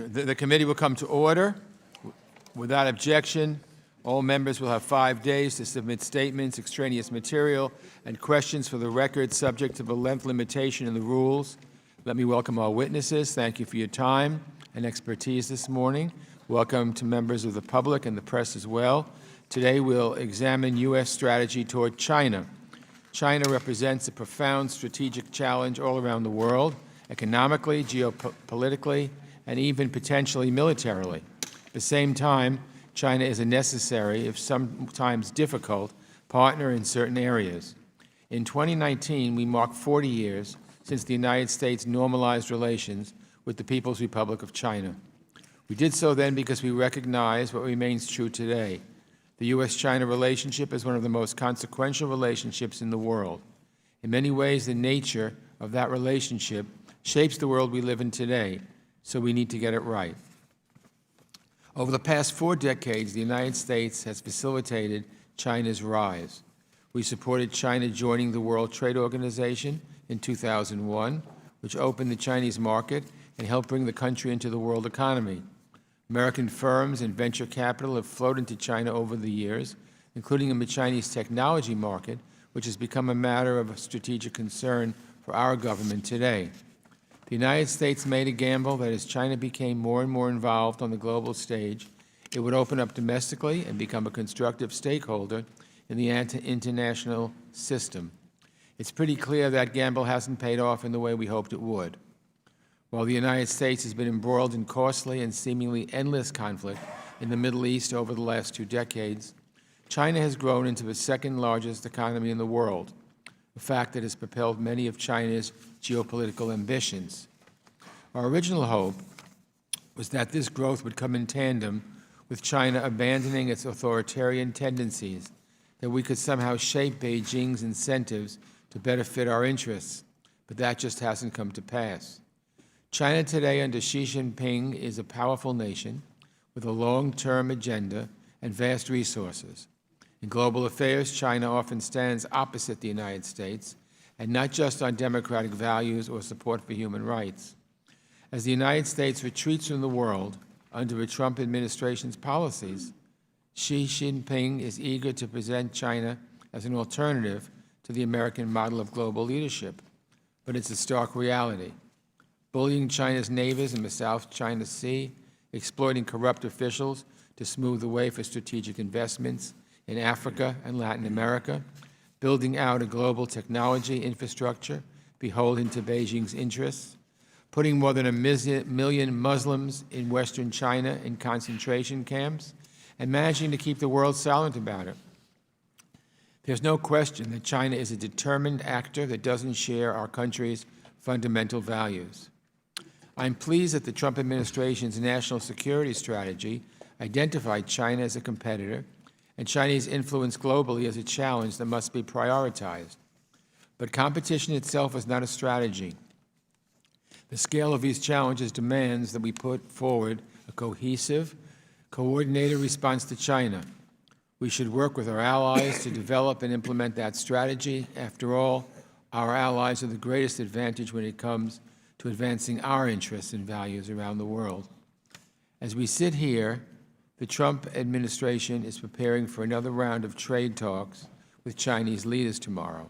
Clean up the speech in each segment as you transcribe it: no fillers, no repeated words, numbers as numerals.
The committee will come to order. Without objection, all members will have 5 days to submit statements, extraneous material, and questions for the record subject to the length limitation in the rules. Let me welcome our witnesses. Thank you for your time and expertise this morning. Welcome to members of the public and the press as well. Today we'll examine U.S. strategy toward China. China represents a profound strategic challenge all around the world, economically, geopolitically, and even potentially militarily. At the same time, China is a necessary, if sometimes difficult, partner in certain areas. In 2019, we marked 40 years since the United States normalized relations with the People's Republic of China. We did so then because we recognized what remains true today. The U.S.-China relationship is one of the most consequential relationships in the world. In many ways, the nature of that relationship shapes the world we live in today, so we need to get it right. Over the past 4 decades, the United States has facilitated China's rise. We supported China joining the World Trade Organization in 2001, which opened the Chinese market and helped bring the country into the world economy. American firms and venture capital have flowed into China over the years, including in the Chinese technology market, which has become a matter of strategic concern for our government today. The United States made a gamble that as China became more and more involved on the global stage, it would open up domestically and become a constructive stakeholder in the international system. It's pretty clear that gamble hasn't paid off in the way we hoped it would. While the United States has been embroiled in costly and seemingly endless conflict in the Middle East over the last 2 decades, China has grown into the second-largest economy in the world, a fact that has propelled many of China's geopolitical ambitions. Our original hope was that this growth would come in tandem with China abandoning its authoritarian tendencies, that we could somehow shape Beijing's incentives to better fit our interests, but that just hasn't come to pass. China today under Xi Jinping is a powerful nation with a long-term agenda and vast resources. In global affairs, China often stands opposite the United States, and not just on democratic values or support for human rights. As the United States retreats from the world under the Trump administration's policies, Xi Jinping is eager to present China as an alternative to the American model of global leadership. But it's a stark reality. Bullying China's neighbors in the South China Sea, exploiting corrupt officials to smooth the way for strategic investments in Africa and Latin America, building out a global technology infrastructure beholden to Beijing's interests, putting more than 1 million Muslims in Western China in concentration camps, and managing to keep the world silent about it. There's no question that China is a determined actor that doesn't share our country's fundamental values. I'm pleased that the Trump administration's national security strategy identified China as a competitor and Chinese influence globally as a challenge that must be prioritized. But competition itself is not a strategy. The scale of these challenges demands that we put forward a cohesive, coordinated response to China. We should work with our allies to develop and implement that strategy. After all, our allies are the greatest advantage when it comes to advancing our interests and values around the world. As we sit here, the Trump administration is preparing for another round of trade talks with Chinese leaders tomorrow.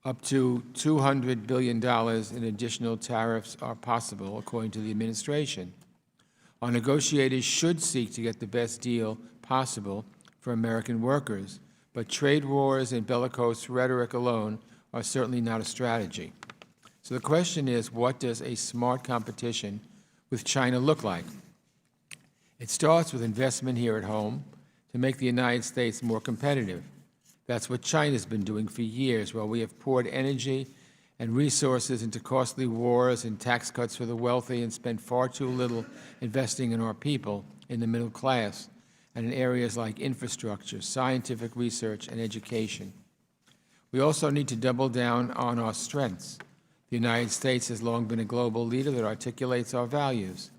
Up to $200 billion in additional tariffs are possible, according to the administration. Our negotiators should seek to get the best deal possible for American workers, but trade wars and bellicose rhetoric alone are certainly not a strategy. So the question is, what does a smart competition with China look like? It starts with investment here at home to make the United States more competitive. That's what China's been doing for years, while we have poured energy and resources into costly wars and tax cuts for the wealthy and spent far too little investing in our people, in the middle class, and in areas like infrastructure, scientific research, and education. We also need to double down on our strengths. The United States has long been a global leader that articulates our values,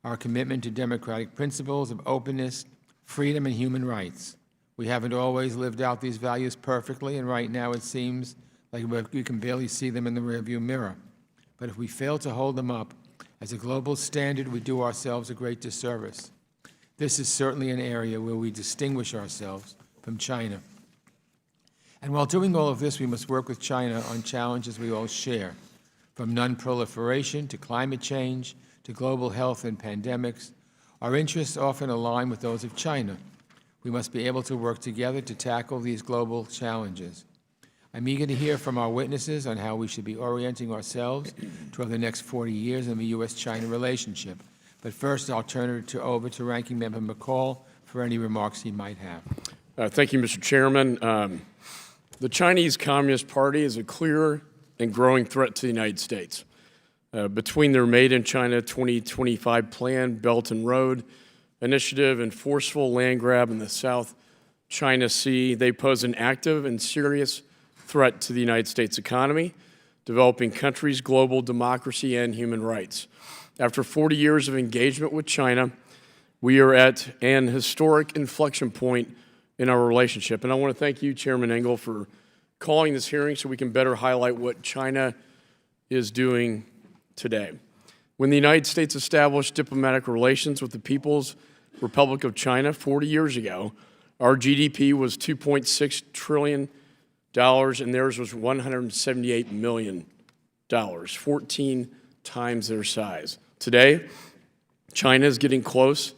our commitment to democratic principles of openness, freedom, and human rights. We haven't always lived out these values perfectly, and right now it seems like we can barely see them in the rearview mirror. But if we fail to hold them up As a global standard, we do ourselves a great disservice. This is certainly an area where we distinguish ourselves from China. And while doing all of this, we must work with China on challenges we all share, from non-proliferation to climate change to global health and pandemics. Our interests often align with those of China. We must be able to work together to tackle these global challenges. I'm eager to hear from our witnesses on how we should be orienting ourselves toward the next 40 years in the U.S.-China relationship. But first, I'll turn it over to Ranking Member McCall for any remarks he might have. Thank you, Mr. Chairman. The Chinese Communist Party is a clear and growing threat to the United States. Between their Made in China 2025 plan, Belt and Road Initiative, and forceful land grab in the South China Sea, they pose an active and serious threat to the United States economy, developing countries, global democracy, and human rights. After 40 years of engagement with China, we are at an historic inflection point in our relationship. And I want to thank you, Chairman Engel, for calling this hearing so we can better highlight what China is doing today. When the United States established diplomatic relations with the People's Republic of China 40 years ago, our GDP was $2.6 trillion, and theirs was $178 million, 14 times their size. Today, China is getting close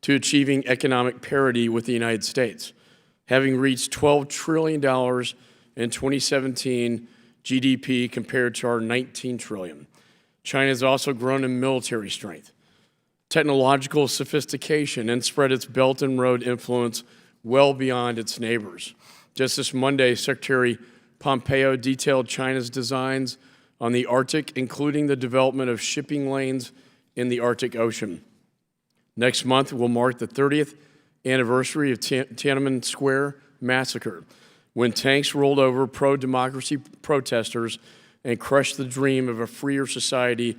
to achieving economic parity with the United States, having reached $12 trillion in 2017 GDP compared to our $19 trillion. China has also grown in military strength, technological sophistication, and spread its Belt and Road influence well beyond its neighbors. Just this Monday, Secretary Pompeo detailed China's designs on the Arctic, including the development of shipping lanes in the Arctic Ocean. Next month will mark the 30th anniversary of Tiananmen Square massacre, when tanks rolled over pro-democracy protesters and crushed the dream of a freer society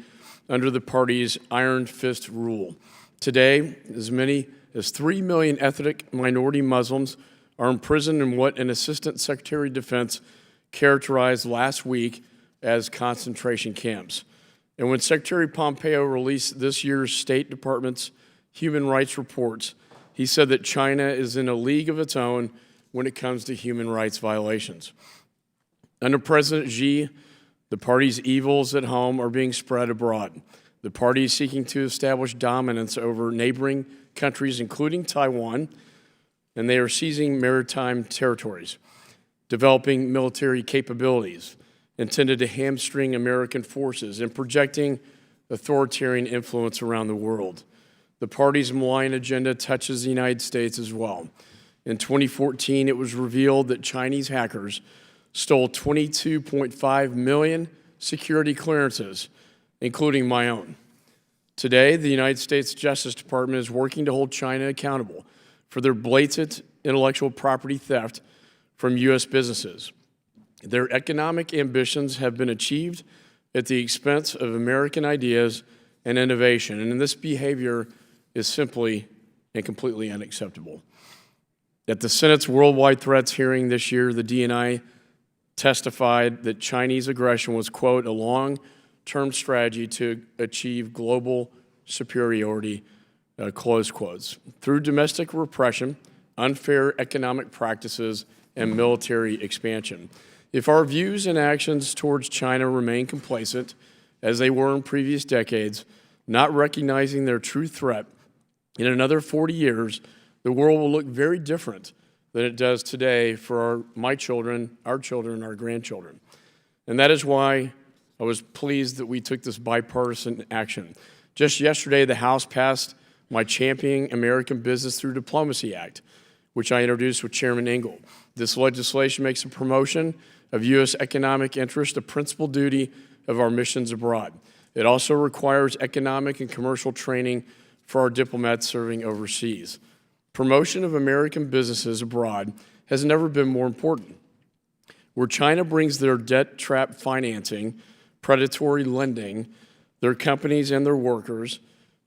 under the party's iron fist rule. Today, as many as 3 million ethnic minority Muslims are imprisoned in what an Assistant Secretary of Defense characterized last week as concentration camps. And when Secretary Pompeo released this year's State Department's human rights reports, he said that China is in a league of its own when it comes to human rights violations. Under President Xi, the party's evils at home are being spread abroad. The party is seeking to establish dominance over neighboring countries, including Taiwan, and they are seizing maritime territories, developing military capabilities intended to hamstring American forces, and projecting authoritarian influence around the world. The party's malign agenda touches the United States as well. In 2014, it was revealed that Chinese hackers stole 22.5 million security clearances, including my own. Today, the United States Justice Department is working to hold China accountable for their blatant intellectual property theft from U.S. businesses. Their economic ambitions have been achieved at the expense of American ideas and innovation, and this behavior is simply and completely unacceptable. At the Senate's Worldwide Threats hearing this year, the DNI testified that Chinese aggression was, quote, a long-term strategy to achieve global superiority, close quotes, through domestic repression, unfair economic practices, and military expansion. If our views and actions towards China remain complacent, as they were in previous decades, not recognizing their true threat, in another 40 years, the world will look very different than it does today for my children, our grandchildren. And that is why I was pleased that we took this bipartisan action. Just yesterday, the House passed my Championing American Business Through Diplomacy Act, which I introduced with Chairman Engel. This legislation makes the promotion of U.S. economic interest a principal duty of our missions abroad. It also requires economic and commercial training for our diplomats serving overseas. Promotion of American businesses abroad has never been more important. Where China brings their debt trap financing, predatory lending, their companies and their workers,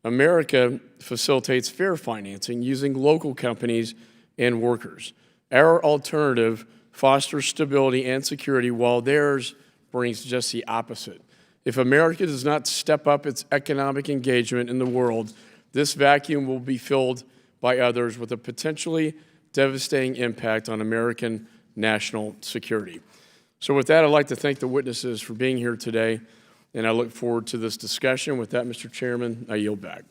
America facilitates fair financing using local companies and workers. Our alternative fosters stability and security, while theirs brings just the opposite. If America does not step up its economic engagement in the world, this vacuum will be filled by others with a potentially devastating impact on American national security. So with that, I'd like to thank the witnesses for being here today, and I look forward to this discussion. With that, Mr. Chairman, I yield back.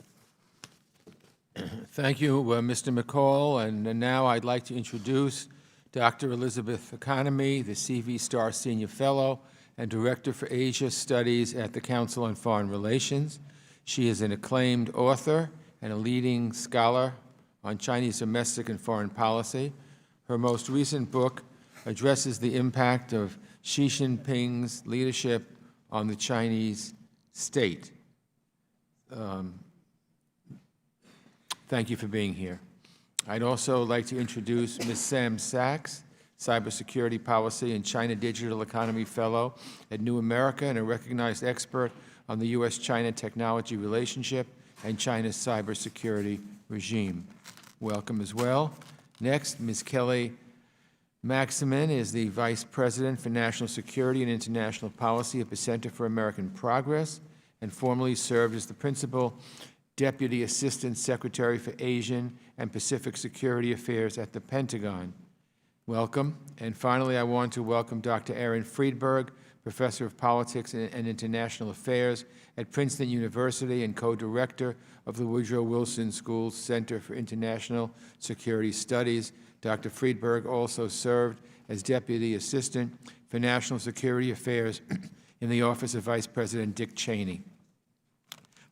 Thank you, Mr. McCall. And now I'd like to introduce Dr. Elizabeth Economy, the CV Star Senior Fellow and Director for Asia Studies at the Council on Foreign Relations. She is an acclaimed author and a leading scholar on Chinese domestic and foreign policy. Her most recent book addresses the impact of Xi Jinping's leadership on the Chinese state. Thank you for being here. I'd also like to introduce Ms. Sam Sachs, Cybersecurity Policy and China Digital Economy Fellow at New America and a recognized expert on the U.S.-China technology relationship and China's cybersecurity regime. Welcome as well. Next, Ms. Kelly Maximin is the Vice President for National Security and International Policy at the Center for American Progress and formerly served as the Principal Deputy Assistant Secretary for Asian and Pacific Security Affairs at the Pentagon. Welcome. And finally, I want to welcome Dr. Erin Friedberg, Professor of Politics and International Affairs at Princeton University and co-director of the Woodrow Wilson School's Center for International Security Studies. Dr. Friedberg also served as Deputy Assistant for National Security Affairs in the Office of Vice President Dick Cheney.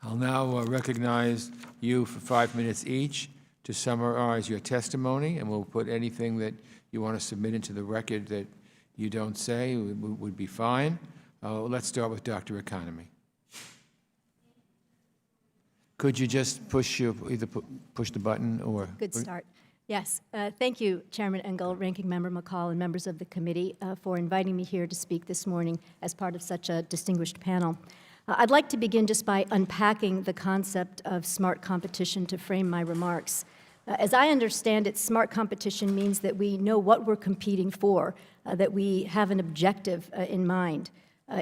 I'll now recognize you for 5 minutes each to summarize your testimony, and we'll put anything that you want to submit into the record that you don't say would be fine. Let's start with Dr. Economy. Could you just either push the button or? Good start. Yes. Thank you, Chairman Engel, Ranking Member McCall, and members of the committee for inviting me here to speak this morning as part of such a distinguished panel. I'd like to begin just by unpacking the concept of smart competition to frame my remarks. As I understand it, smart competition means that we know what we're competing for, that we have an objective in mind.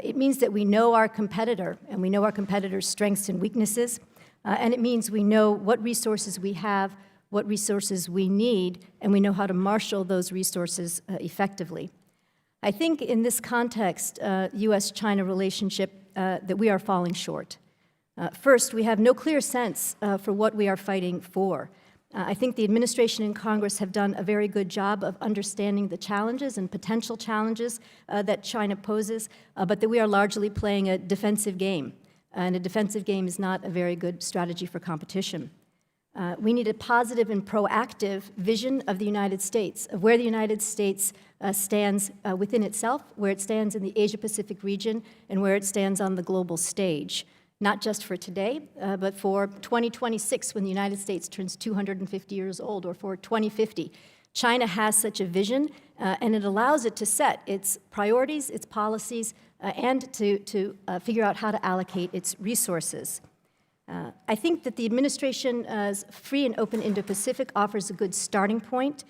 It means that we know our competitor, and we know our competitor's strengths and weaknesses, and it means we know what resources we have, what resources we need, and we know how to marshal those resources effectively. I think in this context, U.S.-China relationship, that we are falling short. First, we have no clear sense for what we are fighting for. I think the administration and Congress have done a very good job of understanding the challenges and potential challenges that China poses, but that we are largely playing a defensive game. And a defensive game is not a very good strategy for competition. We need a positive and proactive vision of the United States, of where the United States stands within itself, where it stands in the Asia-Pacific region, and where it stands on the global stage. Not just for today, but for 2026, when the United States turns 250 years old, or for 2050. China has such a vision, and it allows it to set its priorities, its policies, and to figure out how to allocate its resources. I think that the administration's free and open Indo-Pacific offers a good starting point.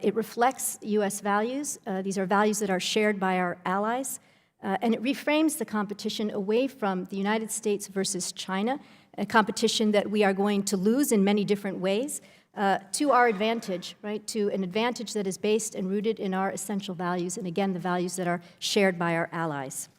It reflects U.S. values. These are values that are shared by our allies. And it reframes the competition away from the United States versus China, a competition that we are going to lose in many different ways, to our advantage, right? To an advantage that is based and rooted in our essential values, and again, the values that are shared by our allies.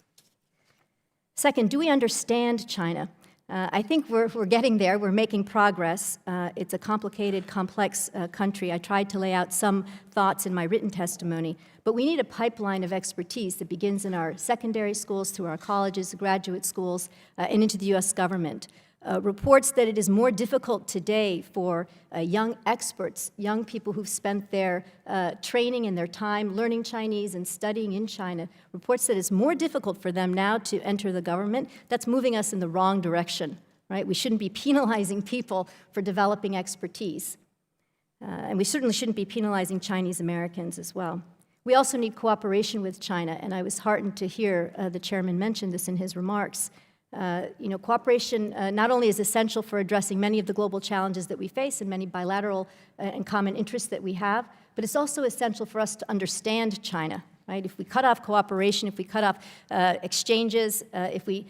Second, do we understand China? I think we're getting there. We're making progress. It's a complicated, complex country. I tried to lay out some thoughts in my written testimony, but we need a pipeline of expertise that begins in our secondary schools, through our colleges, graduate schools, and into the U.S. government. Reports that it is more difficult today for young experts, young people who've spent their training and their time learning Chinese and studying in China, reports that it's more difficult for them now to enter the government. That's moving us in the wrong direction, right? We shouldn't be penalizing people for developing expertise. And we certainly shouldn't be penalizing Chinese Americans as well. We also need cooperation with China, and I was heartened to hear the chairman mention this in his remarks. Cooperation not only is essential for addressing many of the global challenges that we face and many bilateral and common interests that we have, but it's also essential for us to understand China, right? If we cut off cooperation, if we cut off exchanges, if we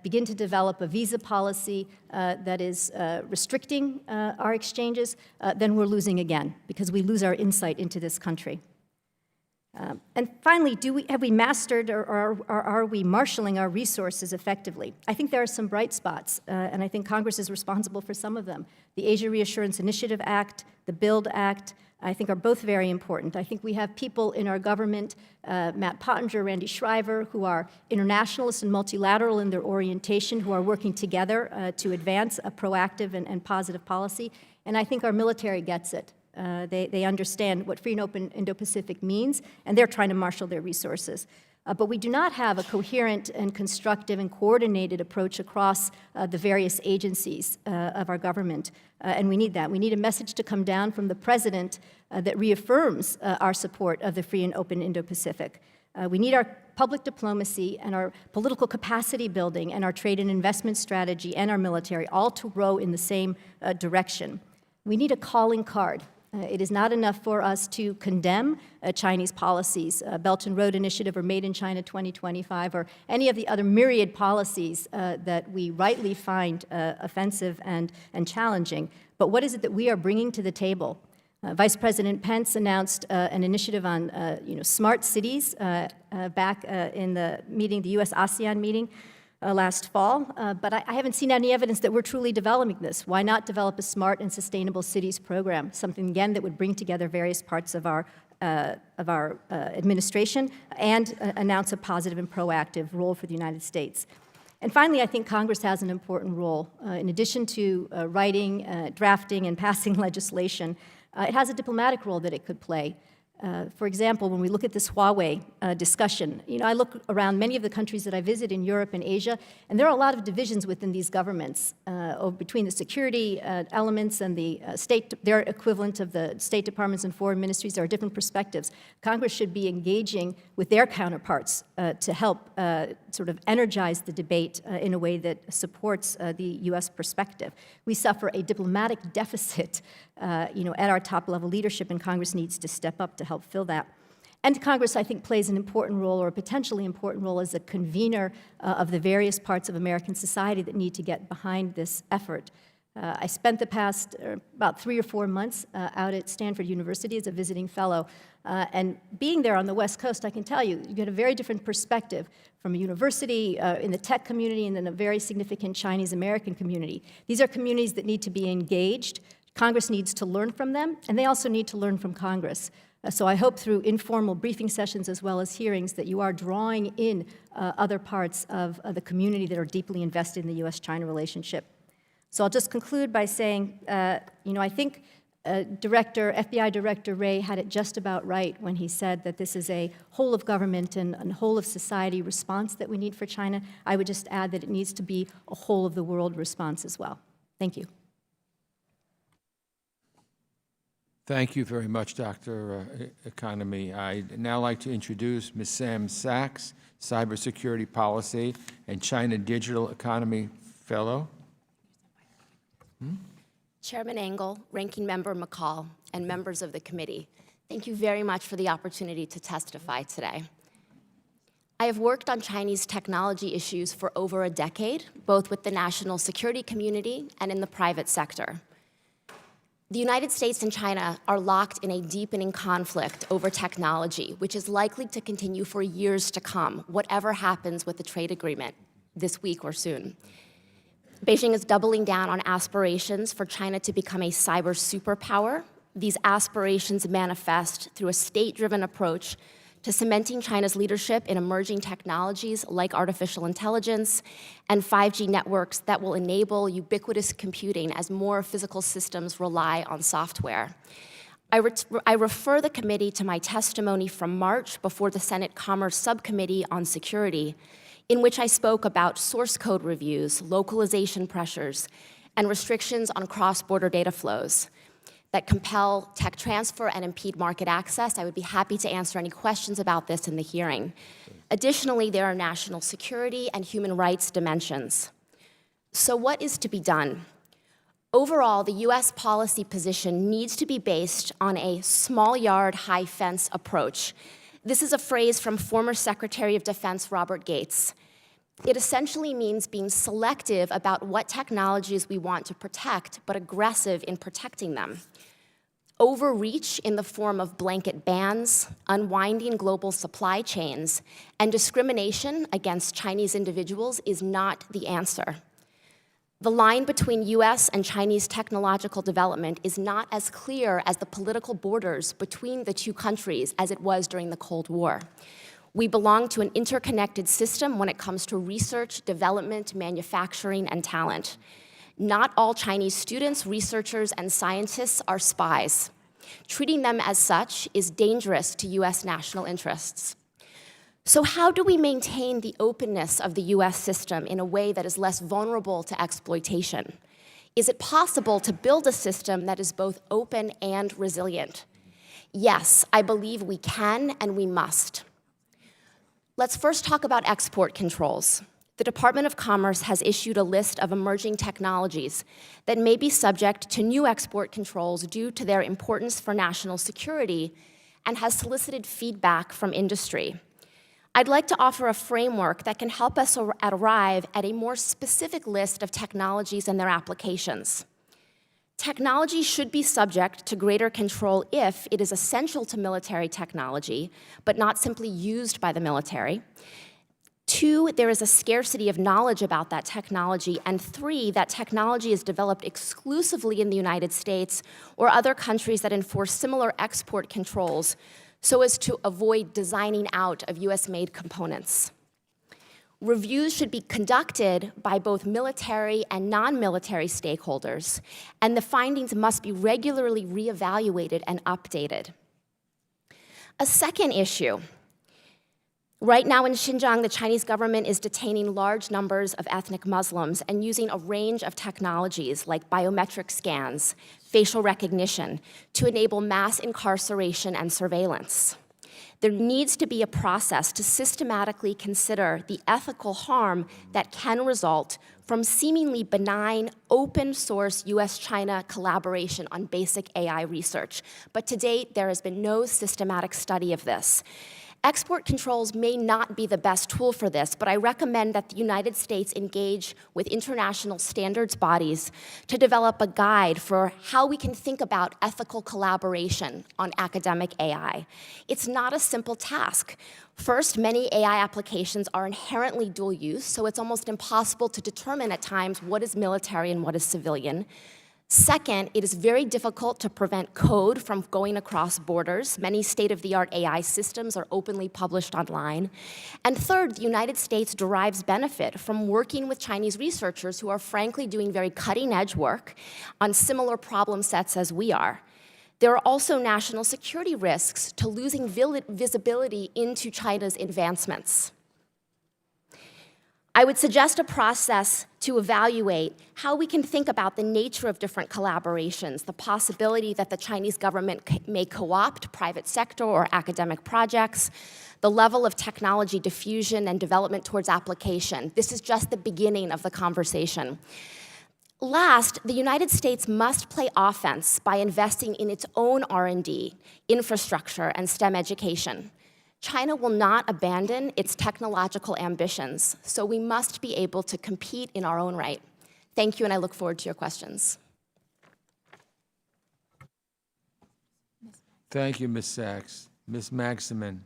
begin to develop a visa policy that is restricting our exchanges, then we're losing again, because we lose our insight into this country. And finally, have we mastered or are we marshaling our resources effectively? I think there are some bright spots, and I think Congress is responsible for some of them. The Asia Reassurance Initiative Act, the BUILD Act, I think are both very important. I think we have people in our government, Matt Pottinger, Randy Shriver, who are internationalists and multilateral in their orientation, who are working together to advance a proactive and positive policy. And I think our military gets it. They understand what free and open Indo-Pacific means, and they're trying to marshal their resources. But we do not have a coherent and constructive and coordinated approach across the various agencies of our government, and we need that. We need a message to come down from the President that reaffirms our support of the free and open Indo-Pacific. We need our public diplomacy and our political capacity building and our trade and investment strategy and our military all to row in the same direction. We need a calling card. It is not enough for us to condemn Chinese policies, Belt and Road Initiative or Made in China 2025, or any of the other myriad policies that we rightly find offensive and challenging. But what is it that we are bringing to the table? Vice President Pence announced an initiative on smart cities back in the meeting, the U.S.-ASEAN meeting last fall, but I haven't seen any evidence that we're truly developing this. Why not develop a smart and sustainable cities program, something, again, that would bring together various parts of our administration and announce a positive and proactive role for the United States? And finally, I think Congress has an important role. In addition to writing, drafting, and passing legislation, it has a diplomatic role that it could play. For example, when we look at this Huawei discussion, I look around many of the countries that I visit in Europe and Asia, and there are a lot of divisions within these governments between the security elements and the their equivalent of the State Departments and foreign ministries. There are different perspectives. Congress should be engaging with their counterparts to help sort of energize the debate in a way that supports the U.S. perspective. We suffer a diplomatic deficit at our top-level leadership, and Congress needs to step up to help fill that. And Congress, I think, plays an important role, or a potentially important role, as a convener of the various parts of American society that need to get behind this effort. I spent the past about 3 or 4 months out at Stanford University as a visiting fellow, and being there on the West Coast, I can tell you, you get a very different perspective from a university in the tech community and then a very significant Chinese-American community. These are communities that need to be engaged. Congress needs to learn from them, and they also need to learn from Congress. So I hope through informal briefing sessions as well as hearings that you are drawing in other parts of the community that are deeply invested in the U.S.-China relationship. So I'll just conclude by saying, I think FBI Director Wray had it just about right when he said that this is a whole of government and whole of society response that we need for China. I would just add that it needs to be a whole of the world response as well. Thank you. Thank you very much, Dr. Economy. I'd now like to introduce Ms. Sam Sachs, Cybersecurity Policy and China Digital Economy Fellow. Chairman Engel, Ranking Member McCall, and members of the committee, thank you very much for the opportunity to testify today. I have worked on Chinese technology issues for over a decade, both with the national security community and in the private sector. The United States and China are locked in a deepening conflict over technology, which is likely to continue for years to come, whatever happens with the trade agreement this week or soon. Beijing is doubling down on aspirations for China to become a cyber superpower. These aspirations manifest through a state-driven approach to cementing China's leadership in emerging technologies like artificial intelligence and 5G networks that will enable ubiquitous computing as more physical systems rely on software. I refer the committee to my testimony from March before the Senate Commerce Subcommittee on Security, in which I spoke about source code reviews, localization pressures, and restrictions on cross-border data flows that compel tech transfer and impede market access. I would be happy to answer any questions about this in the hearing. Additionally, there are national security and human rights dimensions. So what is to be done? Overall, the U.S. policy position needs to be based on a small yard, high fence approach This is a phrase from former Secretary of Defense Robert Gates. It essentially means being selective about what technologies we want to protect, but aggressive in protecting them. Overreach in the form of blanket bans, unwinding global supply chains, and discrimination against Chinese individuals is not the answer. The line between US and Chinese technological development is not as clear as the political borders between the two countries as it was during the Cold War. We belong to an interconnected system when it comes to research, development, manufacturing, and talent. Not all Chinese students, researchers, and scientists are spies. Treating them as such is dangerous to US national interests. So how do we maintain the openness of the US system in a way that is less vulnerable to exploitation? Is it possible to build a system that is both open and resilient? Yes, I believe we can and we must. Let's first talk about export controls. The Department of Commerce has issued a list of emerging technologies that may be subject to new export controls due to their importance for national security and has solicited feedback from industry. I'd like to offer a framework that can help us arrive at a more specific list of technologies and their applications. Technology should be subject to greater control if it is essential to military technology, but not simply used by the military. 2, there is a scarcity of knowledge about that technology, and 3, that technology is developed exclusively in the United States or other countries that enforce similar export controls so as to avoid designing out of US-made components. Reviews should be conducted by both military and non-military stakeholders, and the findings must be regularly reevaluated and updated. A second issue. Right now in Xinjiang, the Chinese government is detaining large numbers of ethnic Muslims and using a range of technologies like biometric scans, facial recognition, to enable mass incarceration and surveillance. There needs to be a process to systematically consider the ethical harm that can result from seemingly benign, open-source US-China collaboration on basic AI research. But to date, there has been no systematic study of this. Export controls may not be the best tool for this, but I recommend that the United States engage with international standards bodies to develop a guide for how we can think about ethical collaboration on academic AI. It's not a simple task. First, many AI applications are inherently dual use, so it's almost impossible to determine at times what is military and what is civilian. Second, it is very difficult to prevent code from going across borders. Many state-of-the-art AI systems are openly published online. And third, the United States derives benefit from working with Chinese researchers who are frankly doing very cutting-edge work on similar problem sets as we are. There are also national security risks to losing visibility into China's advancements. I would suggest a process to evaluate how we can think about the nature of different collaborations, the possibility that the Chinese government may co-opt private sector or academic projects, the level of technology diffusion and development towards application. This is just the beginning of the conversation. Last, the United States must play offense by investing in its own R&D, infrastructure, and STEM education. China will not abandon its technological ambitions, so we must be able to compete in our own right. Thank you, and I look forward to your questions. Thank you, Ms. Sachs. Ms. Maximin.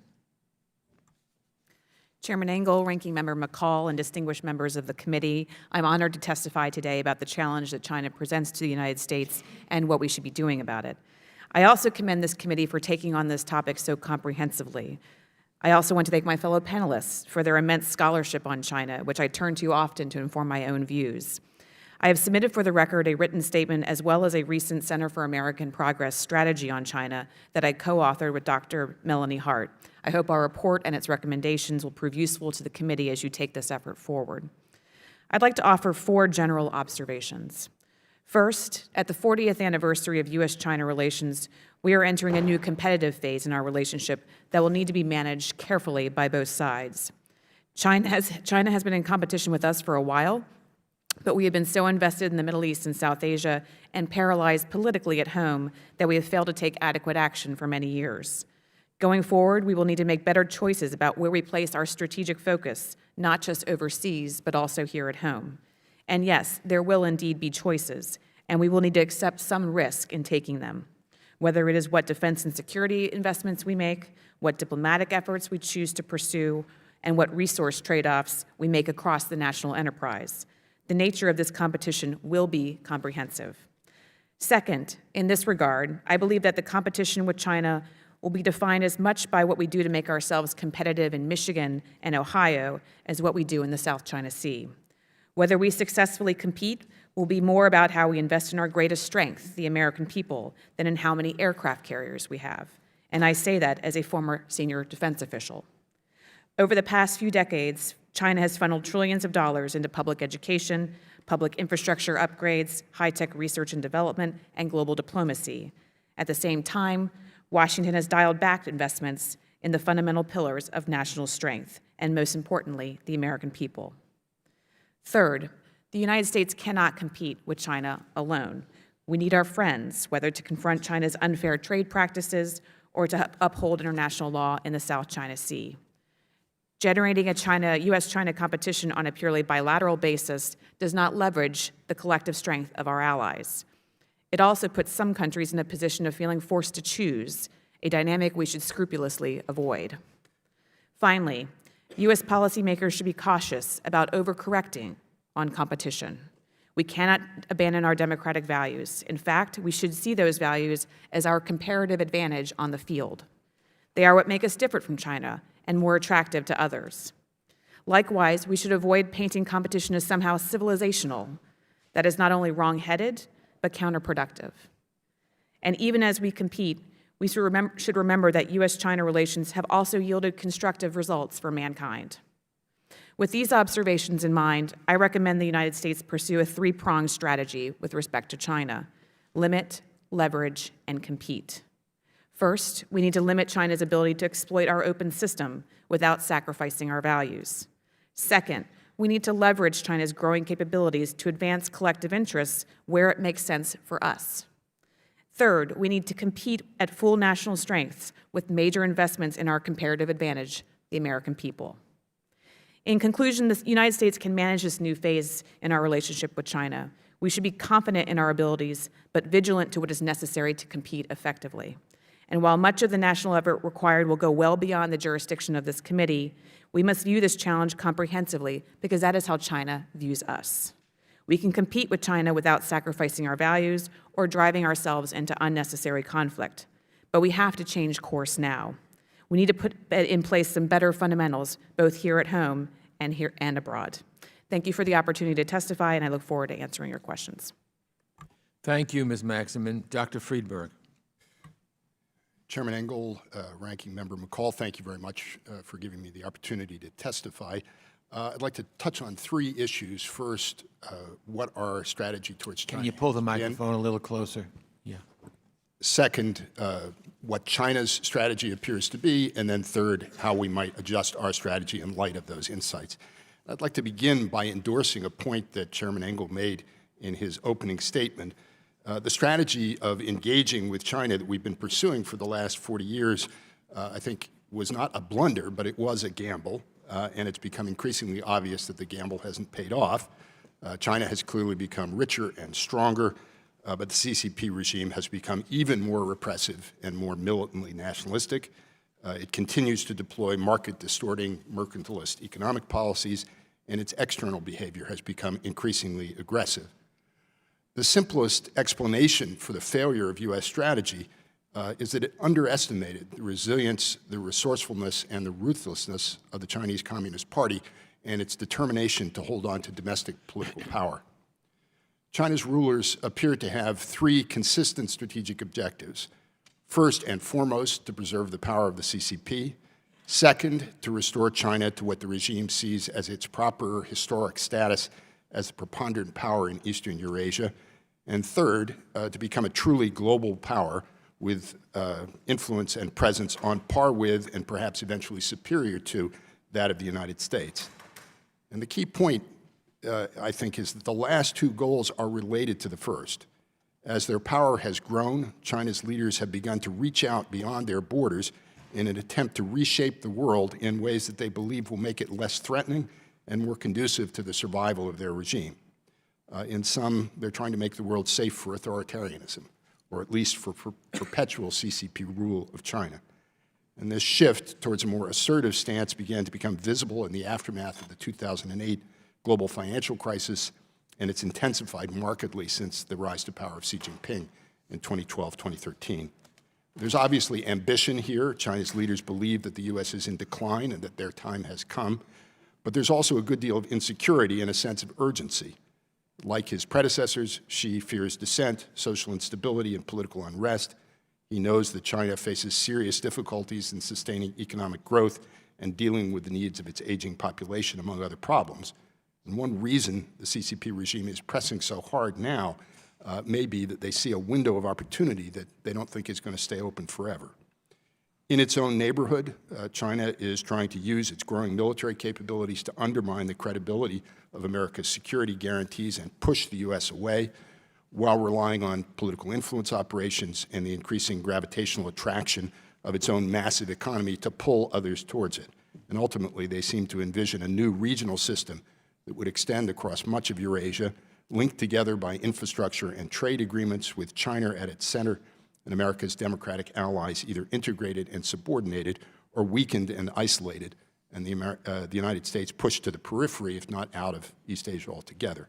Chairman Engel, Ranking Member McCall, and distinguished members of the committee, I'm honored to testify today about the challenge that China presents to the United States and what we should be doing about it. I also commend this committee for taking on this topic so comprehensively. I also want to thank my fellow panelists for their immense scholarship on China, which I turn to often to inform my own views. I have submitted for the record a written statement as well as a recent Center for American Progress strategy on China that I co-authored with Dr. Melanie Hart. I hope our report and its recommendations will prove useful to the committee as you take this effort forward. I'd like to offer 4 general observations. First, at the 40th anniversary of U.S.-China relations, we are entering a new competitive phase in our relationship that will need to be managed carefully by both sides. China has been in competition with us for a while, but we have been so invested in the Middle East and South Asia and paralyzed politically at home that we have failed to take adequate action for many years. Going forward, we will need to make better choices about where we place our strategic focus, not just overseas, but also here at home. And yes, there will indeed be choices, and we will need to accept some risk in taking them, whether it is what defense and security investments we make, what diplomatic efforts we choose to pursue, and what resource trade-offs we make across the national enterprise. The nature of this competition will be comprehensive. Second, in this regard, I believe that the competition with China will be defined as much by what we do to make ourselves competitive in Michigan and Ohio as what we do in the South China Sea. Whether we successfully compete will be more about how we invest in our greatest strength, the American people, than in how many aircraft carriers we have. And I say that as a former senior defense official. Over the past few decades, China has funneled trillions of dollars into public education, public infrastructure upgrades, high-tech research and development, and global diplomacy. At the same time, Washington has dialed back investments in the fundamental pillars of national strength, and most importantly, the American people. Third, the United States cannot compete with China alone. We need our friends, whether to confront China's unfair trade practices or to uphold international law in the South China Sea. Generating a U.S.-China competition on a purely bilateral basis does not leverage the collective strength of our allies. It also puts some countries in a position of feeling forced to choose, a dynamic we should scrupulously avoid. Finally, U.S. policymakers should be cautious about overcorrecting on competition. We cannot abandon our democratic values. In fact, we should see those values as our comparative advantage on the field. They are what make us different from China and more attractive to others. Likewise, we should avoid painting competition as somehow civilizational. That is not only wrong-headed, but counterproductive. And even as we compete, we should remember that U.S.-China relations have also yielded constructive results for mankind. With these observations in mind, I recommend the United States pursue a three-pronged strategy with respect to China: limit, leverage, and compete. First, we need to limit China's ability to exploit our open system without sacrificing our values. Second, we need to leverage China's growing capabilities to advance collective interests where it makes sense for us. Third, we need to compete at full national strengths with major investments in our comparative advantage, the American people. In conclusion, the United States can manage this new phase in our relationship with China. We should be confident in our abilities, but vigilant to what is necessary to compete effectively. And while much of the national effort required will go well beyond the jurisdiction of this committee, we must view this challenge comprehensively because that is how China views us. We can compete with China without sacrificing our values or driving ourselves into unnecessary conflict. But we have to change course now. We need to put in place some better fundamentals, both here at home and abroad. Thank you for the opportunity to testify, and I look forward to answering your questions. Thank you, Ms. Maximin. Dr. Friedberg. Chairman Engel, Ranking Member McCall, thank you very much for giving me the opportunity to testify. I'd like to touch on three issues. First, what our strategy towards China. Can you pull the microphone a little closer? Yeah. Second, what China's strategy appears to be, and then third, how we might adjust our strategy in light of those insights. I'd like to begin by endorsing a point that Chairman Engel made in his opening statement. The strategy of engaging with China that we've been pursuing for the last 40 years, I think, was not a blunder, but it was a gamble, and it's become increasingly obvious that the gamble hasn't paid off. China has clearly become richer and stronger, but the CCP regime has become even more repressive and more militantly nationalistic. It continues to deploy market-distorting, mercantilist economic policies, and its external behavior has become increasingly aggressive. The simplest explanation for the failure of U.S. strategy is that it underestimated the resilience, the resourcefulness, and the ruthlessness of the Chinese Communist Party and its determination to hold on to domestic political power. China's rulers appear to have three consistent strategic objectives. First and foremost, to preserve the power of the CCP. Second, to restore China to what the regime sees as its proper historic status as the preponderant power in Eastern Eurasia. And third, to become a truly global power with influence and presence on par with and perhaps eventually superior to that of the United States. And the key point, I think, is that the last two goals are related to the first. As their power has grown, China's leaders have begun to reach out beyond their borders in an attempt to reshape the world in ways that they believe will make it less threatening and more conducive to the survival of their regime. In some, they're trying to make the world safe for authoritarianism, or at least for perpetual CCP rule of China. And this shift towards a more assertive stance began to become visible in the aftermath of the 2008 global financial crisis, and it's intensified markedly since the rise to power of Xi Jinping in 2012-2013. There's obviously ambition here. China's leaders believe that the U.S. is in decline and that their time has come. But there's also a good deal of insecurity and a sense of urgency. Like his predecessors, Xi fears dissent, social instability, and political unrest. He knows that China faces serious difficulties in sustaining economic growth and dealing with the needs of its aging population, among other problems. And one reason the CCP regime is pressing so hard now may be that they see a window of opportunity that they don't think is going to stay open forever. In its own neighborhood, China is trying to use its growing military capabilities to undermine the credibility of America's security guarantees and push the U.S. away, while relying on political influence operations and the increasing gravitational attraction of its own massive economy to pull others towards it. And ultimately, they seem to envision a new regional system that would extend across much of Eurasia, linked together by infrastructure and trade agreements with China at its center and America's democratic allies either integrated and subordinated or weakened and isolated, and the United States pushed to the periphery, if not out of East Asia altogether.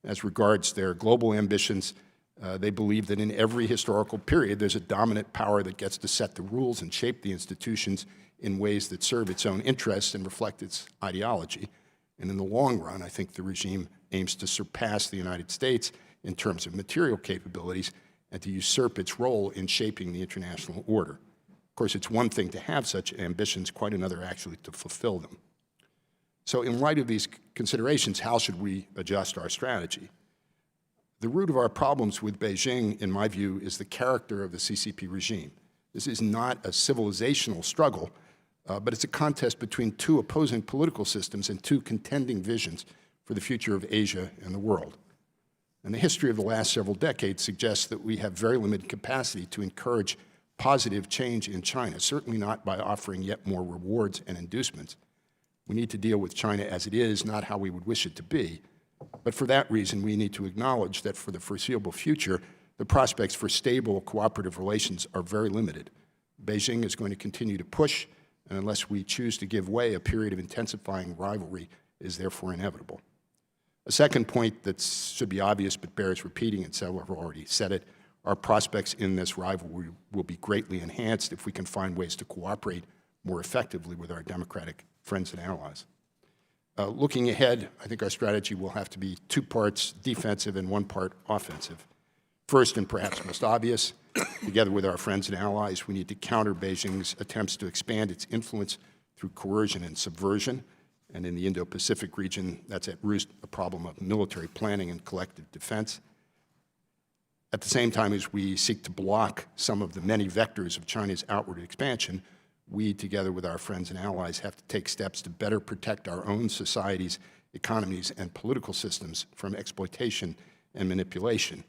As regards their global ambitions, they believe that in every historical period there's a dominant power that gets to set the rules and shape the institutions in ways that serve its own interests and reflect its ideology. And in the long run, I think the regime aims to surpass the United States in terms of material capabilities and to usurp its role in shaping the international order. Of course, it's one thing to have such ambitions, quite another actually to fulfill them. So in light of these considerations, how should we adjust our strategy? The root of our problems with Beijing, in my view, is the character of the CCP regime. This is not a civilizational struggle, but it's a contest between two opposing political systems and two contending visions for the future of Asia and the world. And the history of the last several decades suggests that we have very limited capacity to encourage positive change in China, certainly not by offering yet more rewards and inducements. We need to deal with China as it is, not how we would wish it to be. But for that reason, we need to acknowledge that for the foreseeable future, the prospects for stable cooperative relations are very limited. Beijing is going to continue to push, and unless we choose to give way, a period of intensifying rivalry is therefore inevitable. A second point that should be obvious but bears repeating, and several have already said it, our prospects in this rivalry will be greatly enhanced if we can find ways to cooperate more effectively with our democratic friends and allies. Looking ahead, I think our strategy will have to be two parts defensive and one part offensive. First, and perhaps most obvious, together with our friends and allies, we need to counter Beijing's attempts to expand its influence through coercion and subversion. And in the Indo-Pacific region, that's at root a problem of military planning and collective defense. At the same time as we seek to block some of the many vectors of China's outward expansion, we, together with our friends and allies, have to take steps to better protect our own societies, economies, and political systems from exploitation and manipulation.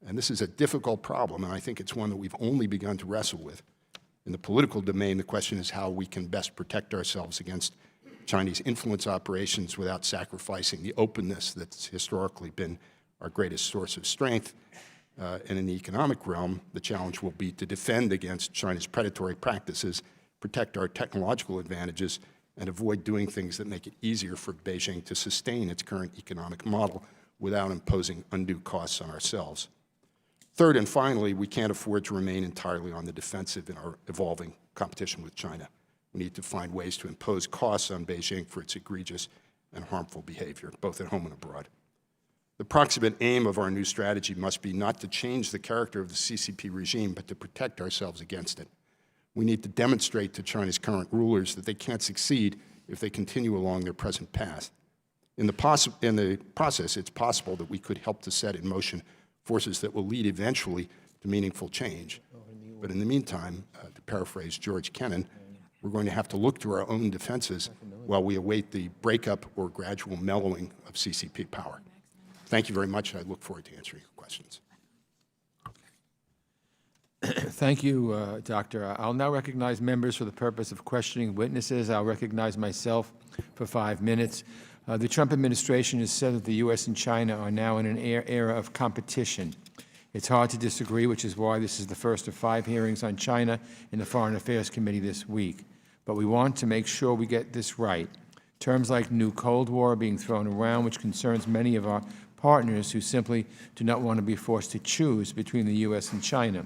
And this is a difficult problem, and I think it's one that we've only begun to wrestle with. In the political domain, the question is how we can best protect ourselves against Chinese influence operations without sacrificing the openness that's historically been our greatest source of strength. And in the economic realm, the challenge will be to defend against China's predatory practices, protect our technological advantages, and avoid doing things that make it easier for Beijing to sustain its current economic model without imposing undue costs on ourselves. Third and finally, we can't afford to remain entirely on the defensive in our evolving competition with China. We need to find ways to impose costs on Beijing for its egregious and harmful behavior, both at home and abroad. The proximate aim of our new strategy must be not to change the character of the CCP regime, but to protect ourselves against it. We need to demonstrate to China's current rulers that they can't succeed if they continue along their present path. In the process, it's possible that we could help to set in motion forces that will lead eventually to meaningful change. But in the meantime, to paraphrase George Kennan, we're going to have to look to our own defenses while we await the breakup or gradual mellowing of CCP power. Thank you very much, and I look forward to answering your questions. Thank you, Doctor. I'll now recognize members for the purpose of questioning witnesses. I'll recognize myself for 5 minutes. The Trump administration has said that the U.S. and China are now in an era of competition. It's hard to disagree, which is why this is the first of 5 hearings on China in the Foreign Affairs Committee this week. But we want to make sure we get this right. Terms like new Cold War are being thrown around, which concerns many of our partners who simply do not want to be forced to choose between the U.S. and China.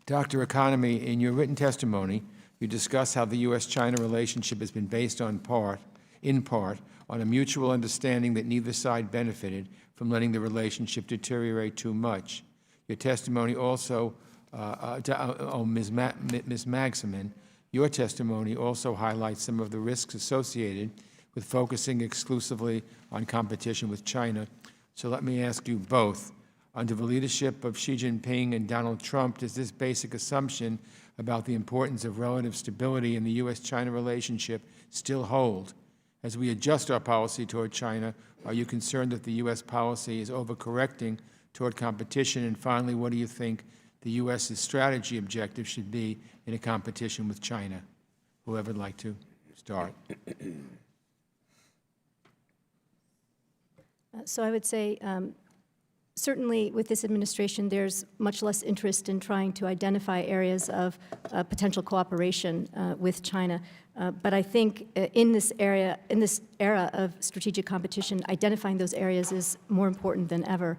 Dr. Economy, in your written testimony, you discuss how the U.S.-China relationship has been based in part, on a mutual understanding that neither side benefited from letting the relationship deteriorate too much. Your testimony also, Ms. Magsamen, your testimony also highlights some of the risks associated with focusing exclusively on competition with China. So let me ask you both. Under the leadership of Xi Jinping and Donald Trump, does this basic assumption about the importance of relative stability in the U.S.-China relationship still hold? As we adjust our policy toward China, are you concerned that the U.S. policy is overcorrecting toward competition? And finally, what do you think the U.S.'s strategy objective should be in a competition with China? Whoever would like to start. So I would say, certainly with this administration, there's much less interest in trying to identify areas of potential cooperation with China. But I think in this era of strategic competition, identifying those areas is more important than ever.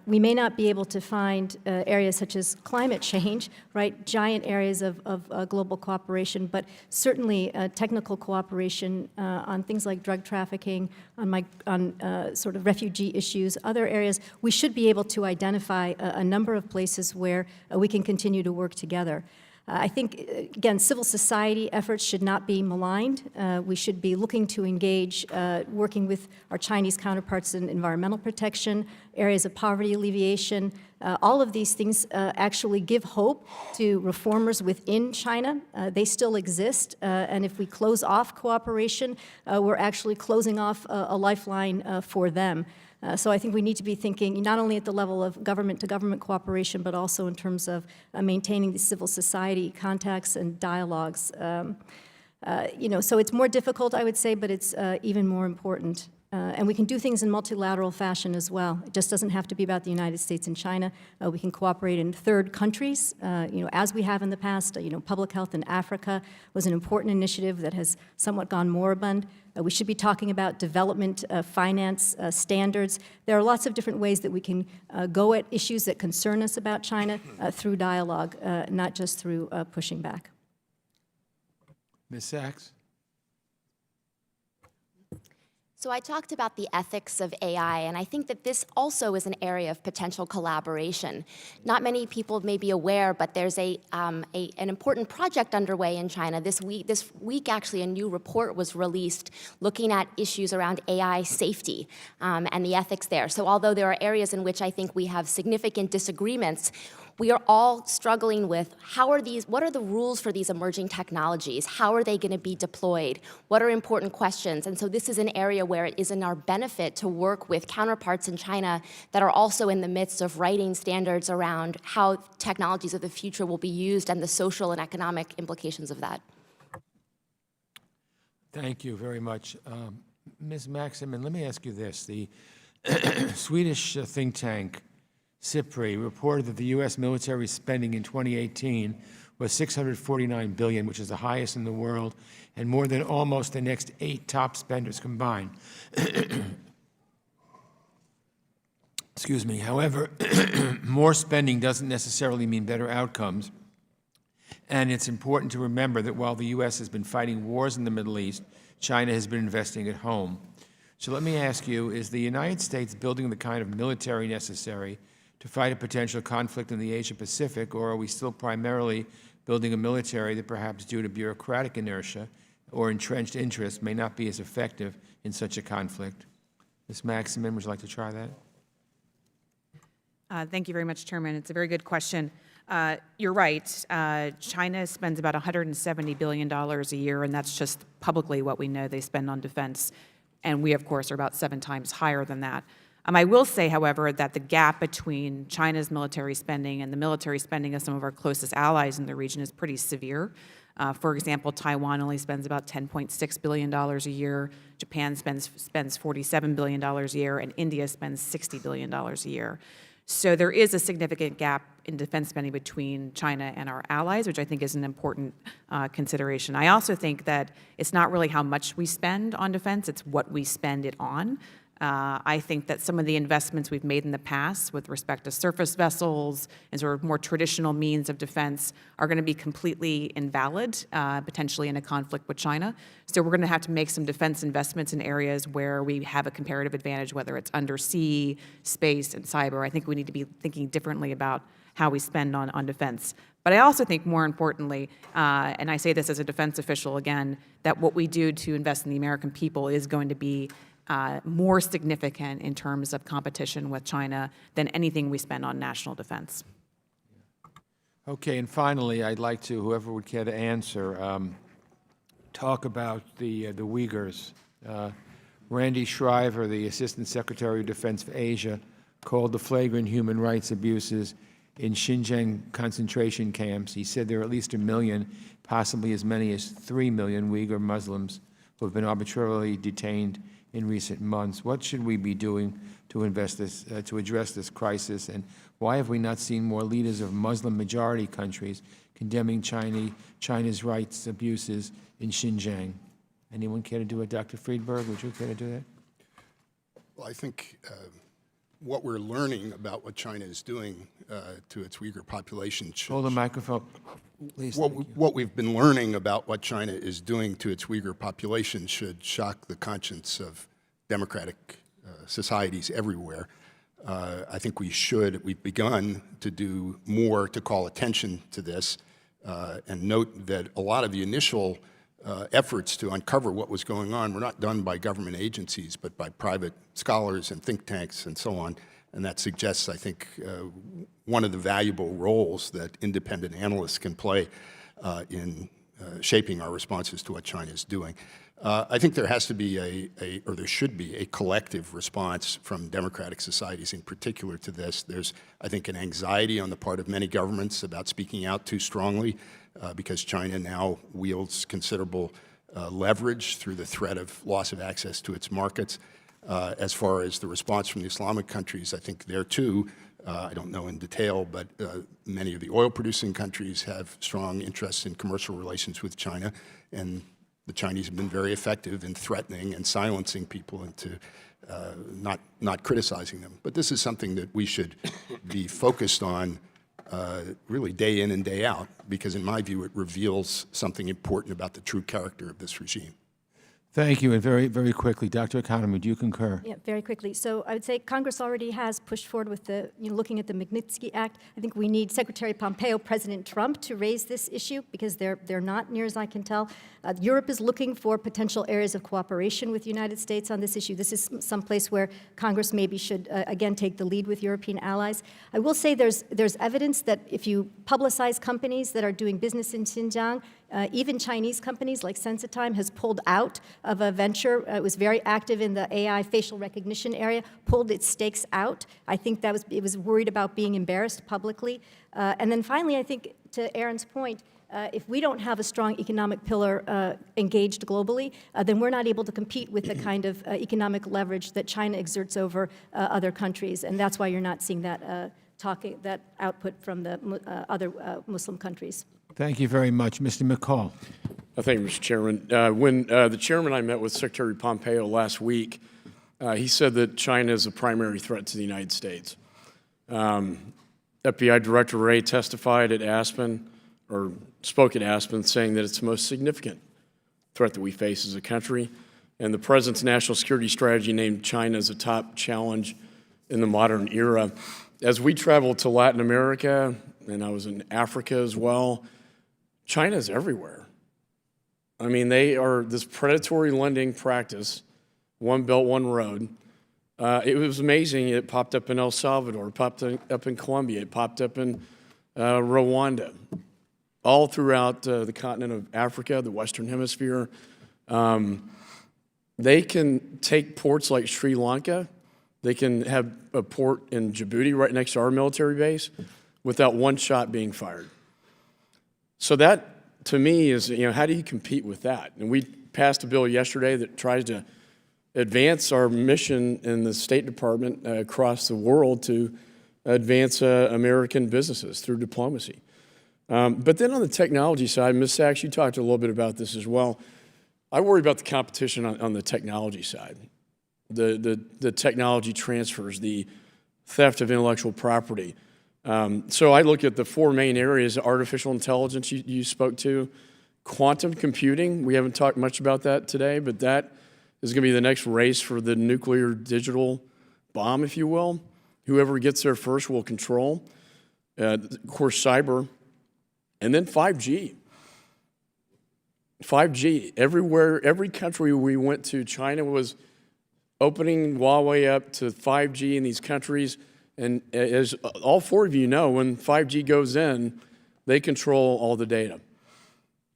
We may not be able to find areas such as climate change, right, giant areas of global cooperation, but certainly technical cooperation on things like drug trafficking, on sort of refugee issues, other areas. We should be able to identify a number of places where we can continue to work together. I think, again, civil society efforts should not be maligned. We should be looking to engage, working with our Chinese counterparts in environmental protection, areas of poverty alleviation. All of these things actually give hope to reformers within China. They still exist, and if we close off cooperation, we're actually closing off a lifeline for them. So I think we need to be thinking not only at the level of government-to-government cooperation, but also in terms of maintaining the civil society contacts and dialogues. So it's more difficult, I would say, but it's even more important. And we can do things in multilateral fashion as well. It just doesn't have to be about the United States and China. We can cooperate in third countries, as we have in the past. Public health in Africa was an important initiative that has somewhat gone moribund. We should be talking about development finance standards. There are lots of different ways that we can go at issues that concern us about China through dialogue, not just through pushing back. Ms. Sachs? So I talked about the ethics of AI, and I think that this also is an area of potential collaboration. Not many people may be aware, but there's an important project underway in China. This week, actually, a new report was released looking at issues around AI safety and the ethics there. So although there are areas in which I think we have significant disagreements, we are all struggling with what are the rules for these emerging technologies? How are they going to be deployed? What are important questions? And so this is an area where it is in our benefit to work with counterparts in China that are also in the midst of writing standards around how technologies of the future will be used and the social and economic implications of that. Thank you very much. Ms. Magsamen, let me ask you this. The Swedish think tank SIPRI reported that the U.S. military spending in 2018 was $649 billion, which is the highest in the world, and more than almost the next 8 top spenders combined. Excuse me. However, more spending doesn't necessarily mean better outcomes, and it's important to remember that while the U.S. has been fighting wars in the Middle East, China has been investing at home. So let me ask you, is the United States building the kind of military necessary to fight a potential conflict in the Asia-Pacific, or are we still primarily building a military that perhaps due to bureaucratic inertia or entrenched interests may not be as effective in such a conflict? Ms. Magsamen, would you like to try that? Thank you very much, Chairman. It's a very good question. You're right. China spends about $170 billion a year, and that's just publicly what we know they spend on defense. And we, of course, are about 7 times higher than that. I will say, however, that the gap between China's military spending and the military spending of some of our closest allies in the region is pretty severe. For example, Taiwan only spends about $10.6 billion a year, Japan spends $47 billion a year, and India spends $60 billion a year. So there is a significant gap in defense spending between China and our allies, which I think is an important consideration. I also think that it's not really how much we spend on defense, it's what we spend it on. I think that some of the investments we've made in the past with respect to surface vessels and sort of more traditional means of defense are going to be completely invalid, potentially in a conflict with China. So we're going to have to make some defense investments in areas where we have a comparative advantage, whether it's undersea, space, and cyber. I think we need to be thinking differently about how we spend on defense. But I also think, more importantly, and I say this as a defense official again, that what we do to invest in the American people is going to be more significant in terms of competition with China than anything we spend on national defense. Okay, and finally, I'd like to, whoever would care to answer, talk about the Uyghurs. Randy Shriver, the Assistant Secretary of Defense for Asia, called the flagrant human rights abuses in Xinjiang concentration camps. He said there are at least 1 million, possibly as many as 3 million Uyghur Muslims who have been arbitrarily detained in recent months. What should we be doing to address this crisis, and why have we not seen more leaders of Muslim-majority countries condemning China's rights abuses in Xinjiang? Anyone care to do it? Dr. Friedberg, would you care to do that? Well, I think what we're learning about what China is doing to its Uyghur population should... Hold the microphone, please. What we've been learning about what China is doing to its Uyghur population should shock the conscience of democratic societies everywhere. I think we've begun to do more to call attention to this and note that a lot of the initial efforts to uncover what was going on were not done by government agencies, but by private scholars and think tanks and so on. And that suggests, I think, one of the valuable roles that independent analysts can play in shaping our responses to what China is doing. I think there has to be or there should be a collective response from democratic societies in particular to this. There's, I think, an anxiety on the part of many governments about speaking out too strongly because China now wields considerable leverage through the threat of loss of access to its markets. As far as the response from the Islamic countries, I think there too, I don't know in detail, but many of the oil-producing countries have strong interests in commercial relations with China, and the Chinese have been very effective in threatening and silencing people into not criticizing them. But this is something that we should be focused on really day in and day out, because in my view it reveals something important about the true character of this regime. Thank you, and very, very quickly, Dr. Economy, do you concur? Yeah, very quickly. So I would say Congress already has pushed forward with the, looking at the Magnitsky Act. I think we need Secretary Pompeo, President Trump to raise this issue because they're not, near as I can tell. Europe is looking for potential areas of cooperation with the United States on this issue. This is someplace where Congress maybe should, again, take the lead with European allies. I will say there's evidence that if you publicize companies that are doing business in Xinjiang, even Chinese companies like Sensitime has pulled out of a venture. It was very active in the AI facial recognition area, pulled its stakes out. I think it was worried about being embarrassed publicly. And then finally, I think to Erin's point, if we don't have a strong economic pillar engaged globally, then we're not able to compete with the kind of economic leverage that China exerts over other countries. And that's why you're not seeing that, that output from the other Muslim countries. Thank you very much. Mr. McCall. Thank you, Mr. Chairman. When the chairman and I met with Secretary Pompeo last week, he said that China is a primary threat to the United States. FBI Director Wray testified at Aspen, or spoke at Aspen, saying that it's the most significant threat that we face as a country. And the President's national security strategy named China as a top challenge in the modern era. As we traveled to Latin America, and I was in Africa as well, China's everywhere. I mean, they are this predatory lending practice, one belt, one road. It was amazing. It popped up in El Salvador, it popped up in Colombia, it popped up in Rwanda, all throughout the continent of Africa, the Western Hemisphere. They can take ports like Sri Lanka They can have a port in Djibouti right next to our military base without one shot being fired. So that, to me, is, how do you compete with that? And we passed a bill yesterday that tries to advance our mission in the State Department across the world to advance American businesses through diplomacy. But then on the technology side, Ms. Sachs, you talked a little bit about this as well. I worry about the competition on the technology side, the technology transfers, the theft of intellectual property. So I look at the four main areas: artificial intelligence you spoke to, quantum computing. We haven't talked much about that today, but that is going to be the next race for the nuclear digital bomb, if you will. Whoever gets there first will control. Of course, cyber. And then 5G. 5G. Everywhere, every country we went to, China was opening Huawei up to 5G in these countries. And as all four of you know, when 5G goes in, they control all the data.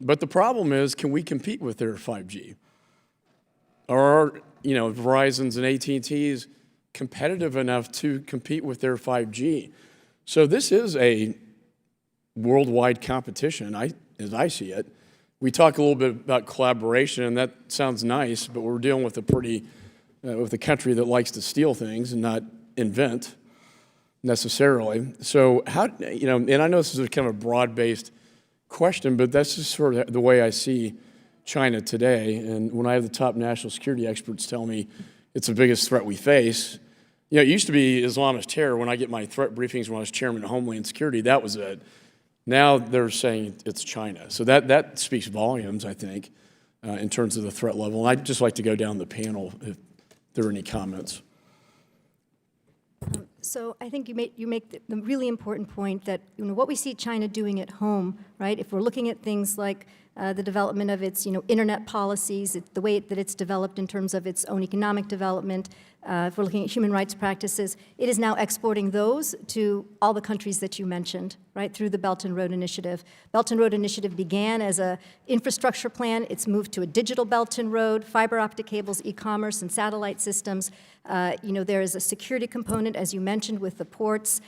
But the problem is, can we compete with their 5G? Are Verizon's and AT&T's competitive enough to compete with their 5G? So this is a worldwide competition, as I see it. We talk a little bit about collaboration, and that sounds nice, but we're dealing with with a country that likes to steal things and not invent necessarily. So and I know this is kind of a broad-based question, but that's just sort of the way I see China today. And when I have the top national security experts tell me it's the biggest threat we face, it used to be Islamist terror. When I get my threat briefings when I was chairman of Homeland Security, that was it. Now they're saying it's China. So that speaks volumes, I think, in terms of the threat level. And I'd just like to go down the panel if there are any comments. So I think you make the really important point that what we see China doing at home, right? If we're looking at things like the development of its internet policies, the way that it's developed in terms of its own economic development, if we're looking at human rights practices, it is now exporting those to all the countries that you mentioned, right, through the Belt and Road Initiative. Belt and Road Initiative began as an infrastructure plan. It's moved to a digital Belt and Road, fiber optic cables, e-commerce, and satellite systems. There is a security component, as you mentioned, with the ports.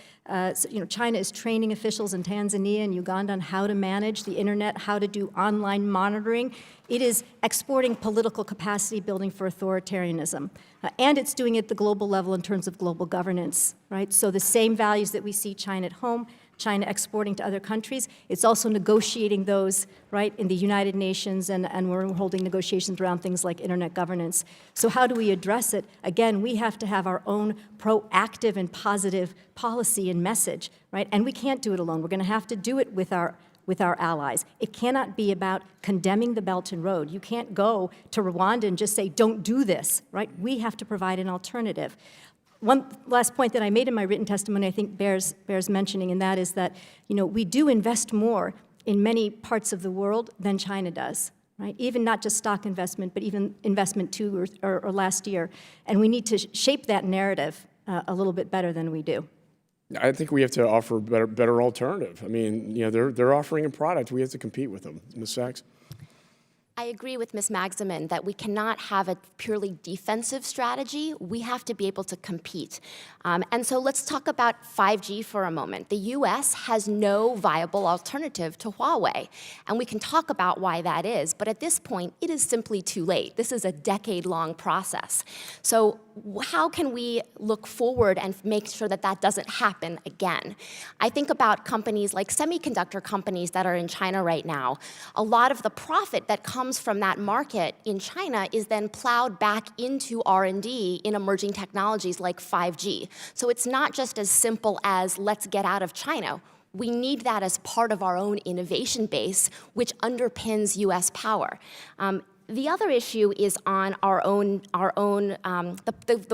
China is training officials in Tanzania and Uganda on how to manage the internet, how to do online monitoring. It is exporting political capacity building for authoritarianism. And it's doing it at the global level in terms of global governance, right? So the same values that we see China at home, China exporting to other countries, it's also negotiating those, right, in the United Nations, and we're holding negotiations around things like internet governance. So how do we address it? Again, we have to have our own proactive and positive policy and message, right? And we can't do it alone. We're going to have to do it with our allies. It cannot be about condemning the Belt and Road. You can't go to Rwanda and just say, don't do this, right? We have to provide an alternative. One last point that I made in my written testimony I think bears mentioning, and that is that, we do invest more in many parts of the world than China does, right? Even not just stock investment, but even investment or last year. And we need to shape that narrative a little bit better than we do. I think we have to offer a better alternative. I mean, they're offering a product. We have to compete with them. Ms. Sachs? I agree with Ms. Magsamen that we cannot have a purely defensive strategy. We have to be able to compete. And so let's talk about 5G for a moment. The US has no viable alternative to Huawei. And we can talk about why that is, but at this point, it is simply too late. This is a decade-long process. So how can we look forward and make sure that that doesn't happen again? I think about companies like semiconductor companies that are in China right now. A lot of the profit that comes from that market in China is then plowed back into R&D in emerging technologies like 5G. So it's not just as simple as let's get out of China. We need that as part of our own innovation base, which underpins US power. The other issue is on the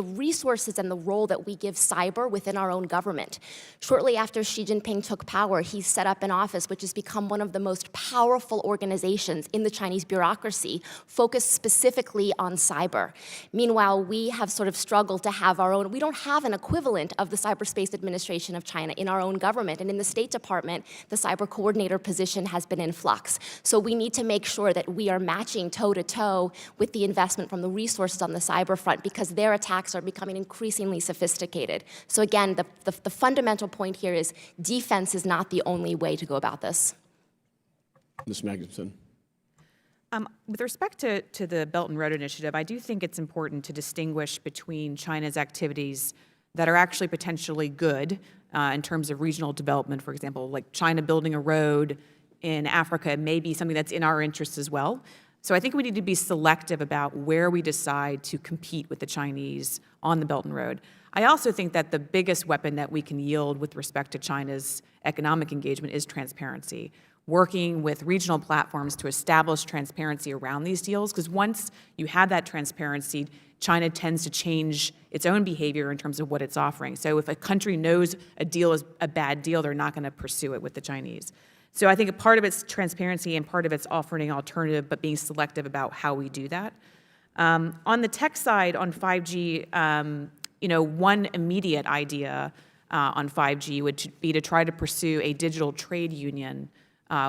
resources and the role that we give cyber within our own government. Shortly after Xi Jinping took power, he set up an office which has become one of the most powerful organizations in the Chinese bureaucracy, focused specifically on cyber. Meanwhile, we have sort of struggled to have our own, we don't have an equivalent of the Cyberspace Administration of China in our own government, and in the State Department, the cyber coordinator position has been in flux. So we need to make sure that we are matching toe-to-toe toe with the investment from the resources on the cyber front because their attacks are becoming increasingly sophisticated. So again, the fundamental point here is defense is not the only way to go about this. Ms. Magnuson. With respect to the Belt and Road Initiative, I do think it's important to distinguish between China's activities that are actually potentially good in terms of regional development, for example, like China building a road in Africa may be something that's in our interests as well. So I think we need to be selective about where we decide to compete with the Chinese on the Belt and Road. I also think that the biggest weapon that we can yield with respect to China's economic engagement is transparency. Working with regional platforms to establish transparency around these deals, because once you have that transparency, China tends to change its own behavior in terms of what it's offering. So if a country knows a deal is a bad deal, they're not going to pursue it with the Chinese. So I think a part of it's transparency and part of it's offering an alternative, but being selective about how we do that. On the tech side, on 5G, one immediate idea on 5G would be to try to pursue a digital trade union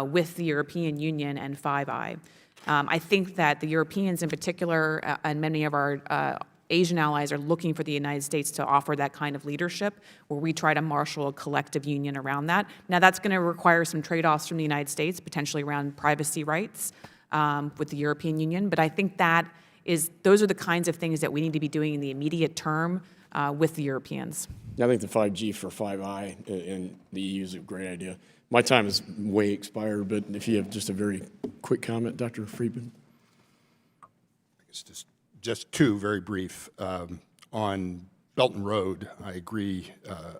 with the European Union and Five Eyes. I think that the Europeans in particular and many of our Asian allies are looking for the United States to offer that kind of leadership where we try to marshal a collective union around that. Now that's going to require some trade-offs from the United States, potentially around privacy rights with the European Union, but I think those are the kinds of things that we need to be doing in the immediate term with the Europeans. I think the 5G for Five Eyes in the EU is a great idea. My time is way expired, but if you have just a very quick comment, Dr. Friedberg. It's just two very brief. On Belt and Road, I agree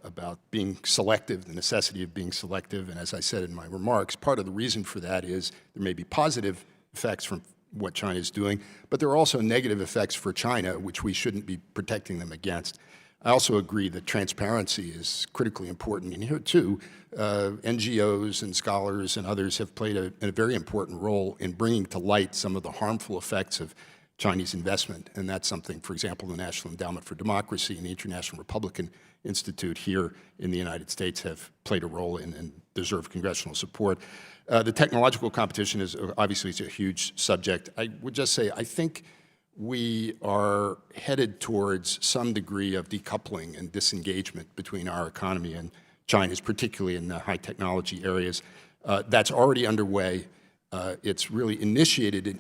about being selective, the necessity of being selective, and as I said in my remarks, part of the reason for that is there may be positive effects from what China is doing, but there are also negative effects for China, which we shouldn't be protecting them against. I also agree that transparency is critically important. And here, too, NGOs and scholars and others have played a very important role in bringing to light some of the harmful effects of Chinese investment. And that's something, for example, the National Endowment for Democracy and the International Republican Institute here in the United States have played a role in and deserve congressional support. The technological competition is obviously a huge subject. I would just say I think we are headed towards some degree of decoupling and disengagement between our economy and China's, particularly in the high technology areas. That's already underway. It's really initiated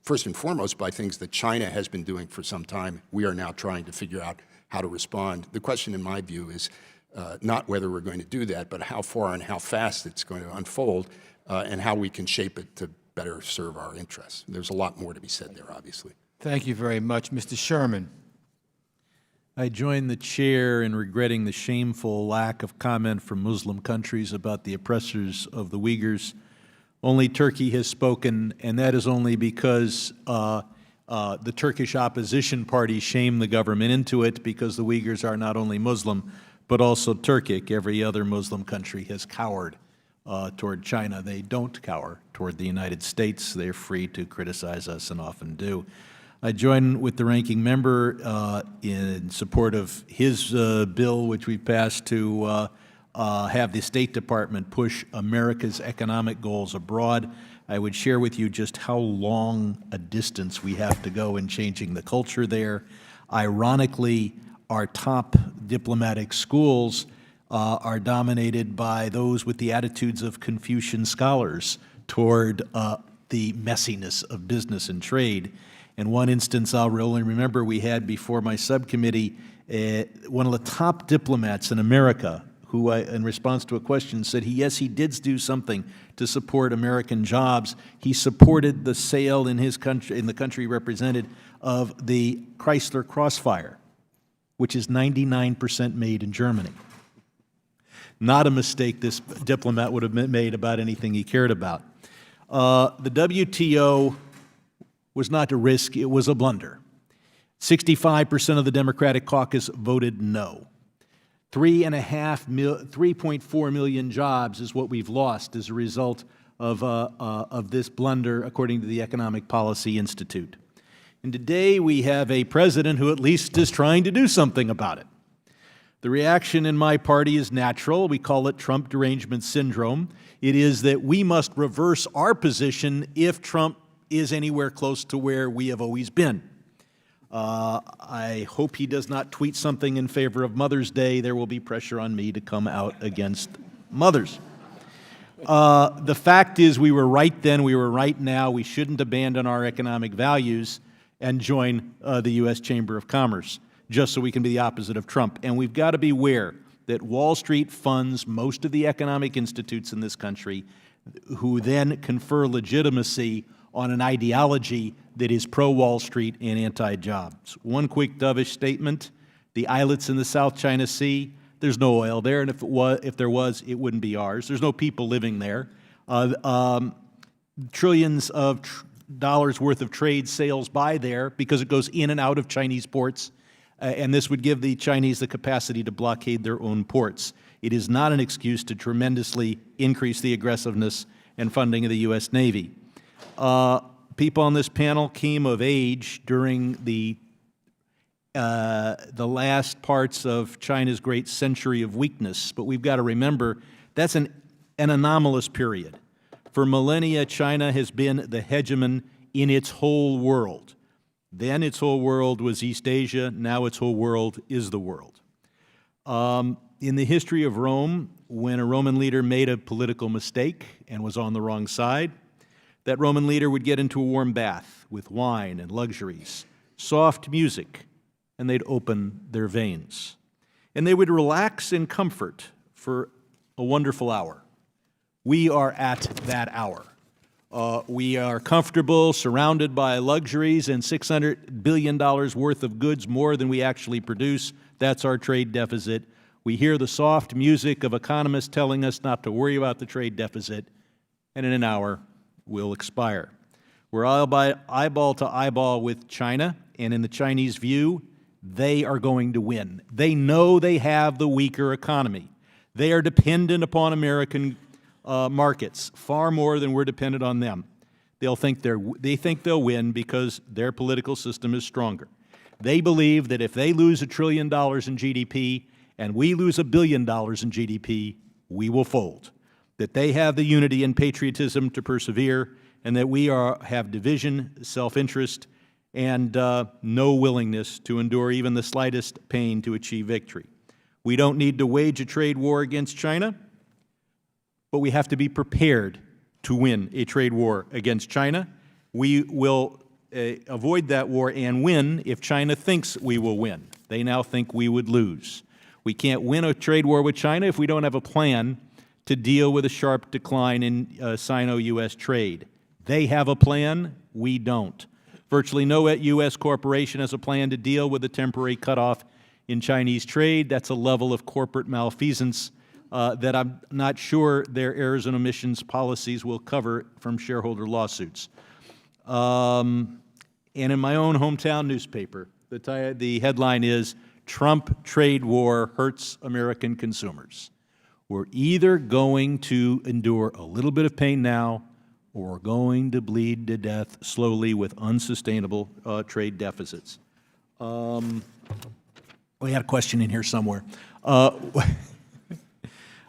first and foremost by things that China has been doing for some time. We are now trying to figure out how to respond. The question, in my view, is not whether we're going to do that, but how far and how fast it's going to unfold and how we can shape it to better serve our interests. There's a lot more to be said there, obviously. Thank you very much. Mr. Sherman. I join the chair in regretting the shameful lack of comment from Muslim countries about the oppressors of the Uyghurs. Only Turkey has spoken, and that is only because the Turkish opposition party shamed the government into it because the Uyghurs are not only Muslim, but also Turkic. Every other Muslim country has cowered toward China. They don't cower toward the United States. They're free to criticize us and often do. I join with the ranking member in support of his bill, which we passed to have the State Department push America's economic goals abroad. I would share with you just how long a distance we have to go in changing the culture there. Ironically, our top diplomatic schools are dominated by those with the attitudes of Confucian scholars toward the messiness of business and trade. In one instance, I'll only remember we had before my subcommittee one of the top diplomats in America who, in response to a question, said yes, he did do something to support American jobs. He supported the sale in his country, in the country represented, of the Chrysler Crossfire, which is 99% made in Germany. Not a mistake this diplomat would have made about anything he cared about. The WTO was not a risk, it was a blunder. 65% of the Democratic caucus voted no. 3.4 million jobs is what we've lost as a result of this blunder, according to the Economic Policy Institute. And today we have a president who at least is trying to do something about it. The reaction in my party is natural. We call it Trump derangement syndrome. It is that we must reverse our position if Trump is anywhere close to where we have always been. I hope he does not tweet something in favor of Mother's Day. There will be pressure on me to come out against mothers. The fact is, we were right then, we were right now. We shouldn't abandon our economic values and join the U.S. Chamber of Commerce just so we can be the opposite of Trump. And we've got to be aware that Wall Street funds most of the economic institutes in this country, who then confer legitimacy on an ideology that is pro-Wall Street and anti-jobs. One quick dovish statement: the islets in the South China Sea, there's no oil there, and if there was, it wouldn't be ours. There's no people living there. Trillions of dollars worth of trade sails by there because it goes in and out of Chinese ports, and this would give the Chinese the capacity to blockade their own ports. It is not an excuse to tremendously increase the aggressiveness and funding of the U.S. Navy. People on this panel came of age during the last parts of China's great century of weakness, but we've got to remember that's an anomalous period. For millennia, China has been the hegemon in its whole world. Then its whole world was East Asia. Now its whole world is the world. In the history of Rome, when a Roman leader made a political mistake and was on the wrong side, that Roman leader would get into a warm bath with wine and luxuries, soft music, and they'd open their veins. And they would relax in comfort for a wonderful hour. We are at that hour. We are comfortable, surrounded by luxuries and $600 billion worth of goods more than we actually produce. That's our trade deficit. We hear the soft music of economists telling us not to worry about the trade deficit, and in an hour, we'll expire. We're eyeball to eyeball with China, and in the Chinese view, they are going to win. They know they have the weaker economy. They are dependent upon American markets far more than we're dependent on them. They think they'll win because their political system is stronger. They believe that if they lose $1 trillion in GDP and we lose $1 billion in GDP, we will fold. That they have the unity and patriotism to persevere, and that we have division, self-interest, and no willingness to endure even the slightest pain to achieve victory. We don't need to wage a trade war against China, but we have to be prepared to win a trade war against China. We will avoid that war and win if China thinks we will win. They now think we would lose. We can't win a trade war with China if we don't have a plan to deal with a sharp decline in Sino-U.S. trade. They have a plan, we don't. Virtually no U.S. corporation has a plan to deal with the temporary cutoff in Chinese trade. That's a level of corporate malfeasance that I'm not sure their errors and omissions policies will cover from shareholder lawsuits. And in my own hometown newspaper, the headline is, "Trump Trade War Hurts American Consumers." We're either going to endure a little bit of pain now, or we're going to bleed to death slowly with unsustainable trade deficits. We had a question in here somewhere.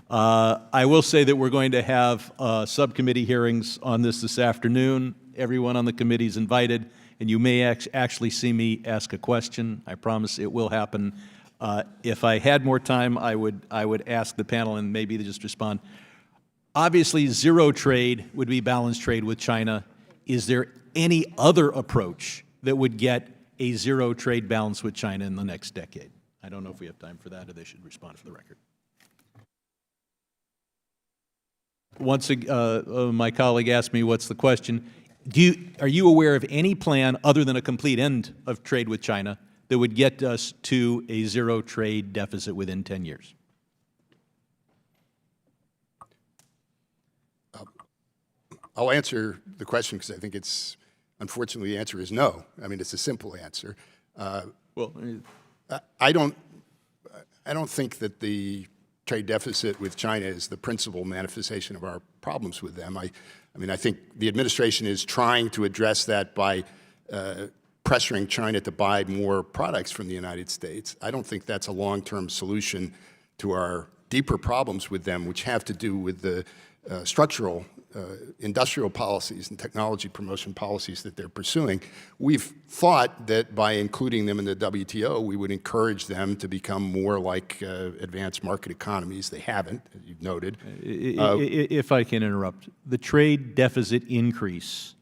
I will say that we're going to have subcommittee hearings on this afternoon. Everyone on the committee is invited, and you may actually see me ask a question. I promise it will happen. If I had more time, I would ask the panel and maybe they just respond. Obviously, zero trade would be balanced trade with China. Is there any other approach that would get a zero trade balance with China in the next decade? I don't know if we have time for that, or they should respond for the record. Once my colleague asked me, what's the question? Are you aware of any plan other than a complete end of trade with China that would get us to a zero trade deficit within 10 years? I'll answer the question because I think it's, unfortunately, the answer is no. I mean, it's a simple answer. I don't think that the trade deficit with China is the principal manifestation of our problems with them. I mean, I think the administration is trying to address that by pressuring China to buy more products from the United States. I don't think that's a long-term solution to our deeper problems with them, which have to do with the structural industrial policies and technology promotion policies that they're pursuing, we've thought that by including them in the WTO, we would encourage them to become more like advanced market economies. They haven't, as you've noted. If I can interrupt, the trade deficit increase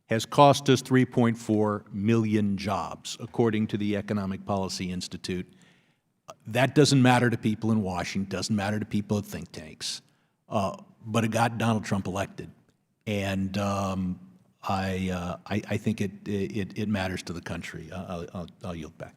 has cost us 3.4 million jobs, according to the Economic Policy Institute. That doesn't matter to people in Washington, doesn't matter to people at think tanks, but it got Donald Trump elected, and I think it matters to the country. I'll yield back.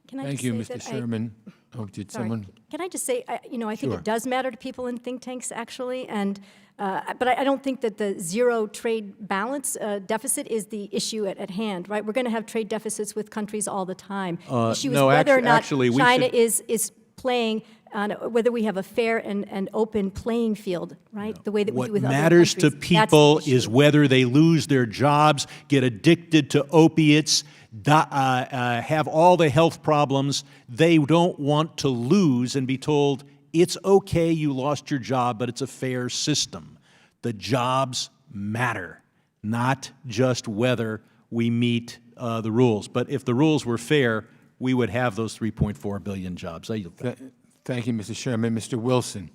Can I Thank just you, say Mr. that Sherman. Oh, did Sorry. someone? Can I just say, I think Sure. it does matter to people in think tanks, actually, and but I don't think that the zero trade balance deficit is the issue at hand, right? We're going to have trade deficits with countries all the time. The issue is no, whether or not actually, we China should- is playing on whether we have a fair and open playing field, right? The way that we What do with other matters to countries. That's the people issue. is whether they lose their jobs, get addicted to opiates, have all the health problems. They don't want to lose and be told, it's okay, you lost your job, but it's a fair system. The jobs matter, not just whether we meet the rules. But if the rules were fair, we would have those 3.4 billion jobs. I yield back. Thank you, Mr. Sherman. Mr. Wilson.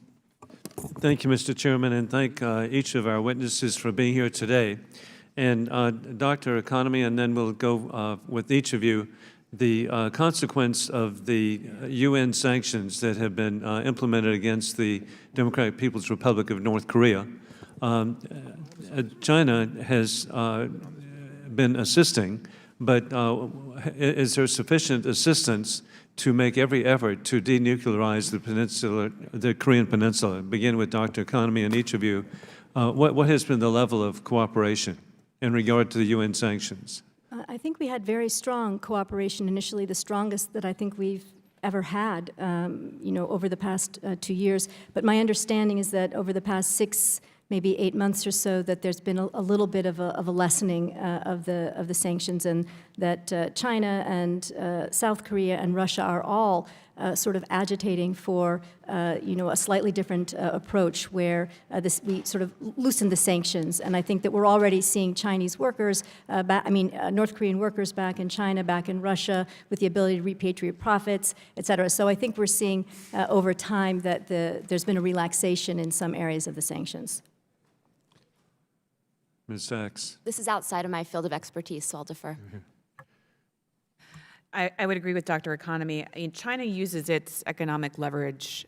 Thank you, Mr. Chairman, and thank each of our witnesses for being here today. And Dr. Economy, and then we'll go with each of you, the consequence of the UN sanctions that have been implemented against the Democratic People's Republic of North Korea. China has been assisting, but is there sufficient assistance to make every effort to denuclearize the peninsula, the Korean Peninsula? Begin with Dr. Economy and each of you. What has been the level of cooperation in regard to the UN sanctions? I think we had very strong cooperation initially, the strongest that I think we've ever had, over the past 2 years. But my understanding is that over the past 6, maybe 8 months or so, that there's been a little bit of a lessening of the sanctions, and that China and South Korea and Russia are all sort of agitating for a slightly different approach, where we sort of loosen the sanctions. And I think that we're already seeing Chinese workers, North Korean workers back in China, back in Russia, with the ability to repatriate profits, et cetera. So I think we're seeing over time that there's been a relaxation in some areas of the sanctions. Ms. Sachs. This is outside of my field of expertise, so I'll defer. I would agree with Dr. Economy. I mean, China uses its economic leverage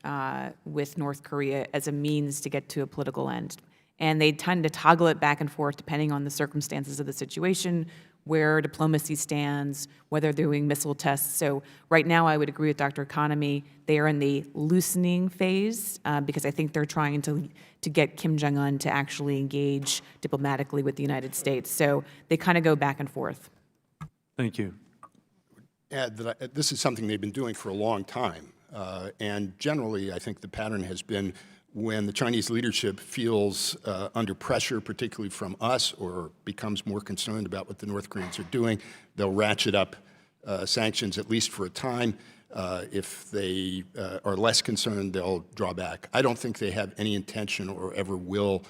with North Korea as a means to get to a political end. And they tend to toggle it back and forth depending on the circumstances of the situation, where diplomacy stands, whether they're doing missile tests. So right now I would agree with Dr. Economy. They are in the loosening phase because I think they're trying to get Kim Jong-un to actually engage diplomatically with the United States. So they kind of go back and forth. Thank you. Add that this is something they've been doing for a long time. And generally, I think the pattern has been when the Chinese leadership feels under pressure, particularly from us, or becomes more concerned about what the North Koreans are doing, they'll ratchet up sanctions, at least for a time. If they are less concerned, they'll draw back. I don't think they have any intention or ever will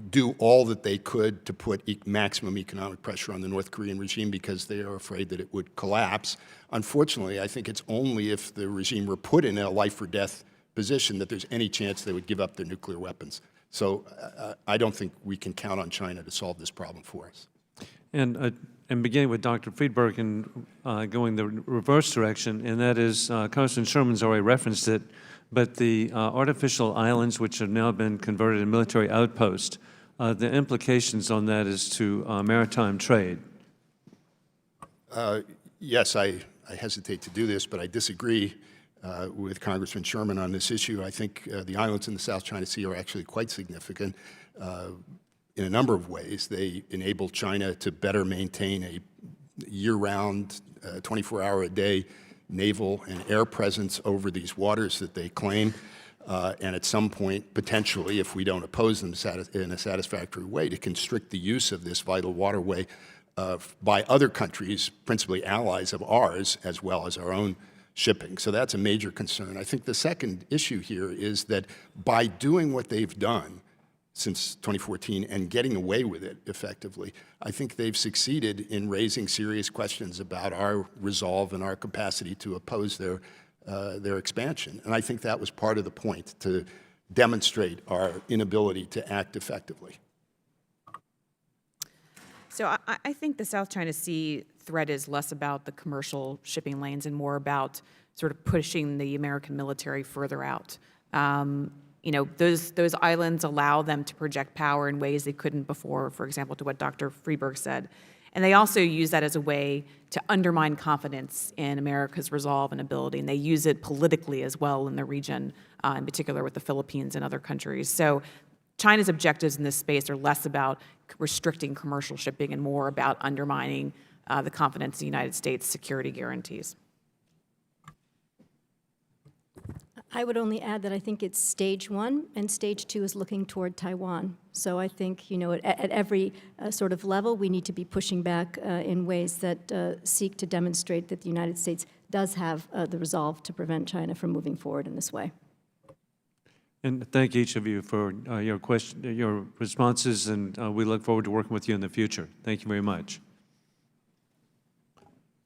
do all that they could to put maximum economic pressure on the North Korean regime because they are afraid that it would collapse. Unfortunately, I think it's only if the regime were put in a life-or-death position that there's any chance they would give up their nuclear weapons. So I don't think we can count on China to solve this problem for us. And beginning with Dr. Friedberg and going the reverse direction, and that is, Congressman Sherman's already referenced it, but the artificial islands, which have now been converted to military outposts, the implications on that is to maritime trade. Yes, I hesitate to do this, but I disagree with Congressman Sherman on this issue. I think the islands in the South China Sea are actually quite significant in a number of ways. They enable China to better maintain a year-round, 24-hour-a-day naval and air presence over these waters that they claim. And at some point, potentially, if we don't oppose them in a satisfactory way, to constrict the use of this vital waterway by other countries, principally allies of ours, as well as our own shipping. So that's a major concern. I think the second issue here is that by doing what they've done, since 2014 and getting away with it effectively, I think they've succeeded in raising serious questions about our resolve and our capacity to oppose their expansion. And I think that was part of the point, to demonstrate our inability to act effectively. So I think the South China Sea threat is less about the commercial shipping lanes and more about sort of pushing the American military further out. You know, those islands allow them to project power in ways they couldn't before, for example, to what Dr. Friedberg said. And they also use that as a way to undermine confidence in America's resolve and ability. And they use it politically as well in the region, in particular with the Philippines and other countries. So China's objectives in this space are less about restricting commercial shipping and more about undermining the confidence in the United States' security guarantees. I would only add that I think it's stage one, and stage two is looking toward Taiwan. So I think, you know, at every sort of level, we need to be pushing back in ways that seek to demonstrate that the United States does have the resolve to prevent China from moving forward in this way. And thank each of you for your responses, and we look forward to working with you in the future. Thank you very much.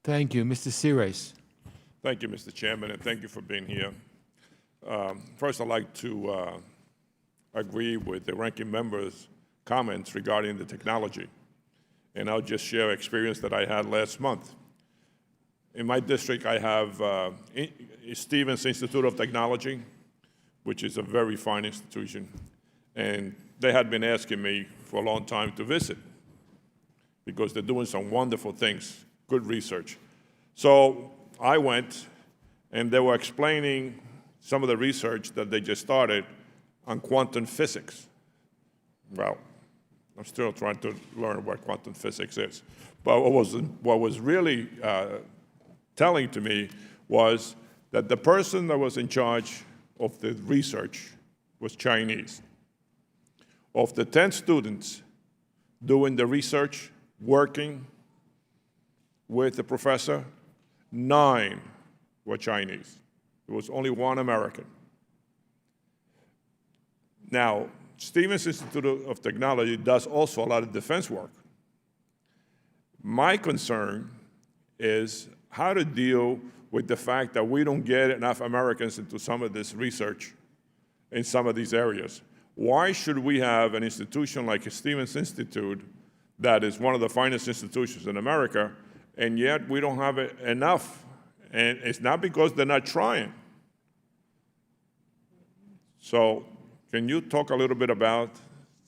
Thank you. Mr. Sires. Thank you, Mr. Chairman, and thank you for being here. First, I'd like to agree with the ranking member's comments regarding the technology. And I'll just share experience that I had last month. In my district, I have Stevens Institute of Technology, which is a very fine institution. And they had been asking me for a long time to visit because they're doing some wonderful things, good research. So I went, and they were explaining some of the research that they just started on quantum physics. Well, I'm still trying to learn what quantum physics is. But what was really telling to me was that the person that was in charge of the research was Chinese. Of the 10 students doing the research, working with the professor, 9 were Chinese. There was only 1 American. Now, Stevens Institute of Technology does also a lot of defense work. My concern is how to deal with the fact that we don't get enough Americans into some of this research in some of these areas. Why should we have an institution like a Stevens Institute that is one of the finest institutions in America, and yet we don't have enough? And it's not because they're not trying. So can you talk a little bit about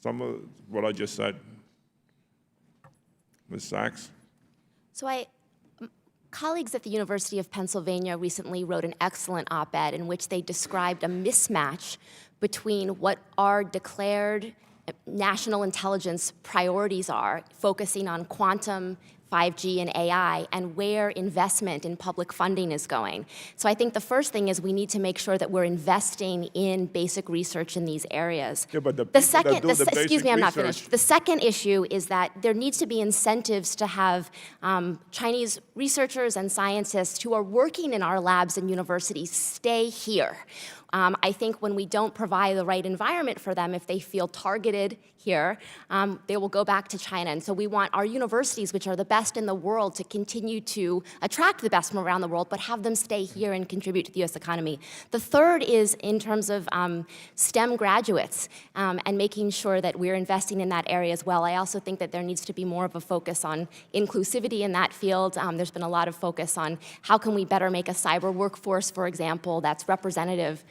some of what I just said? Ms. Sachs? So colleagues at the University of Pennsylvania recently wrote an excellent op-ed in which they described a mismatch between what our declared national intelligence priorities are, focusing on quantum, 5G, and AI, and where investment in public funding is going. So I think the first thing is we need to make sure that we're investing in basic research in these areas. Yeah, but Excuse me, I'm not finished. The second issue is that there needs to be incentives to have Chinese researchers and scientists who are working in our labs and universities stay here. I think when we don't provide the right environment for them, if they feel targeted here, they will go back to China. And so we want our universities, which are the best in the world, to continue to attract the best from around the world, but have them stay here and contribute to the U.S. economy. The third is in terms of STEM graduates and making sure that we're investing in that area as well. I also think that there needs to be more of a focus on inclusivity in that field. There's been a lot of focus on how can we better make a cyber workforce, for example, that's representative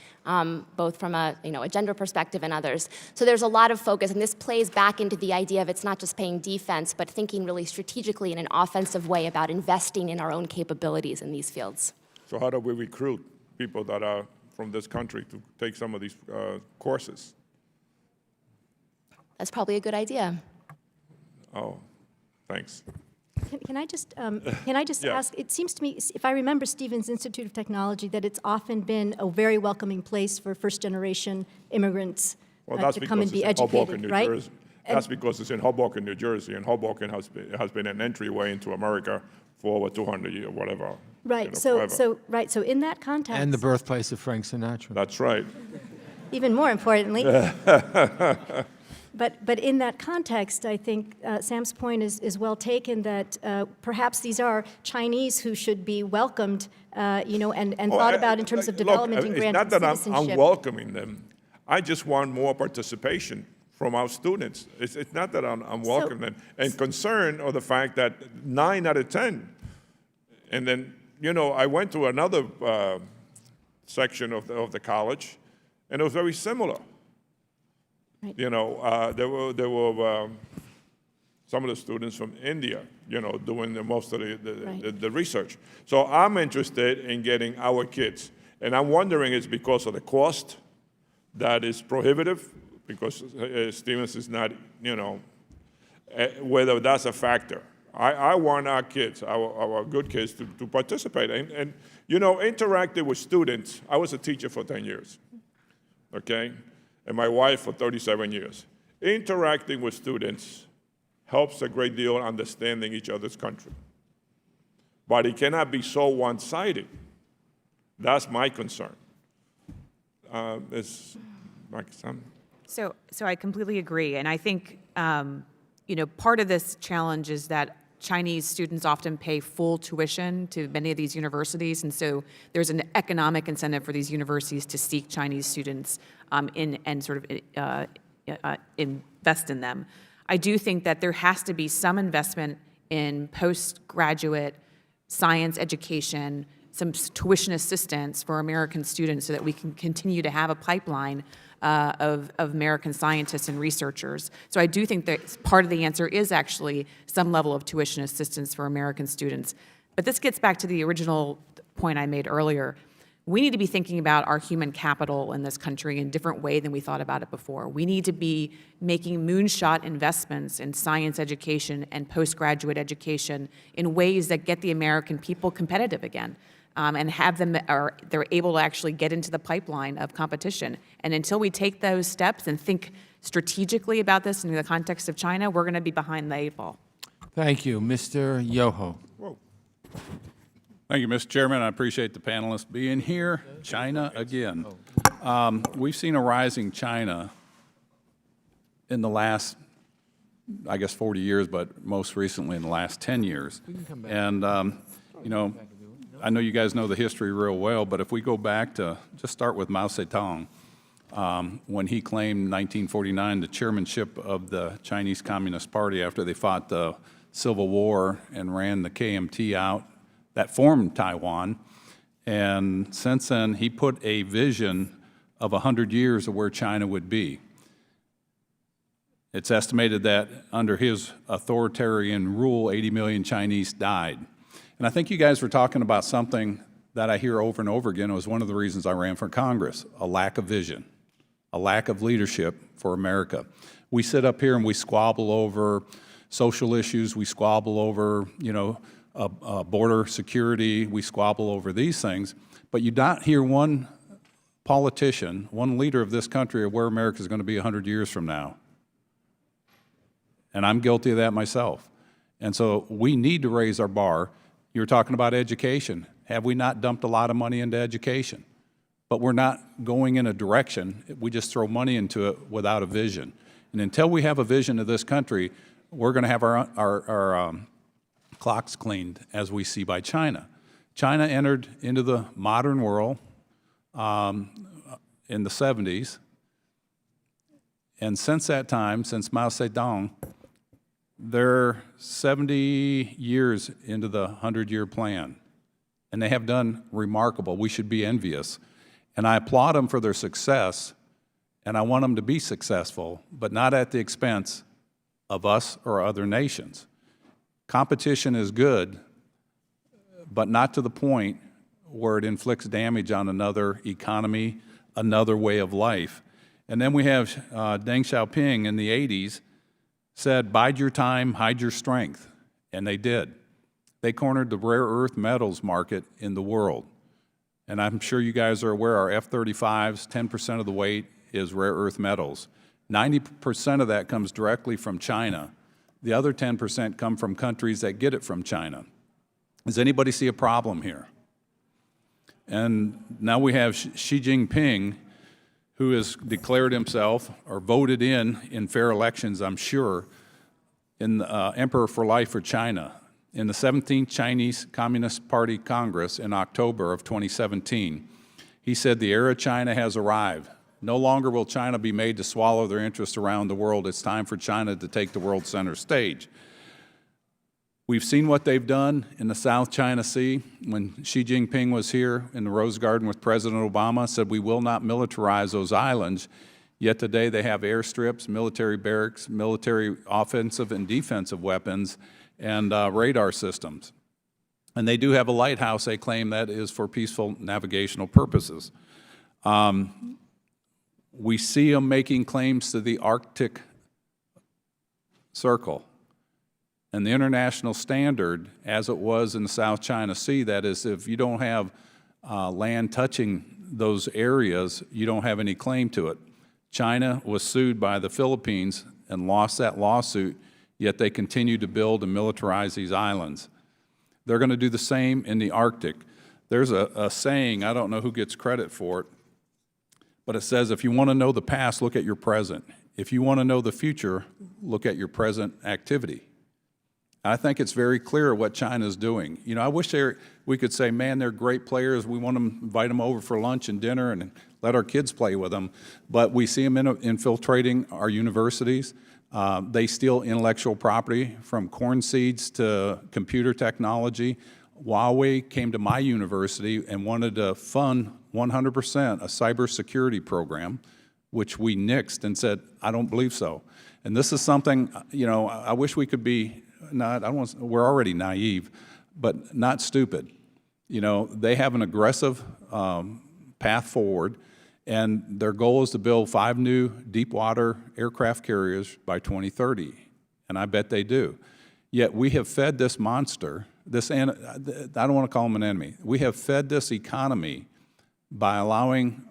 both from a gender perspective and others. So there's a lot of focus, and this plays back into the idea of it's not just playing defense, but thinking really strategically in an offensive way about investing in our own capabilities in these fields. So how do we recruit people that are from this country to take some of these courses? That's probably a good idea. Oh, thanks. Can I just Yeah. ask, it seems to me, if I remember Stevens Institute of Technology, that it's often been a very welcoming place for first-generation immigrants to come and be educated, right? Jersey. That's because it's in Hoboken, New Jersey, and Hoboken has been an entryway into America for over 200 years, whatever. Right, forever. so in that context. And the birthplace of Frank Sinatra. That's right. Even more importantly. But in that context, I think Sam's point is well taken, that perhaps these are Chinese who should be welcomed, and thought about in terms of development and granting it's not that citizenship. I'm welcoming them. I just want more participation from our students. It's not that I'm welcoming them. And concerned of the fact that 9 out of 10, and then, I went to another section of the college, and it was very similar. Right. There were some of the students from India, doing most of the research. So I'm interested in getting our kids, and I'm wondering it's because of the cost that is prohibitive, because Stevens is not, whether that's a factor. I want our kids, our good kids, to participate. And interacting with students. I was a teacher for 10 years, okay? And my wife for 37 years. Interacting with students helps a great deal in understanding each other's country. But it cannot be so one-sided. That's my concern. So I completely agree, and I think part of this challenge is that Chinese students often pay full tuition to many of these universities, and so there's an economic incentive for these universities to seek Chinese students and sort of invest in them. I do think that there has to be some investment in postgraduate science education, some tuition assistance for American students so that we can continue to have a pipeline of American scientists and researchers. So I do think that part of the answer is actually some level of tuition assistance for American students. But this gets back to the original point I made earlier. We need to be thinking about our human capital in this country in a different way than we thought about it before. We need to be making moonshot investments in science education and postgraduate education in ways that get the American people competitive again. And have them, or they're able to actually get into the pipeline of competition. And until we take those steps and think strategically about this in the context of China, we're going to be behind the 8 ball. Thank you. Mr. Yoho. Thank you, Mr. Chairman. I appreciate the panelists being here. China again. We've seen a rising China in the last, I guess, 40 years, but most recently in the last 10 years. And, I know you guys know the history real well, but if we go back to, just start with Mao Zedong, when he claimed in 1949 the chairmanship of the Chinese Communist Party after they fought the Civil War and ran the KMT out, that formed Taiwan. And since then, he put a vision of 100 years of where China would be. It's estimated that under his authoritarian rule, 80 million Chinese died. And I think you guys were talking about something that I hear over and over again. It was one of the reasons I ran for Congress, a lack of vision, a lack of leadership for America. We sit up here and we squabble over social issues, we squabble over, border security, we squabble over these things, but you don't hear one politician, one leader of this country of where America is going to be 100 years from now. And I'm guilty of that myself. And so we need to raise our bar. You were talking about education. Have we not dumped a lot of money into education? But we're not going in a direction. We just throw money into it without a vision. And until we have a vision of this country, we're going to have our clocks cleaned, as we see by China. China entered into the modern world in the 70s. And since that time, since Mao Zedong, they're 70 years into the 100-year plan, and they have done remarkable. We should be envious. And I applaud them for their success, and I want them to be successful, but not at the expense of us or other nations. Competition is good, but not to the point where it inflicts damage on another economy, another way of life. And then we have Deng Xiaoping in the 80s said, bide your time, hide your strength, and they did. They cornered the rare earth metals market in the world. And I'm sure you guys are aware our F-35s, 10% of the weight is rare earth metals. 90% of that comes directly from China. The other 10% come from countries that get it from China. Does anybody see a problem here? And now we have Xi Jinping, who has declared himself or voted in fair elections, I'm sure, in the Emperor for Life for China in the 17th Chinese Communist Party Congress in October of 2017. He said, "The era of China has arrived. No longer will China be made to swallow their interests around the world. It's time for China to take the world center stage." We've seen what they've done in the South China Sea. When Xi Jinping was here in the Rose Garden with President Obama, said we will not militarize those islands. Yet today they have airstrips, military barracks, military offensive and defensive weapons, and radar systems. And they do have a lighthouse, they claim, that is for peaceful navigational purposes. We see them making claims to the Arctic Circle. And the international standard, as it was in the South China Sea, that is, if you don't have land touching those areas, you don't have any claim to it. China was sued by the Philippines and lost that lawsuit, yet they continue to build and militarize these islands. They're going to do the same in the Arctic. There's a saying, I don't know who gets credit for it, but it says, if you want to know the past, look at your present. If you want to know the future, look at your present activity. I think it's very clear what China's doing. You know, I wish we could say, man, they're great players. We want to invite them over for lunch and dinner and let our kids play with them. But we see them infiltrating our universities. They steal intellectual property, from corn seeds to computer technology. Huawei came to my university and wanted to fund 100% a cybersecurity program, which we nixed and said, I don't believe so. And this is something, you know, I wish we could be, we're already naive, but not stupid. You know, they have an aggressive path forward, and their goal is to build 5 new deep water aircraft carriers by 2030, and I bet they do. Yet we have fed this monster, I don't want to call him an enemy, we have fed this economy by allowing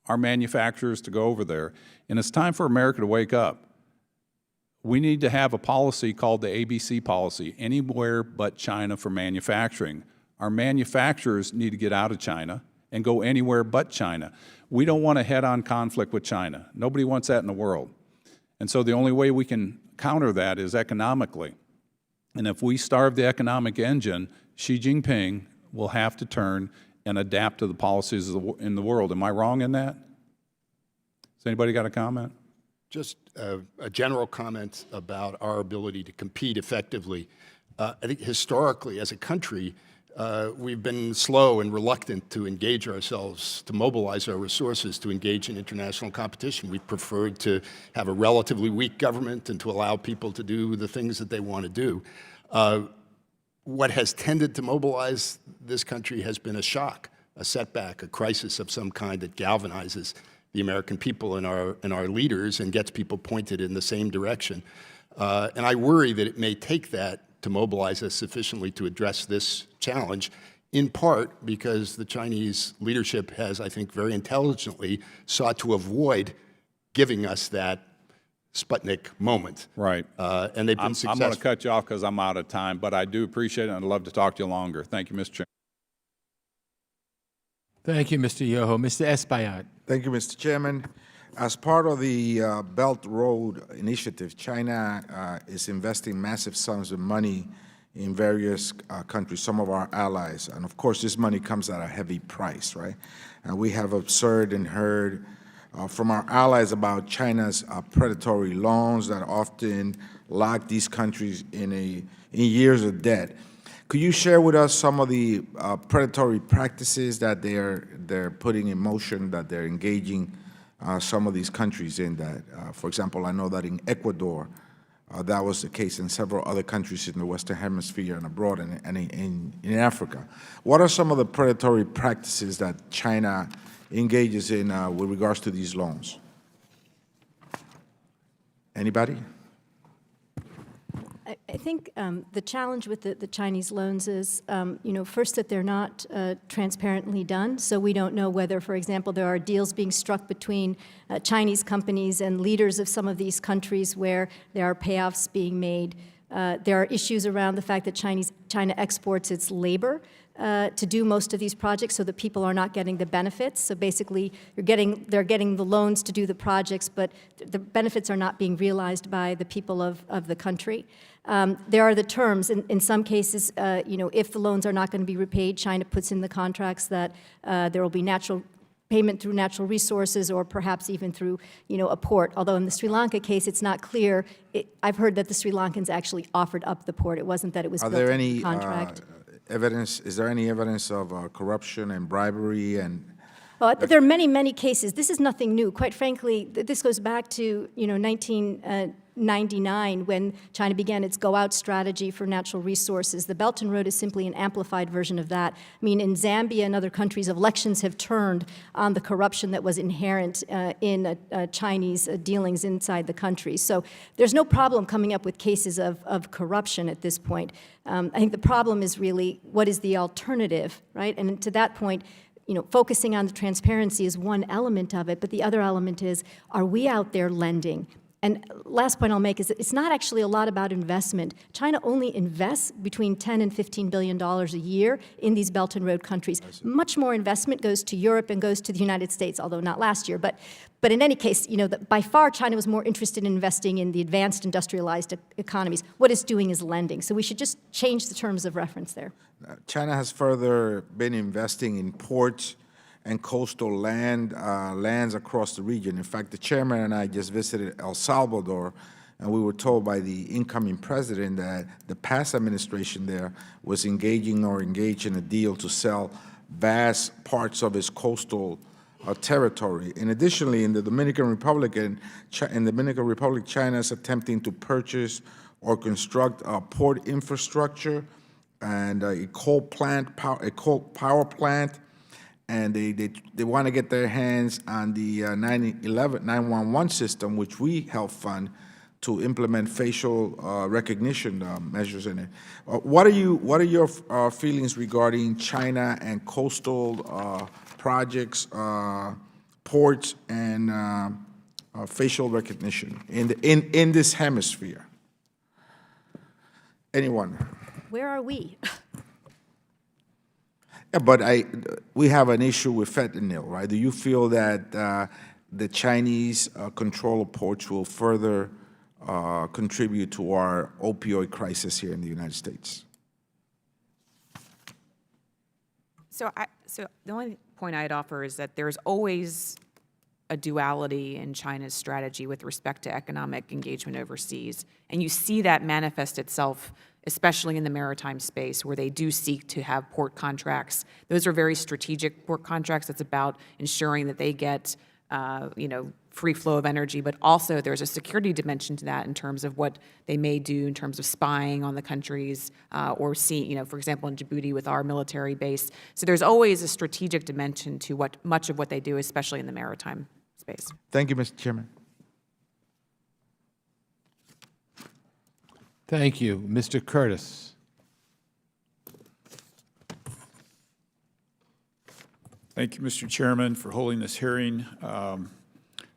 our manufacturers to go over there, and it's time for America to wake up. We need to have a policy called the ABC policy, anywhere but China for manufacturing. Our manufacturers need to get out of China and go anywhere but China. We don't want a head-on conflict with China. Nobody wants that in the world. And so the only way we can counter that is economically. And if we starve the economic engine, Xi Jinping will have to turn and adapt to the policies in the world. Am I wrong in that? Has anybody got a comment? Just a general comment about our ability to compete effectively. I think historically, as a country, we've been slow and reluctant to engage ourselves, to mobilize our resources to engage in international competition. We've preferred to have a relatively weak government and to allow people to do the things that they want to do. What has tended to mobilize this country has been a shock, a setback, a crisis of some kind that galvanizes the American people and our leaders and gets people pointed in the same direction. And I worry that it may take that to mobilize us sufficiently to address this challenge, in part because the Chinese leadership has, I think, very intelligently sought to avoid giving us that Sputnik moment. Right. And they've been successful. I'm going to cut you off because I'm out of time, but I do appreciate it, and I'd love to talk to you longer. Thank you, Mr. Chairman. Thank you, Mr. Yoho. Mr. Espaillat. Thank you, Mr. Chairman. As part of the Belt Road Initiative, China is investing massive sums of money in various countries, some of our allies. And of course, this money comes at a heavy price, right? And we have observed and heard from our allies about China's predatory loans that often lock these countries in years of debt. Could you share with us some of the predatory practices that they're putting in motion, that they're engaging some of these countries in that? For example, I know that in Ecuador, that was the case in several other countries in the Western Hemisphere and abroad and in Africa. What are some of the predatory practices that China engages in with regards to these loans? Anybody? I think the challenge with the Chinese loans is, first that they're not transparently done, so we don't know whether, for example, there are deals being struck between Chinese companies and leaders of some of these countries where there are payoffs being made There are issues around the fact that China exports its labor to do most of these projects so that people are not getting the benefits. So basically, they're getting the loans to do the projects, but the benefits are not being realized by the people of the country. There are the terms. In some cases, if the loans are not going to be repaid, China puts in the contracts that there will be payment through natural resources or perhaps even through, a port. Although in the Sri Lanka case, it's not clear. I've heard that the Sri Lankans actually offered up the port. It wasn't that it was built into the contract. Evidence? Is there any evidence of corruption and bribery and? Well, there are many, many cases. This is nothing new. Quite frankly, this goes back to 1999 when China began its go-out strategy for natural resources. The Belt and Road is simply an amplified version of that. I mean, in Zambia and other countries, elections have turned on the corruption that was inherent in Chinese dealings inside the country. So there's no problem coming up with cases of corruption at this point. I think the problem is really what is the alternative, right? And to that point, focusing on the transparency is one element of it, but the other element is, are we out there lending? And last point I'll make is that it's not actually a lot about investment. China only invests between $10 and $15 billion a year in these Belt and Road countries. Much more investment goes to Europe and goes to the United States, although not last year. But in any case, by far China was more interested in investing in the advanced industrialized economies. What it's doing is lending. So we should just change the terms of reference there. China has further been investing in ports and coastal lands across the region. In fact, the chairman and I just visited El Salvador, and we were told by the incoming president that the past administration there was engaged in a deal to sell vast parts of its coastal territory. And additionally, in the Dominican Republic, China is attempting to purchase or construct a port infrastructure and a coal power plant, and they want to get their hands on the 911 system, which we help fund to implement facial recognition measures in it. What are your feelings regarding China and coastal projects, ports, and facial recognition in this hemisphere? Anyone? Where are we? Yeah, but we have an issue with fentanyl, right? Do you feel that the Chinese control of ports will further contribute to our opioid crisis here in the United States? So the only point I'd offer is that there's always a duality in China's strategy with respect to economic engagement overseas. And you see that manifest itself, especially in the maritime space, where they do seek to have port contracts. Those are very strategic port contracts. It's about ensuring that they get, free flow of energy, but also there's a security dimension to that in terms of what they may do in terms of spying on the countries or seeing, for example, in Djibouti with our military base. So there's always a strategic dimension to much of what they do, especially in the maritime space. Thank you, Mr. Chairman. Thank you. Mr. Curtis. Thank you, Mr. Chairman, for holding this hearing.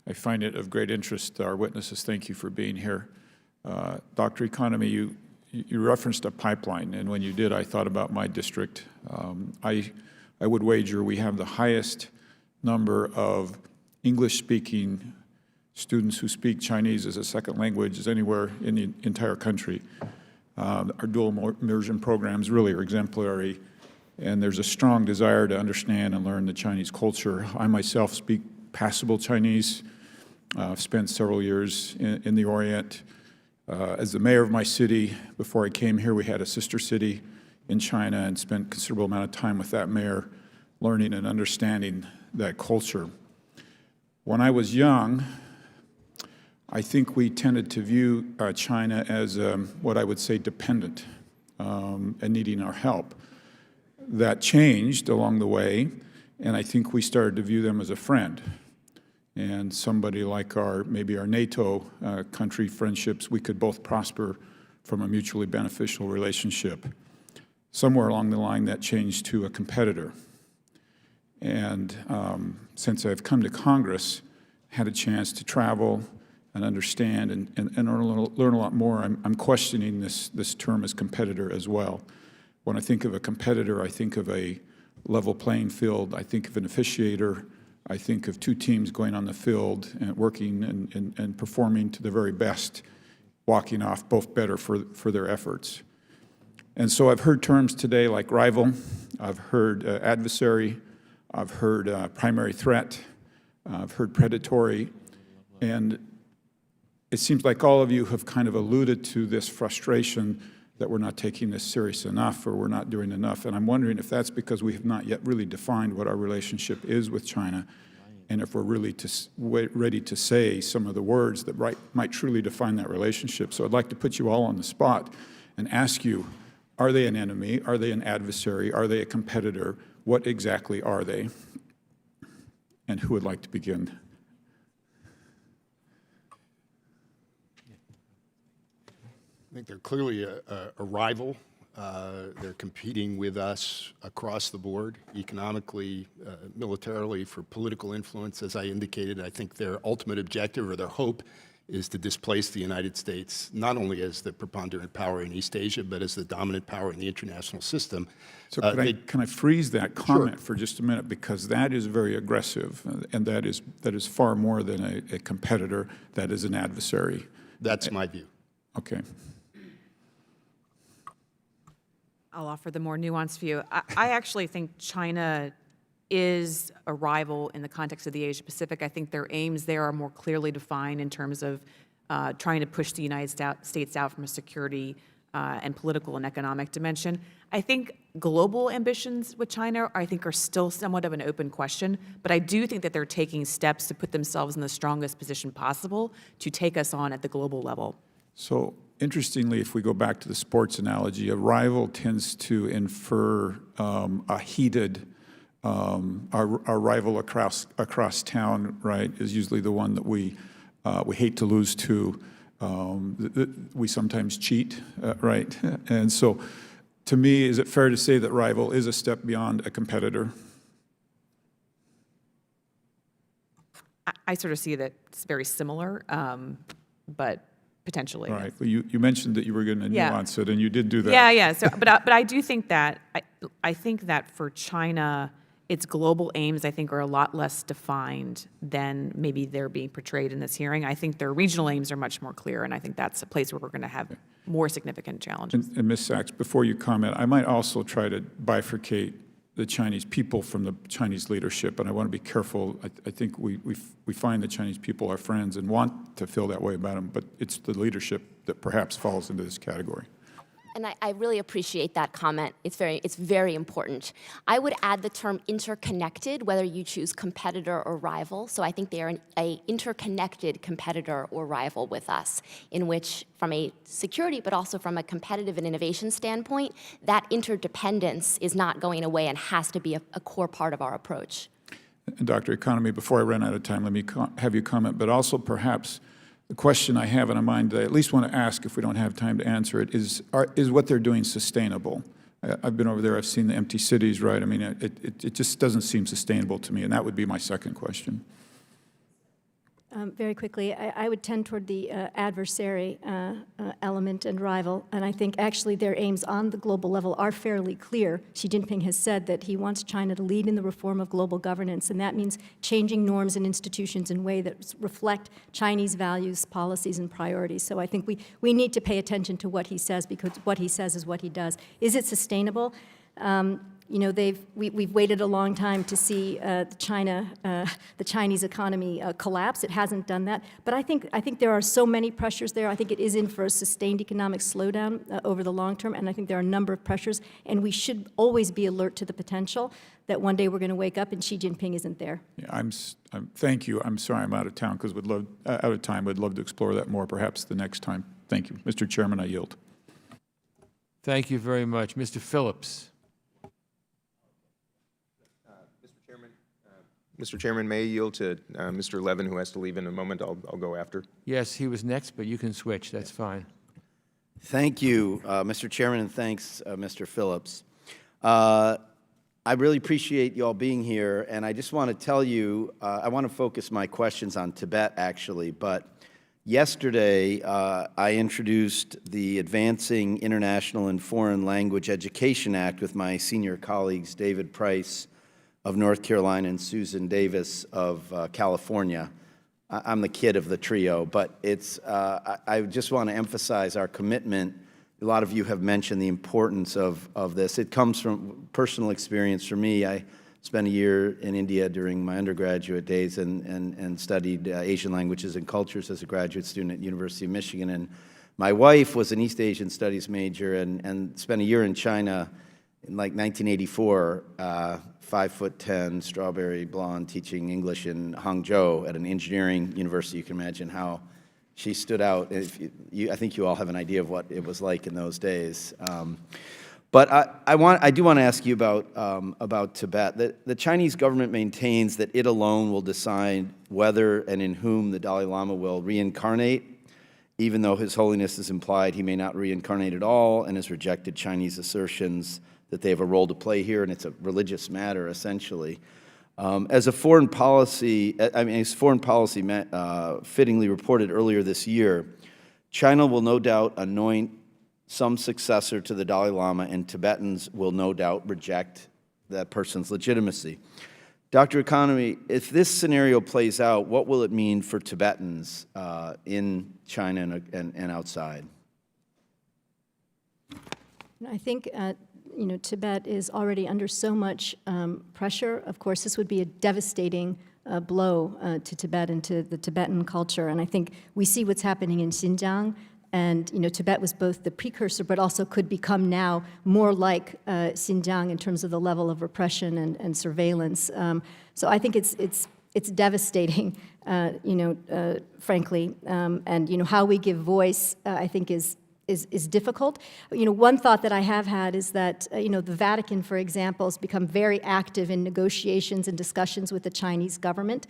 I find it of great interest. Our witnesses, thank you for being here. Dr. Economy, you referenced a pipeline, and when you did, I thought about my district. I would wager we have the highest number of English-speaking students who speak Chinese as a second language as anywhere in the entire country. Our dual immersion programs really are exemplary, and there's a strong desire to understand and learn the Chinese culture. I myself speak passable Chinese. I've spent several years in the Orient. As the mayor of my city, before I came here, we had a sister city in China and spent a considerable amount of time with that mayor, learning and understanding that culture. When I was young, I think we tended to view China as what I would say dependent and needing our help. That changed along the way, and I think we started to view them as a friend. And somebody like maybe our NATO country friendships, we could both prosper from a mutually beneficial relationship. Somewhere along the line, that changed to a competitor. And since I've come to Congress, had a chance to travel and understand and learn a lot more, I'm questioning this term as competitor as well. When I think of a competitor, I think of a level playing field. I think of an officiator. I think of two teams going on the field and working and performing to their very best, walking off both better for their efforts. And so I've heard terms today like rival, I've heard adversary, I've heard primary threat, I've heard predatory, and it seems like all of you have kind of alluded to this frustration that we're not taking this serious enough or we're not doing enough. And I'm wondering if that's because we have not yet really defined what our relationship is with China, and if we're really ready to say some of the words that might truly define that relationship. So I'd like to put you all on the spot and ask you, are they an enemy? Are they an adversary? Are they a competitor? What exactly are they? And who would like to begin? I think they're clearly a rival. They're competing with us across the board, economically, militarily, for political influence. As I indicated, I think their ultimate objective or their hope is to displace the United States, not only as the preponderant power in East Asia, but as the dominant power in the international system. So can I freeze that comment for just a minute? Because that is very aggressive, and that is far more than a competitor. That is an adversary. That's my view. Okay. I'll offer the more nuanced view. I actually think China is a rival in the context of the Asia-Pacific. I think their aims there are more clearly defined in terms of trying to push the United States out from a security and political and economic dimension. I think global ambitions with China, I think, are still somewhat of an open question, but I do think that they're taking steps to put themselves in the strongest position possible to take us on at the global level. So interestingly, if we go back to the sports analogy, a rival tends to infer a heated, our rival across town, right, is usually the one that we hate to lose to. We sometimes cheat, right? And so to me, is it fair to say that rival is a step beyond a competitor? I sort of see that it's very similar, but potentially. Right. Yes. Well, you mentioned that you were going to nuance it, and you did do that. Yeah. So, but I do think that I think that for China, its global aims, I think, are a lot less defined than maybe they're being portrayed in this hearing. I think their regional aims are much more clear, and I think that's a place where we're going to have more significant challenges. And Ms. Sachs, before you comment, I might also try to bifurcate the Chinese people from the Chinese leadership, and I want to be careful. I think we find the Chinese people are friends and want to feel that way about them, but it's the leadership that perhaps falls into this category. And I really appreciate that comment. It's very important. I would add the term interconnected, whether you choose competitor or rival. So I think they are an interconnected competitor or rival with us, in which, from a security but also from a competitive and innovation standpoint, that interdependence is not going away and has to be a core part of our approach. And Dr. Economy, before I run out of time, let me have you comment, but also perhaps the question I have in my mind that I at least want to ask if we don't have time to answer it is what they're doing sustainable? I've been over there, I've seen the empty cities, right? I mean, it just doesn't seem sustainable to me, and that would be my second question. Very quickly, I would tend toward the adversary element and rival, and I think actually their aims on the global level are fairly clear. Xi Jinping has said that he wants China to lead in the reform of global governance, and that means changing norms and institutions in ways that reflect Chinese values, policies, and priorities. So I think we need to pay attention to what he says, because what he says is what he does. Is it sustainable? You know, we've waited a long time to see the Chinese economy collapse. It hasn't done that, but I think there are so many pressures there. I think it is in for a sustained economic slowdown over the long term, and I think there are a number of pressures, and we should always be alert to the potential that one day we're going to wake up and Xi Jinping isn't there. Yeah, thank you. I'm sorry I'm out of town because out of time. Would love to explore that more, perhaps the next time. Thank you, Mr. Chairman. I yield. Thank you very much, Mr. Phillips. Mr. Chairman, may I yield to Mr. Levin, who has to leave in a moment? I'll go after. Yes, he was next, but you can switch. That's fine. Thank you, Mr. Chairman, and thanks, Mr. Phillips. I really appreciate you all being here, and I just want to tell you, I want to focus my questions on Tibet, actually, but Yesterday, I introduced the Advancing International and Foreign Language Education Act with my senior colleagues, David Price of North Carolina and Susan Davis of California. I'm the kid of the trio, but I just want to emphasize our commitment. A lot of you have mentioned the importance of this. It comes from personal experience for me. I spent a year in India during my undergraduate days and studied Asian languages and cultures as a graduate student at University of Michigan. And my wife was an East Asian Studies major and spent a year in China in like 1984, 5'10", strawberry blonde, teaching English in Hangzhou at an engineering university. You can imagine how she stood out. I think you all have an idea of what it was like in those days. But I do want to ask you about Tibet. The Chinese government maintains that it alone will decide whether and in whom the Dalai Lama will reincarnate, even though His Holiness has implied he may not reincarnate at all, and has rejected Chinese assertions that they have a role to play here, and it's a religious matter, essentially. As foreign policy fittingly reported earlier this year, China will no doubt anoint some successor to the Dalai Lama, and Tibetans will no doubt reject that person's legitimacy. Dr. Economy, if this scenario plays out, what will it mean for Tibetans in China and outside? I think Tibet is already under so much pressure. Of course, this would be a devastating blow to Tibet and to the Tibetan culture. And I think we see what's happening in Xinjiang. And Tibet was both the precursor, but also could become now more like Xinjiang in terms of the level of repression and surveillance. So I think it's devastating, frankly. And how we give voice, I think, is difficult. One thought that I have had is that the Vatican, for example, has become very active in negotiations and discussions with the Chinese government.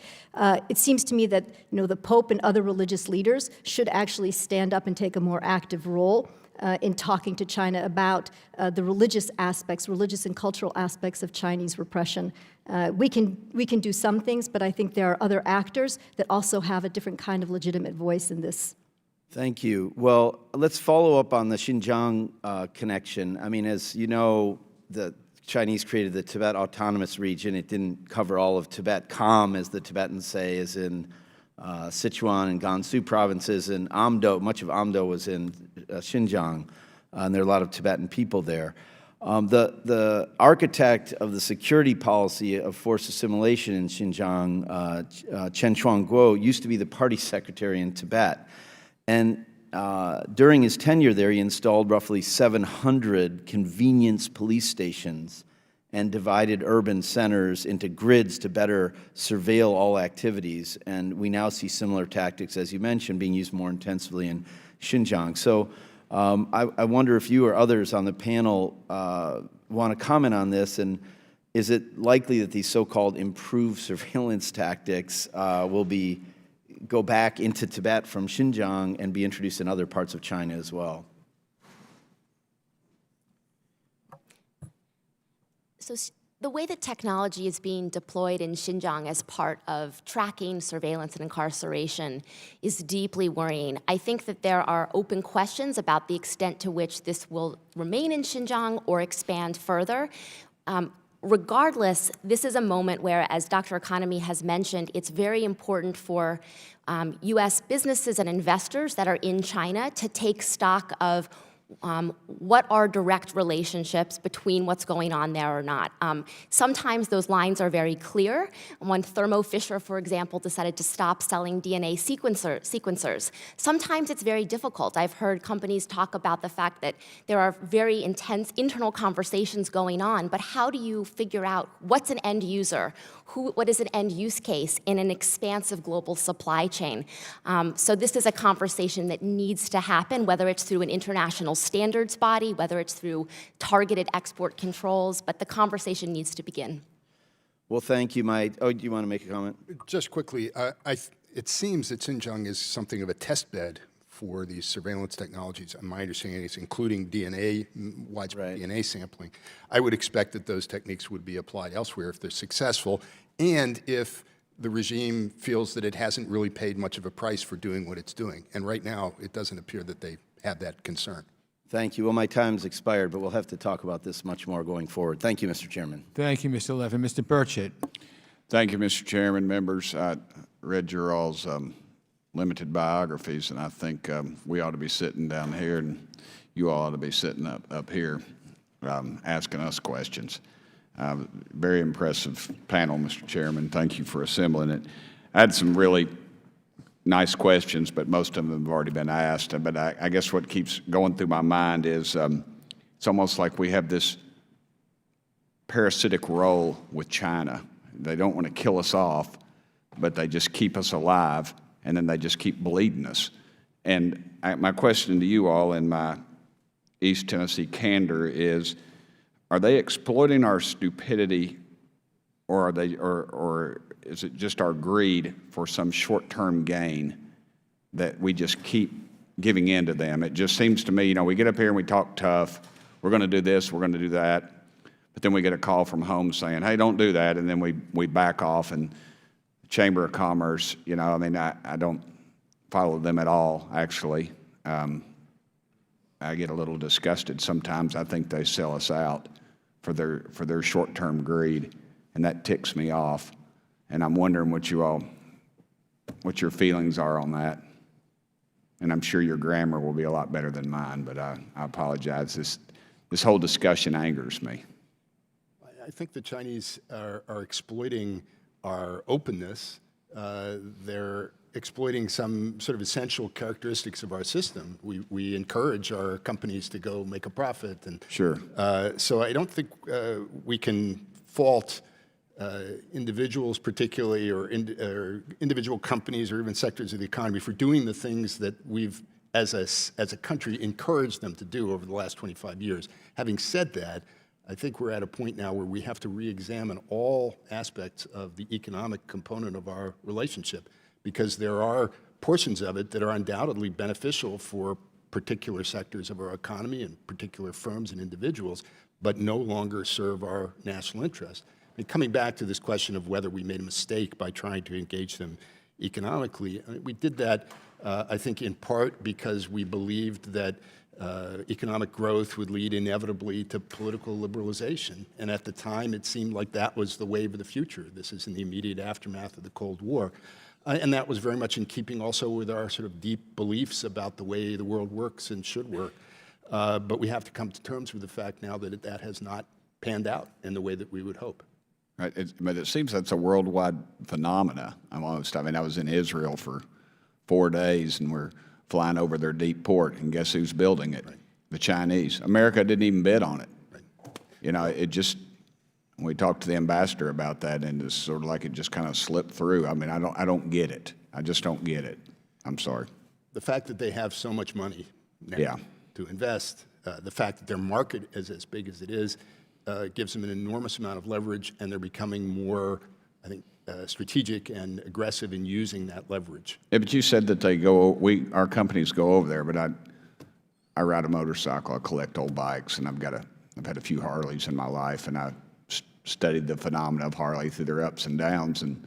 It seems to me that the Pope and other religious leaders should actually stand up and take a more active role in talking to China about the religious and cultural aspects of Chinese repression. We can do some things, but I think there are other actors that also have a different kind of legitimate voice in this. Thank you. Well, let's follow up on the Xinjiang connection. I mean, as you know, the Chinese created the Tibet Autonomous Region. It didn't cover all of Tibet. Kham, as the Tibetans say, is in Sichuan and Gansu provinces, and Amdo, much of Amdo was in Xinjiang, and there are a lot of Tibetan people there. The architect of the security policy of forced assimilation in Xinjiang, Chen Chuangguo, used to be the party secretary in Tibet. And during his tenure there, he installed roughly 700 convenience police stations and divided urban centers into grids to better surveil all activities. And we now see similar tactics, as you mentioned, being used more intensively in Xinjiang. So I wonder if you or others on the panel want to comment on this, and is it likely that these so-called improved surveillance tactics will go back into Tibet from Xinjiang and be introduced in other parts of China as well? So the way that technology is being deployed in Xinjiang as part of tracking, surveillance, and incarceration is deeply worrying. I think that there are open questions about the extent to which this will remain in Xinjiang or expand further. Regardless, this is a moment where, as Dr. Economy has mentioned, it's very important for U.S. businesses and investors that are in China to take stock of what are direct relationships between what's going on there or not. Sometimes those lines are very clear. When Thermo Fisher, for example, decided to stop selling DNA sequencers, sometimes it's very difficult. I've heard companies talk about the fact that there are very intense internal conversations going on, but how do you figure out what's an end user? What is an end use case in an expansive global supply chain? So this is a conversation that needs to happen, whether it's through an international standards body, whether it's through targeted export controls, but the conversation needs to begin. Well, thank you, Mike. Oh, do you want to make a comment? Just quickly, it seems that Xinjiang is something of a test bed for these surveillance technologies, and my understanding is including DNA, widespread DNA sampling. I would expect that those techniques would be applied elsewhere if they're successful, and if the regime feels that it hasn't really paid much of a price for doing what it's doing. And right now, it doesn't appear that they have that concern. Thank you. Well, my time's expired, but we'll have to talk about this much more going forward. Thank you, Mr. Chairman. Thank you, Mr. Levin. Mr. Burchett. Thank you, Mr. Chairman. Members, I read your all's limited biographies, and I think we ought to be sitting down here, and you all ought to be sitting up here asking us questions. Very impressive panel, Mr. Chairman. Thank you for assembling it. I had some really nice questions, but most of them have already been asked. But I guess what keeps going through my mind is it's almost like we have this parasitic role with China. They don't want to kill us off, but they just keep us alive, and then they just keep bleeding us. And my question to you all in my East Tennessee candor is, are they exploiting our stupidity, or are they, or is it just our greed for some short-term gain that we just keep giving in to them? It just seems to me, you know, we get up here and we talk tough. We're going to do this, we're going to do that. But then we get a call from home saying, hey, don't do that. And then we back off. And the Chamber of Commerce, you know, I mean, I don't follow them at all, actually. I get a little disgusted sometimes. I think they sell us out for their short-term greed, and that ticks me off. And I'm wondering what your feelings are on that. And I'm sure your grammar will be a lot better than mine, but I apologize. This whole discussion angers me. I think the Chinese are exploiting our openness. They're exploiting some sort of essential characteristics of our system. We encourage our companies to go make a profit. And sure. So I don't think we can fault individuals particularly, or individual companies or even sectors of the economy for doing the things that we've, as a country, encouraged them to do over the last 25 years. Having said that, I think we're at a point now where we have to re-examine all aspects of the economic component of our relationship, because there are portions of it that are undoubtedly beneficial for particular sectors of our economy and particular firms and individuals, but no longer serve our national interest. I mean, coming back to this question of whether we made a mistake by trying to engage them economically, I mean, we did that, I think, in part because we believed that economic growth would lead inevitably to political liberalization. And at the time, it seemed like that was the wave of the future. This is in the immediate aftermath of the Cold War. And that was very much in keeping also with our sort of deep beliefs about the way the world works and should work. But we have to come to terms with the fact now that that has not panned out in the way that we would hope. Right. But it seems that's a worldwide phenomena almost. I mean, I was in Israel for 4 days, and we're flying over their deep port, and guess who's building it? Right. The Chinese. America didn't even bid on it. Right. You know, it just, we talked to the ambassador about that, and it's sort of like it just kind of slipped through. I mean, I don't get it. I just don't get it. I'm sorry. The fact that they have so much money now to invest, the fact that their market is as big as it is, gives them an enormous amount of leverage, and they're becoming more, I think, strategic and aggressive in using that leverage. Yeah, but you said that they go, our companies go over there, but I ride a motorcycle, I collect old bikes, and I've had a few Harleys in my life, and I studied the phenomena of Harley through their ups and downs, and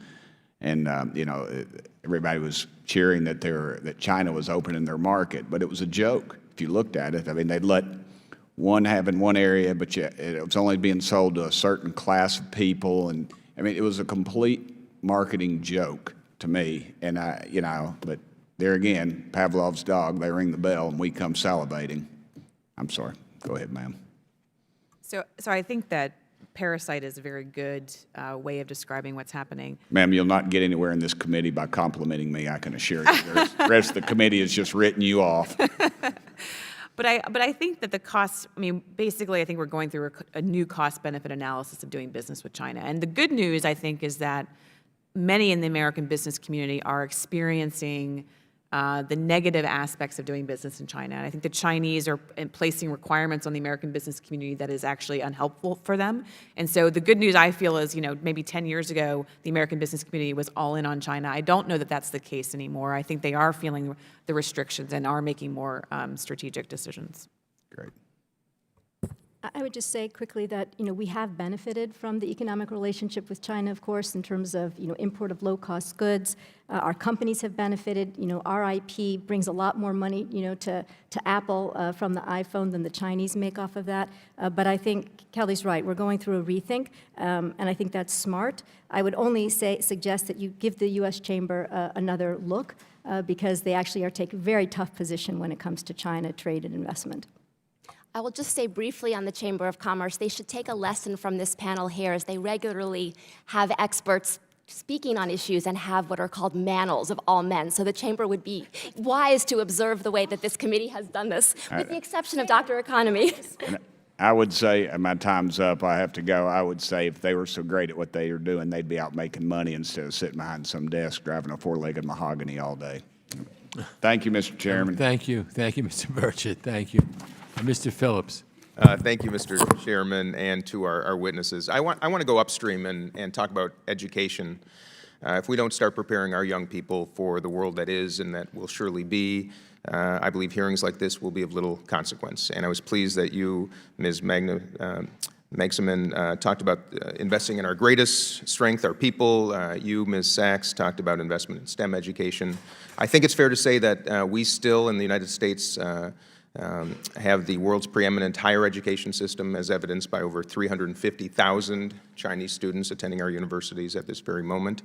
you know, everybody was cheering that China was opening their market, but it was a joke if you looked at it. I mean, they'd let one have in one area, but it was only being sold to a certain class of people, and I mean, it was a complete marketing joke to me. And you know, but there again, Pavlov's dog, they ring the bell and we come salivating. I'm sorry. Go ahead, ma'am. So I think that parasite is a very good way of describing what's happening. Ma'am, you'll not get anywhere in this committee by complimenting me, I can assure you. The rest of the committee has just written you off. But I think that the costs, I mean, basically, I think we're going through a new cost-benefit analysis of doing business with China. And the good news, I think, is that many in the American business community are experiencing the negative aspects of doing business in China. And I think the Chinese are placing requirements on the American business community that is actually unhelpful for them. And so the good news, I feel, is, you know, maybe 10 years ago, the American business community was all in on China. I don't know that that's the case anymore. I think they are feeling the restrictions and are making more strategic decisions. Great. I would just say quickly that, we have benefited from the economic relationship with China, of course, in terms of, import of low-cost goods. Our companies have benefited. Our IP brings a lot more money, to Apple from the iPhone than the Chinese make off of that. But I think Kelly's right. We're going through a rethink, and I think that's smart. I would only suggest that you give the U.S. Chamber another look, because they actually are taking a very tough position when it comes to China trade and investment. I will just say briefly on the Chamber of Commerce, they should take a lesson from this panel here, as they regularly have experts speaking on issues and have what are called manels of all men. So the Chamber would be wise to observe the way that this committee has done this, with the exception of Dr. Economy. I would say, and my time's up, I have to go, I would say if they were so great at what they are doing, they'd be out making money instead of sitting behind some desk driving a four-legged mahogany all day. Thank you, Mr. Chairman. Thank you. Thank you, Mr. Burchett. Thank you. Mr. Phillips. Thank you, Mr. Chairman, and to our witnesses. I want to go upstream and talk about education. If we don't start preparing our young people for the world that is and that will surely be, I believe hearings like this will be of little consequence. And I was pleased that you, Ms. Magsamen, talked about investing in our greatest strength, our people. You, Ms. Sachs, talked about investment in STEM education. I think it's fair to say that we still in the United States have the world's preeminent higher education system, as evidenced by over 350,000 Chinese students attending our universities at this very moment.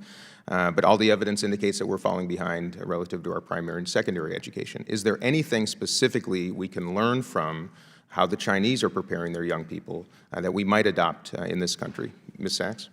But all the evidence indicates that we're falling behind relative to our primary and secondary education. Is there anything specifically we can learn from how the Chinese are preparing their young people that we might adopt in this country? Ms. Sachs?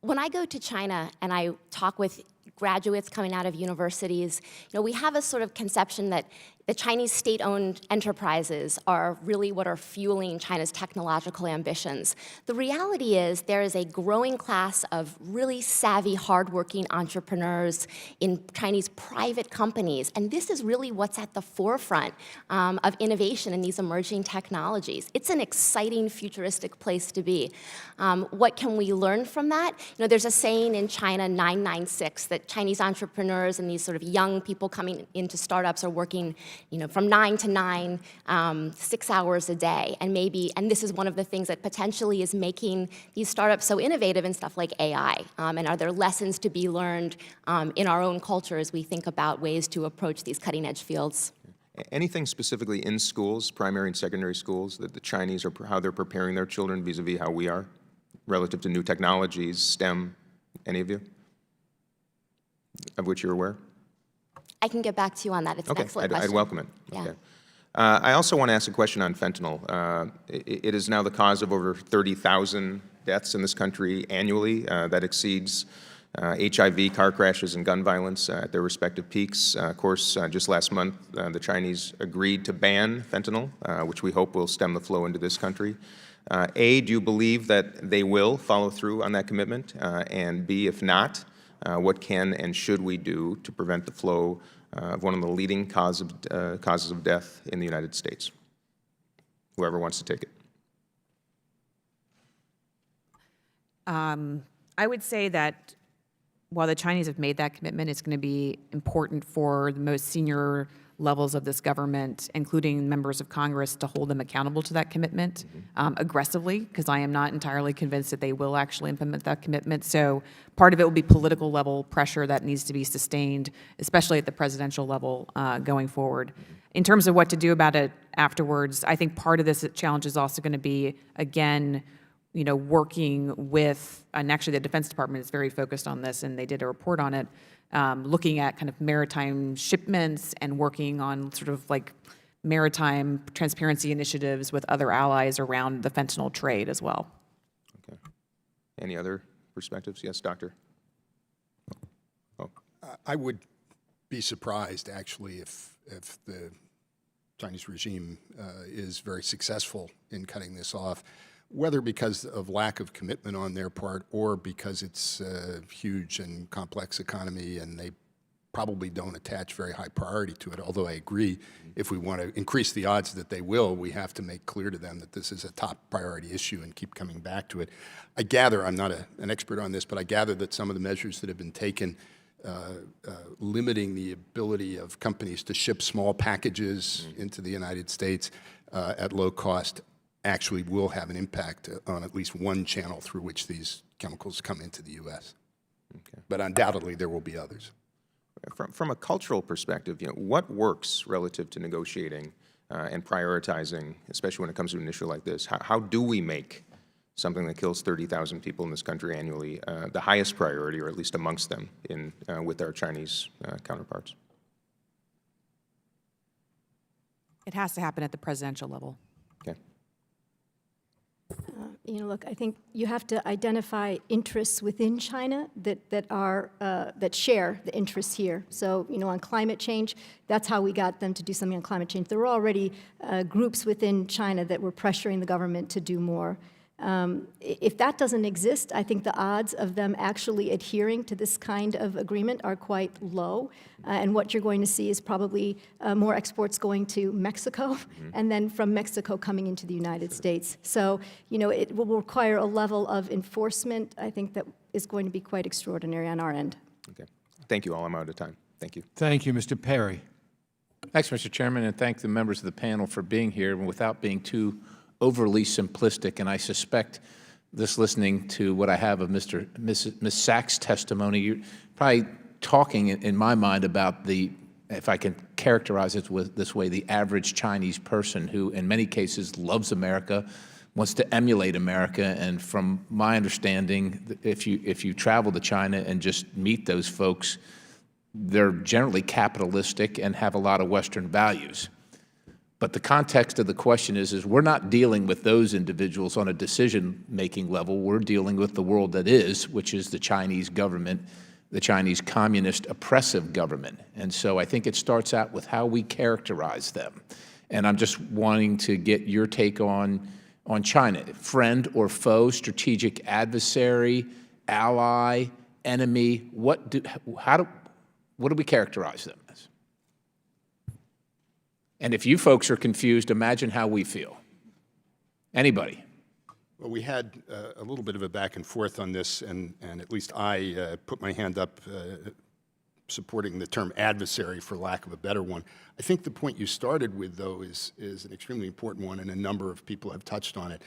When I go to China and I talk with graduates coming out of universities, we have a sort of conception that the Chinese state-owned enterprises are really what are fueling China's technological ambitions. The reality is there is a growing class of really savvy, hardworking entrepreneurs in Chinese private companies, and this is really what's at the forefront of innovation in these emerging technologies. It's an exciting, futuristic place to be. What can we learn from that? There's a saying in China, 996, that Chinese entrepreneurs and these sort of young people coming into startups are working from 9 to 9, 6 hours a day. And this is one of the things that potentially is making these startups so innovative in stuff like AI. And are there lessons to be learned in our own culture as we think about ways to approach these cutting edge fields? Anything specifically in schools, primary and secondary schools, that the Chinese are, how they're preparing their children vis-a-vis how we are, relative to new technologies, STEM, any of you, of which you're aware? I can get back to you on that. It's an excellent question. I'd welcome it. Yeah. Okay. I also want to ask a question on fentanyl. It is now the cause of over 30,000 deaths in this country annually. That exceeds HIV, car crashes, and gun violence at their respective peaks. Of course, just last month, the Chinese agreed to ban fentanyl, which we hope will stem the flow into this country. A, do you believe that they will follow through on that commitment? And B, if not, what can and should we do to prevent the flow of one of the leading causes of death in the United States? Whoever wants to take it. I would say that while the Chinese have made that commitment, it's going to be important for the most senior levels of this government, including members of Congress, to hold them accountable to that commitment aggressively, because I am not entirely convinced that they will actually implement that commitment. So part of it will be political level pressure that needs to be sustained, especially at the presidential level going forward. In terms of what to do about it afterwards, I think part of this challenge is also going to be, again, working with, and actually the Defense Department is very focused on this, and they did a report on it, looking at kind of maritime shipments and working on sort of like maritime transparency initiatives with other allies around the fentanyl trade as well. Okay. Any other perspectives? Yes, Doctor. Oh. I would be surprised, actually, if the Chinese regime is very successful in cutting this off, whether because of lack of commitment on their part or because it's a huge and complex economy and they probably don't attach very high priority to it, although I agree if we want to increase the odds that they will, we have to make clear to them that this is a top priority issue and keep coming back to it. I gather, I'm not an expert on this, but I gather that some of the measures that have been taken limiting the ability of companies to ship small packages into the United States at low cost actually will have an impact on at least one channel through which these chemicals come into the U.S. Okay. But undoubtedly, there will be others. From a cultural perspective, what works relative to negotiating and prioritizing, especially when it comes to an issue like this? How do we make something that kills 30,000 people in this country annually the highest priority, or at least amongst them, with our Chinese counterparts? It has to happen at the presidential level. Okay. Look, I think you have to identify interests within China that share the interests here. So, on climate change, that's how we got them to do something on climate change. There were already groups within China that were pressuring the government to do more. If that doesn't exist, I think the odds of them actually adhering to this kind of agreement are quite low. And what you're going to see is probably more exports going to Mexico, and then from Mexico coming into the United States. So, it will require a level of enforcement, I think, that is going to be quite extraordinary on our end. Okay. Thank you all. I'm out of time. Thank you. Thank you, Mr. Perry. Thanks, Mr. Chairman, and thank the members of the panel for being here. Without being too overly simplistic, and I suspect this listening to what I have of Ms. Sachs' testimony, you're probably talking in my mind about if I can characterize it this way, the average Chinese person who in many cases loves America, wants to emulate America, and from my understanding, if you travel to China and just meet those folks, they're generally capitalistic and have a lot of Western values. But the context of the question is we're not dealing with those individuals on a decision-making level. We're dealing with the world that is, which is the Chinese government, the Chinese communist oppressive government. And so I think it starts out with how we characterize them. And I'm just wanting to get your take on China. Friend or foe, strategic adversary, ally, enemy, what do we characterize them as? And if you folks are confused, imagine how we feel. Anybody? Well, we had a little bit of a back and forth on this, and at least I put my hand up supporting the term adversary, for lack of a better one. I think the point you started with, though, is an extremely important one, and a number of people have touched on it.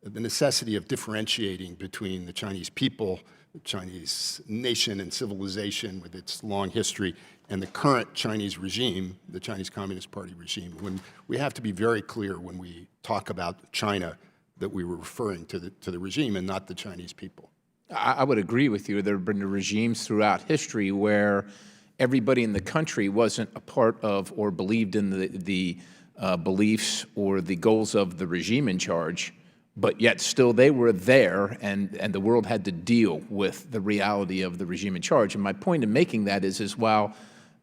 The necessity of differentiating between the Chinese people, the Chinese nation and civilization with its long history, and the current Chinese regime, the Chinese Communist Party regime. When we have to be very clear when we talk about China that we were referring to the regime and not the Chinese people. I would agree with you. There have been regimes throughout history where everybody in the country wasn't a part of or believed in the beliefs or the goals of the regime in charge, but yet still they were there, and the world had to deal with the reality of the regime in charge. And my point in making that is while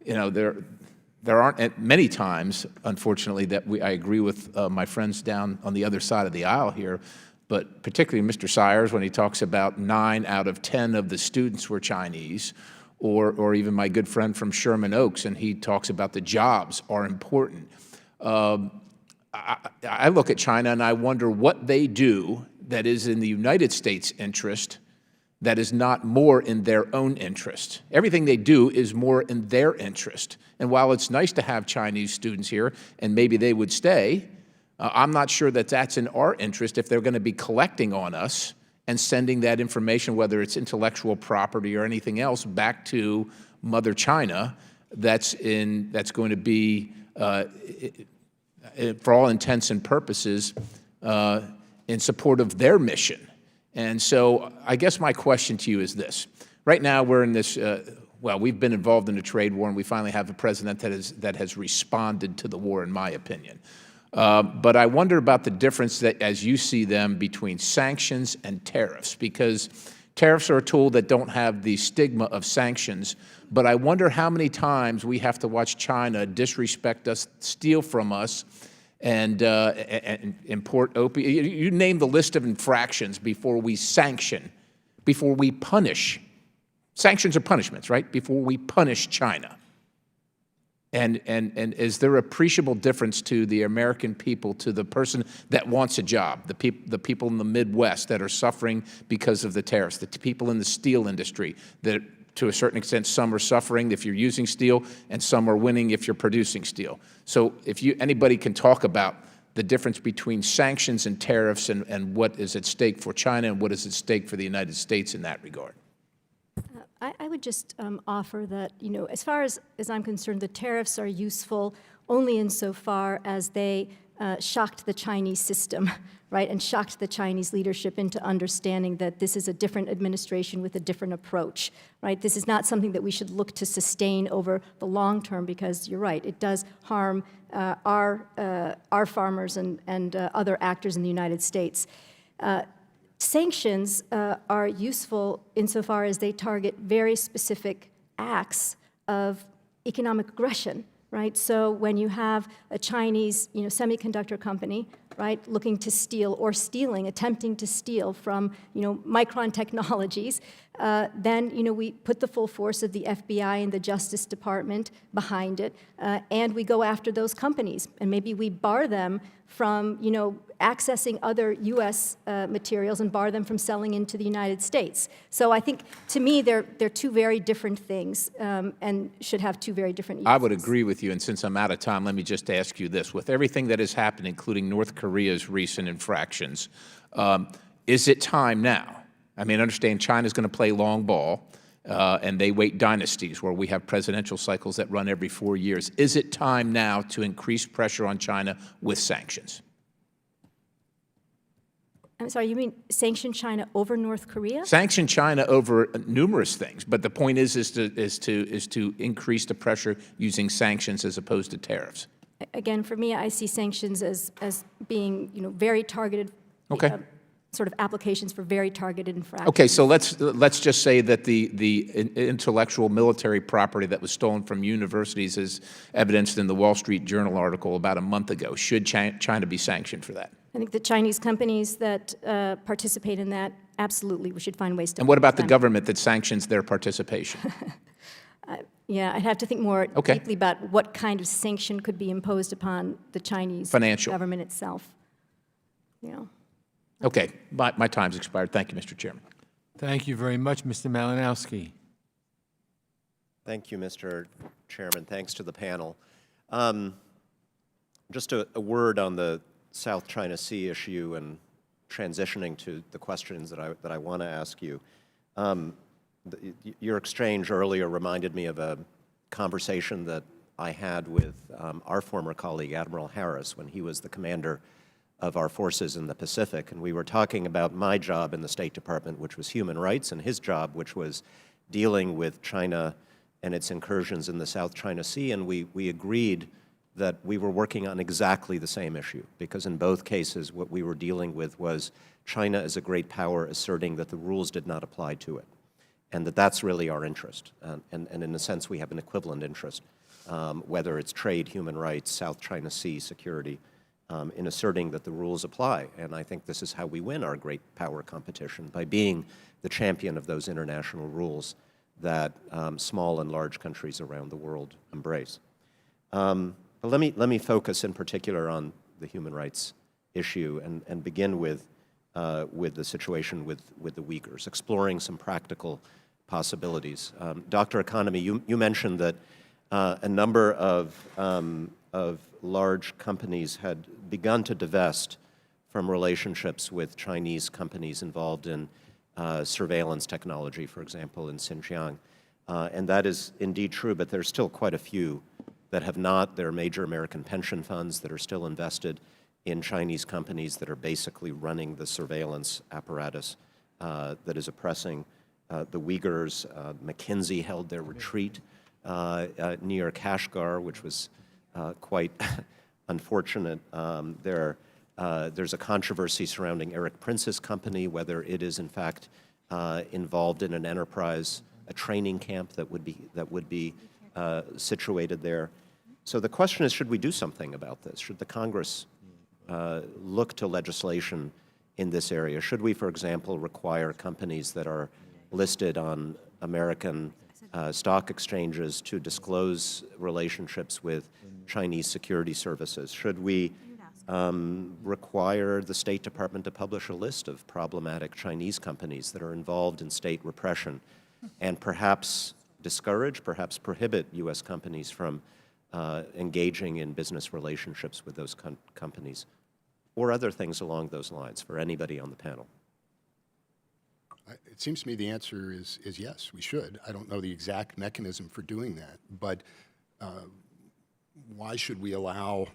there aren't many times, unfortunately, that I agree with my friends down on the other side of the aisle here, but particularly Mr. Sires when he talks about 9 out of 10 of the students were Chinese, or even my good friend from Sherman Oaks, and he talks about the jobs are important. I look at China and I wonder what they do that is in the United States' interest that is not more in their own interest. Everything they do is more in their interest. And while it's nice to have Chinese students here, and maybe they would stay, I'm not sure that that's in our interest if they're going to be collecting on us and sending that information, whether it's intellectual property or anything else, back to Mother China that's going to be, for all intents and purposes, in support of their mission. And so I guess my question to you is this. Right now we're in this, we've been involved in a trade war, and we finally have a president that has responded to the war, in my opinion. But I wonder about the difference that, as you see them, between sanctions and tariffs, because tariffs are a tool that don't have the stigma of sanctions, but I wonder how many times we have to watch China disrespect us, steal from us, and import opium. You name the list of infractions before we sanction, before we punish. Sanctions are punishments, right? Before we punish China. And is there appreciable difference to the American people, to the person that wants a job, the people in the Midwest that are suffering because of the tariffs, the people in the steel industry that to a certain extent, some are suffering if you're using steel, and some are winning if you're producing steel. So if anybody can talk about the difference between sanctions and tariffs and what is at stake for China and what is at stake for the United States in that regard. I would just offer that, as far as I'm concerned, the tariffs are useful only insofar as they shocked the Chinese system, right, and shocked the Chinese leadership into understanding that this is a different administration with a different approach, right? This is not something that we should look to sustain over the long term because, you're right, it does harm our farmers and other actors in the United States. Sanctions are useful insofar as they target very specific acts of economic aggression, right? So when you have a Chinese, semiconductor company, right, looking to steal or stealing, attempting to steal from, Micron Technologies, then, we put the full force of the FBI and the Justice Department behind it, and we go after those companies, and maybe we bar them from, accessing other U.S. Materials and bar them from selling into the United States. So I think, to me, they're two very different things and should have two very different uses. I would agree with you, and since I'm out of time, let me just ask you this. With everything that has happened, including North Korea's recent infractions, is it time now? I mean, I understand China's going to play long ball, and they wait dynasties where we have presidential cycles that run every 4 years. Is it time now to increase pressure on China with sanctions? I'm sorry, you mean sanction China over North Korea? Sanction China over numerous things, but the point is to increase the pressure using sanctions as opposed to tariffs. Again, for me, I see sanctions as being, very targeted. Okay. Sort of applications for very targeted infractions. Okay, so let's just say that the intellectual military property that was stolen from universities is evidenced in the Wall Street Journal article about a month ago. Should China be sanctioned for that? I think the Chinese companies that participate in that, absolutely, we should find ways to. And what about the government that sanctions their participation? Yeah, I'd have to think more deeply about what kind of sanction could be imposed upon the Chinese government itself. Okay, my time's expired. Thank you, Mr. Chairman. Thank you very much, Mr. Malinowski. Thank you, Mr. Chairman. Thanks to the panel. Just a word on the South China Sea issue and transitioning to the questions that I want to ask you. Your exchange earlier reminded me of a conversation that I had with our former colleague, Admiral Harris, when he was the commander of our forces in the Pacific, and we were talking about my job in the State Department, which was human rights, and his job, which was dealing with China and its incursions in the South China Sea, and we agreed that we were working on exactly the same issue, because in both cases what we were dealing with was China as a great power asserting that the rules did not apply to it, and that's really our interest, and in a sense we have an equivalent interest, whether it's trade, human rights, South China Sea, security, in asserting that the rules apply. And I think this is how we win our great power competition, by being the champion of those international rules that small and large countries around the world embrace. But let me focus in particular on the human rights issue and begin with the situation with the Uyghurs, exploring some practical possibilities. Dr. Economy, you mentioned that a number of large companies had begun to divest from relationships with Chinese companies involved in surveillance technology, for example, in Xinjiang. And that is indeed true, but there's still quite a few that have not. There are major American pension funds that are still invested in Chinese companies that are basically running the surveillance apparatus that is oppressing the Uyghurs. McKinsey held their retreat near Kashgar, which was quite unfortunate. There's a controversy surrounding Eric Prince's company, whether it is in fact involved in an enterprise, a training camp that would be situated there. So the question is, should we do something about this? Should the Congress look to legislation in this area? Should we, for example, require companies that are listed on American stock exchanges to disclose relationships with Chinese security services? Should we require the State Department to publish a list of problematic Chinese companies that are involved in state repression? and perhaps discourage, perhaps prohibit U.S. companies from engaging in business relationships with those companies, or other things along those lines for anybody on the panel? It seems to me the answer is yes, we should. I don't know the exact mechanism for doing that, but why should we allow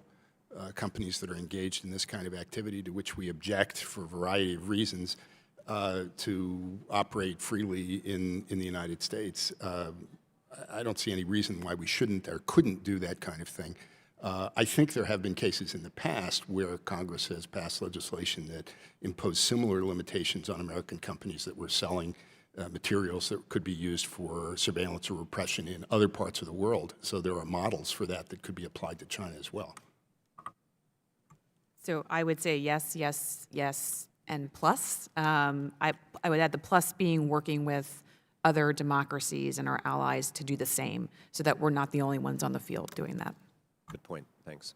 companies that are engaged in this kind of activity, to which we object for a variety of reasons, to operate freely in the United States? I don't see any reason why we shouldn't or couldn't do that kind of thing. I think there have been cases in the past where Congress has passed legislation that imposed similar limitations on American companies that were selling materials that could be used for surveillance or repression in other parts of the world. So there are models for that that could be applied to China as well. So I would say yes, yes, yes, and plus. I would add the plus being working with other democracies and our allies to do the same, so that we're not the only ones on the field doing that. Good point. Thanks.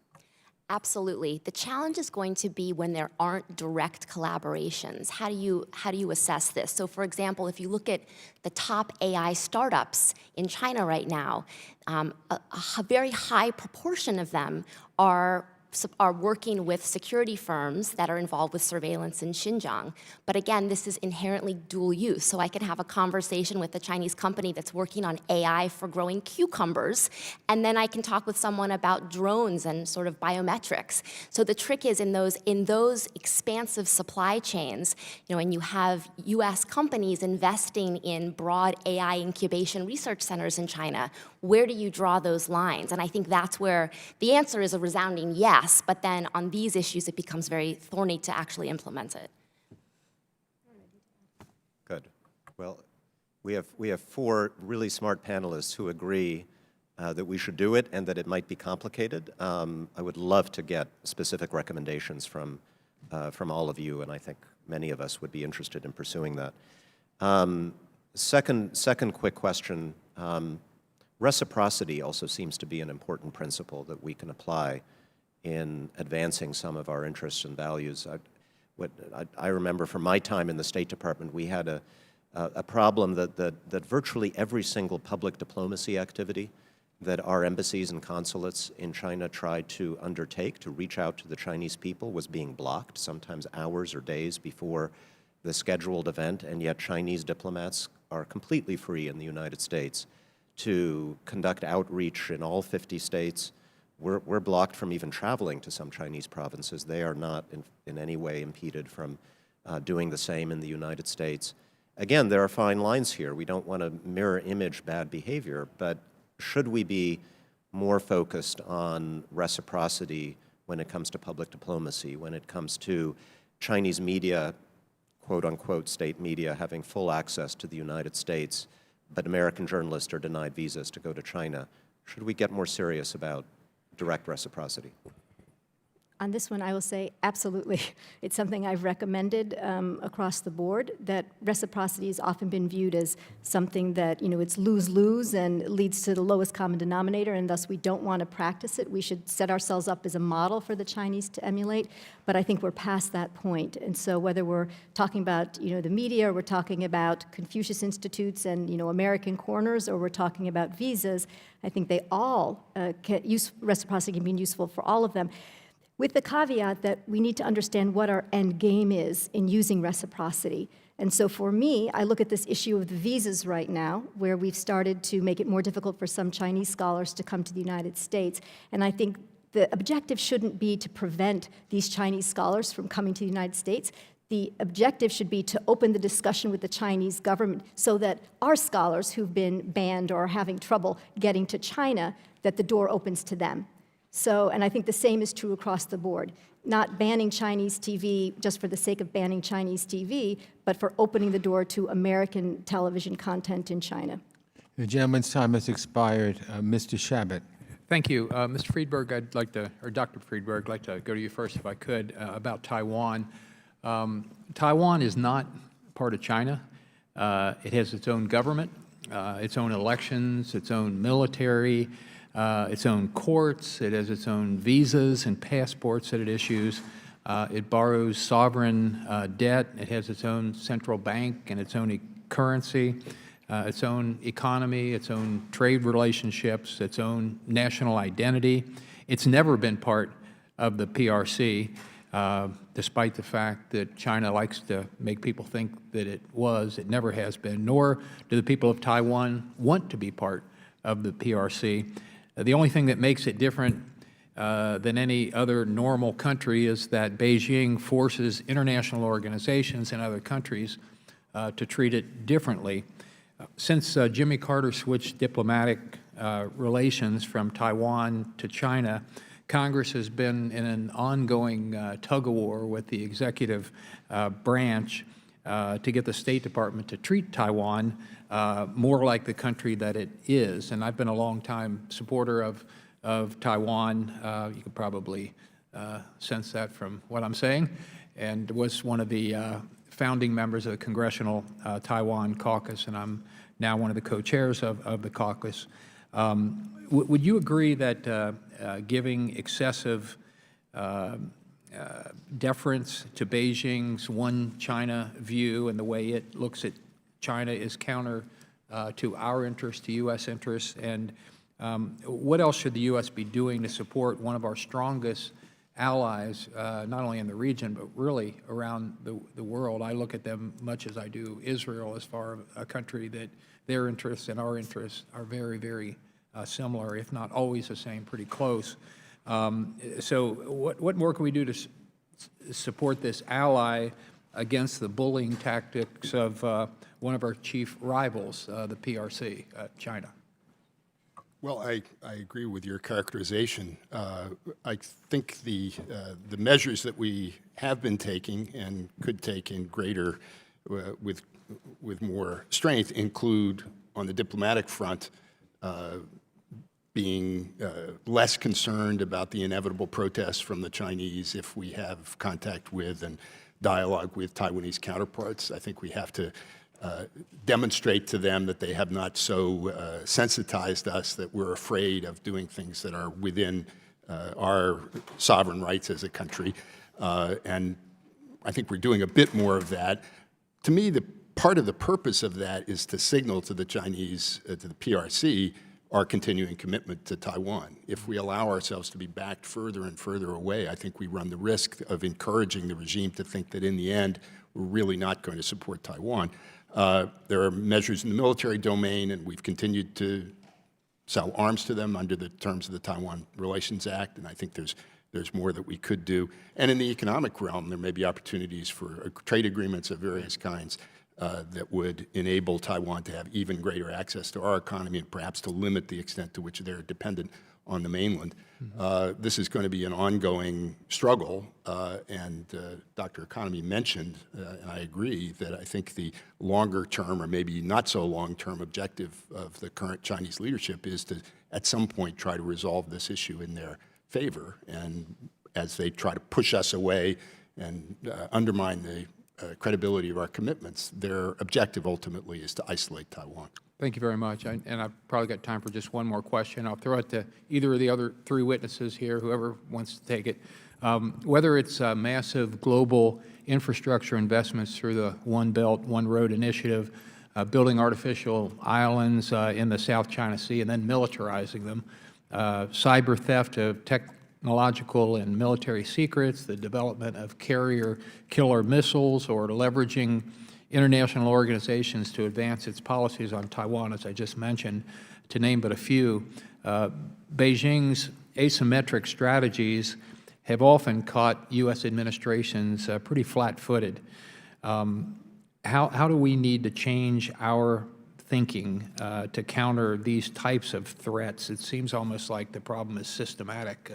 Absolutely. The challenge is going to be when there aren't direct collaborations. How do you assess this? So, for example, if you look at the top AI startups in China right now, a very high proportion of them are working with security firms that are involved with surveillance in Xinjiang. But again, this is inherently dual use. So I can have a conversation with a Chinese company that's working on AI for growing cucumbers, and then I can talk with someone about drones and sort of biometrics. So the trick is in those expansive supply chains, and you have US companies investing in broad AI incubation research centers in China, where do you draw those lines? And I think that's where the answer is a resounding yes, but then on these issues, it becomes very thorny to actually implement it. Good. Well, we have four really smart panelists who agree that we should do it and that it might be complicated. I would love to get specific recommendations from all of you, and I think many of us would be interested in pursuing that. Second quick question. Reciprocity also seems to be an important principle that we can apply in advancing some of our interests and values. I remember from my time in the State Department, we had a problem that virtually every single public diplomacy activity that our embassies and consulates in China tried to undertake to reach out to the Chinese people was being blocked, sometimes hours or days before the scheduled event, and yet Chinese diplomats are completely free in the United States to conduct outreach in all 50 states. We're blocked from even traveling to some Chinese provinces. They are not in any way impeded from doing the same in the United States. Again, there are fine lines here. We don't want to mirror image bad behavior, but should we be more focused on reciprocity when it comes to public diplomacy, when it comes to Chinese media, quote-unquote state media, having full access to the United States, but American journalists are denied visas to go to China? Should we get more serious about direct reciprocity? On this one, I will say absolutely. It's something I've recommended across the board, that reciprocity has often been viewed as something that, it's lose-lose and leads to the lowest common denominator, and thus we don't want to practice it. We should set ourselves up as a model for the Chinese to emulate, but I think we're past that point. And so whether we're talking about, the media, or we're talking about Confucius Institutes and, American corners, or we're talking about visas, I think they all, reciprocity can be useful for all of them, with the caveat that we need to understand what our end game is in using reciprocity. And so for me, I look at this issue of the visas right now, where we've started to make it more difficult for some Chinese scholars to come to the United States. And I think the objective shouldn't be to prevent these Chinese scholars from coming to the United States. The objective should be to open the discussion with the Chinese government so that our scholars who've been banned or are having trouble getting to China, that the door opens to them. So, and I think the same is true across the board. Not banning Chinese TV just for the sake of banning Chinese TV, but for opening the door to American television content in China. The gentleman's time has expired. Mr. Shabbat. Thank you. Mr. Friedberg, or Dr. Friedberg, I'd like to go to you first if I could, about Taiwan. Taiwan is not part of China. It has its own government, its own elections, its own military, its own courts. It has its own visas and passports that it issues. It borrows sovereign debt. It has its own central bank and its own currency. its own economy, its own trade relationships, its own national identity. It's never been part of the PRC, despite the fact that China likes to make people think that it was. It never has been, nor do the people of Taiwan want to be part of the PRC. The only thing that makes it different than any other normal country is that Beijing forces international organizations and other countries to treat it differently. Since Jimmy Carter switched diplomatic relations from Taiwan to China, Congress has been in an ongoing tug-of-war with the executive branch to get the State Department to treat Taiwan more like the country that it is. And I've been a long-time supporter of Taiwan. You could probably sense that from what I'm saying, and was one of the founding members of the Congressional Taiwan Caucus, and I'm now one of the co-chairs of the caucus. Would you agree that giving excessive deference to Beijing's one China view and the way it looks at China is counter to our interests, to U.S. interests? And what else should the U.S. be doing to support one of our strongest allies, not only in the region, but really around the world? I look at them much as I do Israel, as far as a country that their interests and our interests are very, very similar, if not always the same, pretty close. So what more can we do to support this ally against the bullying tactics of one of our chief rivals, the PRC, China? Well, I agree with your characterization. I think the measures that we have been taking and could take in greater, with more strength, include on the diplomatic front, being less concerned about the inevitable protests from the Chinese if we have contact with and dialogue with Taiwanese counterparts. I think we have to demonstrate to them that they have not so sensitized us that we're afraid of doing things that are within our sovereign rights as a country. And I think we're doing a bit more of that. To me, the part of the purpose of that is to signal to the Chinese, to the PRC, our continuing commitment to Taiwan. If we allow ourselves to be backed further and further away, I think we run the risk of encouraging the regime to think that in the end, we're really not going to support Taiwan. There are measures in the military domain, and we've continued to sell arms to them under the terms of the Taiwan Relations Act, and I think there's more that we could do. And in the economic realm, there may be opportunities for trade agreements of various kinds that would enable Taiwan to have even greater access to our economy and perhaps to limit the extent to which they're dependent on the mainland. This is going to be an ongoing struggle, and Dr. Economy mentioned, and I agree, that I think the longer term, or maybe not so long-term objective of the current Chinese leadership is to, at some point, try to resolve this issue in their favor, and as they try to push us away and undermine the credibility of our commitments, their objective ultimately is to isolate Taiwan. Thank you very much. And I've probably got time for just one more question. I'll throw it to either of the other three witnesses here, whoever wants to take it. Whether it's massive global infrastructure investments through the One Belt, One Road initiative, building artificial islands in the South China Sea and then militarizing them, cyber theft of technological and military secrets, the development of carrier killer missiles, or leveraging international organizations to advance its policies on Taiwan, as I just mentioned, to name but a few. Beijing's asymmetric strategies have often caught U.S. administrations pretty flat-footed. How do we need to change our thinking to counter these types of threats? It seems almost like the problem is systematic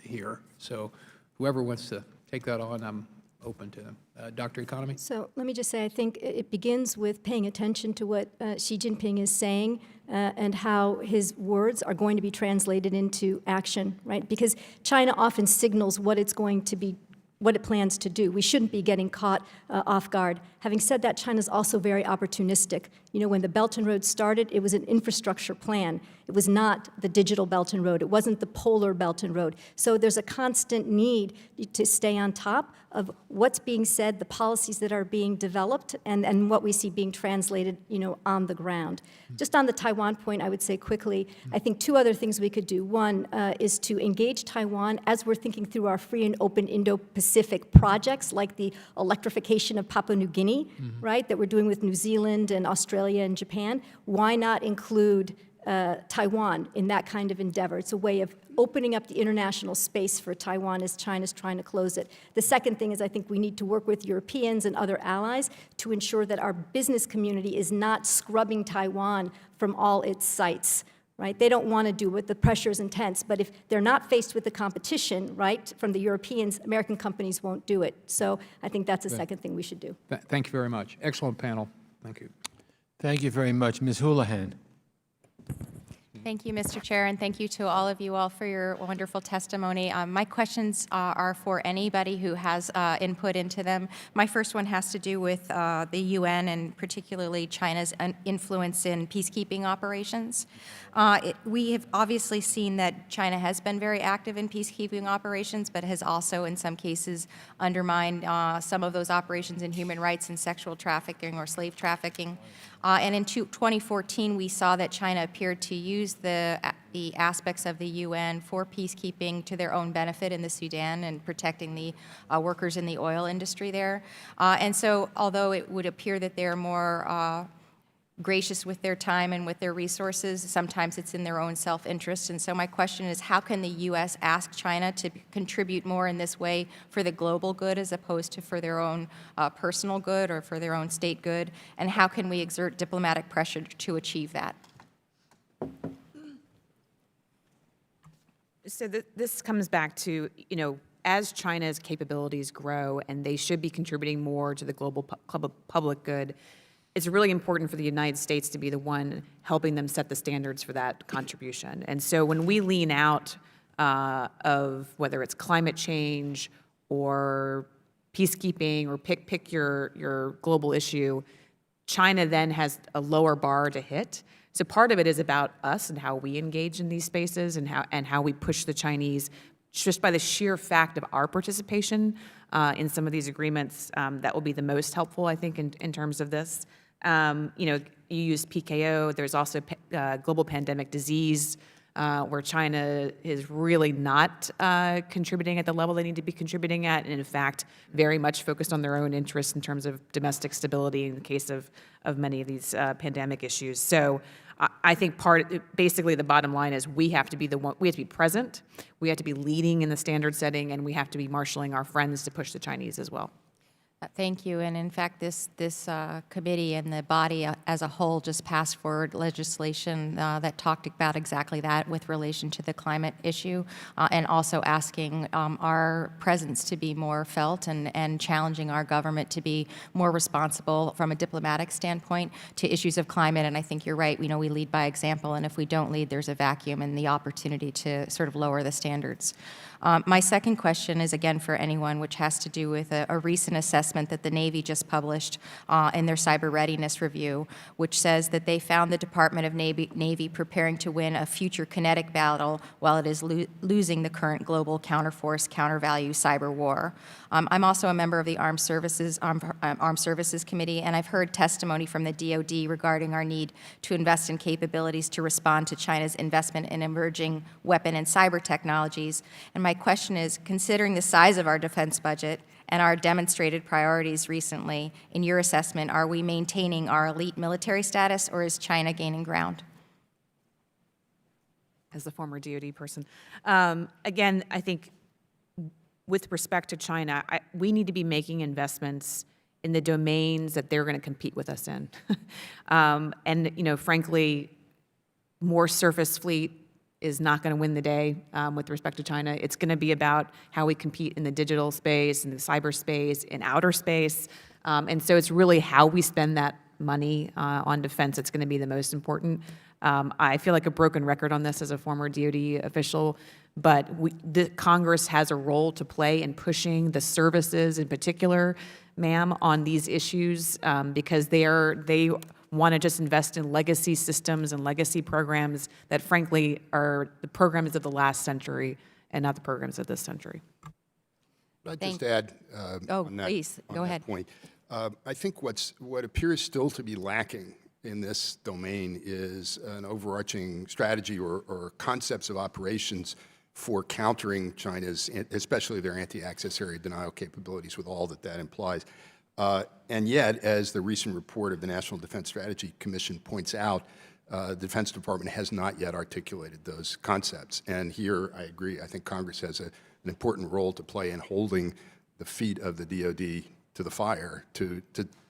here. So whoever wants to take that on, I'm open to them. Dr. Economy? So let me just say, I think it begins with paying attention to what Xi Jinping is saying and how his words are going to be translated into action, right? Because China often signals what it's going to be, what it plans to do. We shouldn't be getting caught off guard. Having said that, China's also very opportunistic. You know, when the Belt and Road started, it was an infrastructure plan. It was not the digital Belt and Road. It wasn't the polar Belt and Road. So there's a constant need to stay on top of what's being said, the policies that are being developed, and what we see being translated, on the ground. Just on the Taiwan point, I would say quickly, I think two other things we could do. One is to engage Taiwan as we're thinking through our free and open Indo-Pacific projects, like the electrification of Papua New Guinea, right, that we're doing with New Zealand and Australia and Japan. Why not include Taiwan in that kind of endeavor? It's a way of opening up the international space for Taiwan as China's trying to close it. The second thing is I think we need to work with Europeans and other allies to ensure that our business community is not scrubbing Taiwan from all its sites, right? They don't want to do it. The pressure is intense. But if they're not faced with the competition, right, from the Europeans, American companies won't do it. So I think that's the second thing we should do. Thank you very much. Excellent panel. Thank you. Thank you very much. Ms. Houlihan. Thank you, Mr. Chair, and thank you to all of you all for your wonderful testimony. My questions are for anybody who has input into them. My first one has to do with the UN and particularly China's influence in peacekeeping operations. We have obviously seen that China has been very active in peacekeeping operations, but has also in some cases undermined some of those operations in human rights and sexual trafficking or slave trafficking. And in 2014, we saw that China appeared to use the aspects of the UN for peacekeeping to their own benefit in the Sudan and protecting the workers in the oil industry there. And so although it would appear that they're more gracious with their time and with their resources, sometimes it's in their own self-interest. And so my question is, how can the U.S. ask China to contribute more in this way for the global good as opposed to for their own personal good or for their own state good? And how can we exert diplomatic pressure to achieve that? So this comes back to, as China's capabilities grow and they should be contributing more to the global public good, it's really important for the United States to be the one helping them set the standards for that contribution. And so when we lean out of whether it's climate change or peacekeeping or pick your global issue, China then has a lower bar to hit. So part of it is about us and how we engage in these spaces and how we push the Chinese just by the sheer fact of our participation in some of these agreements. That will be the most helpful, I think, in terms of this. You used PKO. There's also global pandemic disease, where China is really not contributing at the level they need to be contributing at, and in fact, very much focused on their own interests in terms of domestic stability in the case of many of these pandemic issues. So I think basically the bottom line is we have to be we have to be present, we have to be leading in the standard setting, and we have to be marshaling our friends to push the Chinese as well. Thank you. And in fact, this committee and the body as a whole just passed forward legislation that talked about exactly that with relation to the climate issue, and also asking our presence to be more felt and challenging our government to be more responsible from a diplomatic standpoint to issues of climate. And I think you're right. We lead by example, and if we don't lead, there's a vacuum and the opportunity to sort of lower the standards. My second question is, again, for anyone, which has to do with a recent assessment that the Navy just published in their cyber readiness review, which says that they found the Department of Navy preparing to win a future kinetic battle while it is losing the current global counterforce, countervalue cyber war. I'm also a member of the Armed Services Committee, and I've heard testimony from the DoD regarding our need to invest in capabilities to respond to China's investment in emerging weapon and cyber technologies. And my question is, considering the size of our defense budget and our demonstrated priorities recently, in your assessment, are we maintaining our elite military status, or is China gaining ground? As the former DoD person. Again, I think with respect to China, we need to be making investments in the domains that they're going to compete with us in. And, frankly, more surface fleet is not going to win the day with respect to China. It's going to be about how we compete in the digital space, in the cyberspace, in outer space. And so it's really how we spend that money on defense that's going to be the most important. I feel like a broken record on this as a former DoD official, but the Congress has a role to play in pushing the services in particular, ma'am, on these issues because they want to just invest in legacy systems and legacy programs that, frankly, are the programs of the last century and not the programs of this century. I'd just add on that, please, on go that ahead. point. I think what appears still to be lacking in this domain is an overarching strategy or concepts of operations for countering China's, especially their anti-access area denial capabilities with all that that implies. And yet, as the recent report of the National Defense Strategy Commission points out, the Defense Department has not yet articulated those concepts. And here, I agree, I think Congress has an important role to play in holding the feet of the DoD to the fire to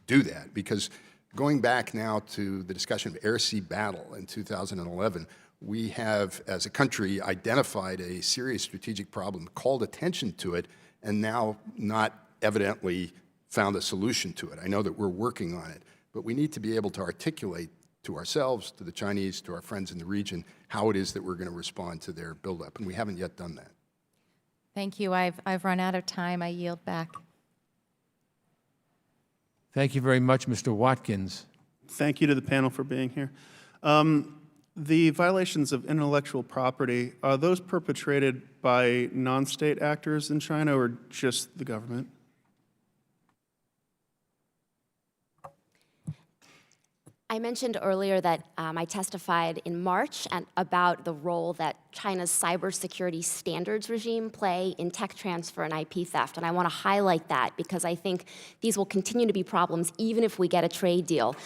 do that. Because going back now to the discussion of air-sea battle in 2011, we have, as a country, identified a serious strategic problem, called attention to it, and now not evidently found a solution to it. I know that we're working on it, but we need to be able to articulate to ourselves, to the Chinese, to our friends in the region, how it is that we're going to respond to their buildup, and we haven't yet done that. Thank you. I've run out of time. I yield back. Thank you very much, Mr. Watkins. Thank you to the panel for being here. The violations of intellectual property, are those perpetrated by non-state actors in China or just the government? I mentioned earlier that I testified in March about the role that China's cybersecurity standards regime play in tech transfer and IP theft. And I want to highlight that because I think these will continue to be problems even if we get a trade deal.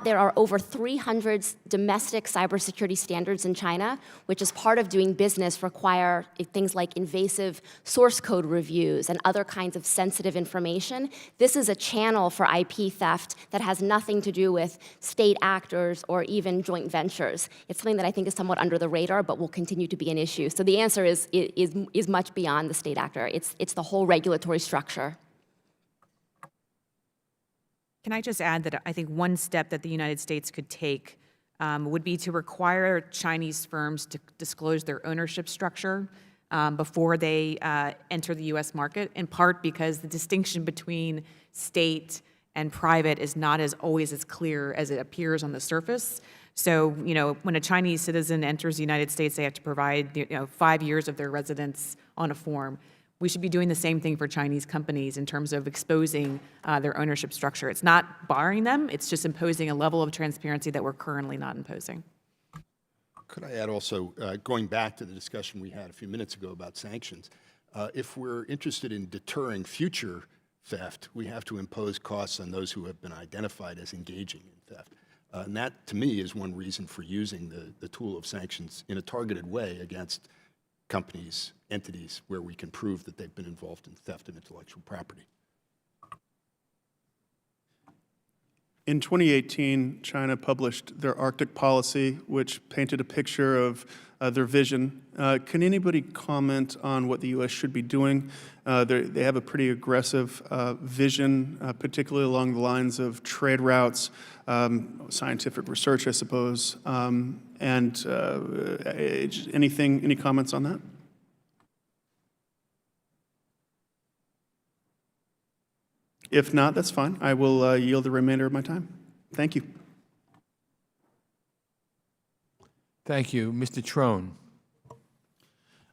There are over 300 domestic cybersecurity standards in China, which as part of doing business require things like invasive source code reviews and other kinds of sensitive information. This is a channel for IP theft that has nothing to do with state actors or even joint ventures. It's something that I think is somewhat under the radar, but will continue to be an issue. So the answer is much beyond the state actor. It's the whole regulatory structure. Can I just add that I think one step that the United States could take would be to require Chinese firms to disclose their ownership structure before they enter the U.S. market, in part because the distinction between state and private is not always as clear as it appears on the surface. So, when a Chinese citizen enters the United States, they have to provide 5 years of their residence on a form. We should be doing the same thing for Chinese companies in terms of exposing their ownership structure. It's not barring them, it's just imposing a level of transparency that we're currently not imposing. Could I add also, going back to the discussion we had a few minutes ago about sanctions, if we're interested in deterring future theft, we have to impose costs on those who have been identified as engaging in theft. And that, to me, is one reason for using the tool of sanctions in a targeted way against companies, entities, where we can prove that they've been involved in theft of intellectual property. In 2018, China published their Arctic policy, which painted a picture of their vision. Can anybody comment on what the U.S. should be doing? They have a pretty aggressive vision, particularly along the lines of trade routes, scientific research, I suppose. Any comments on that? If not, that's fine. I will yield the remainder of my time. Thank you. Thank you. Mr. Trone.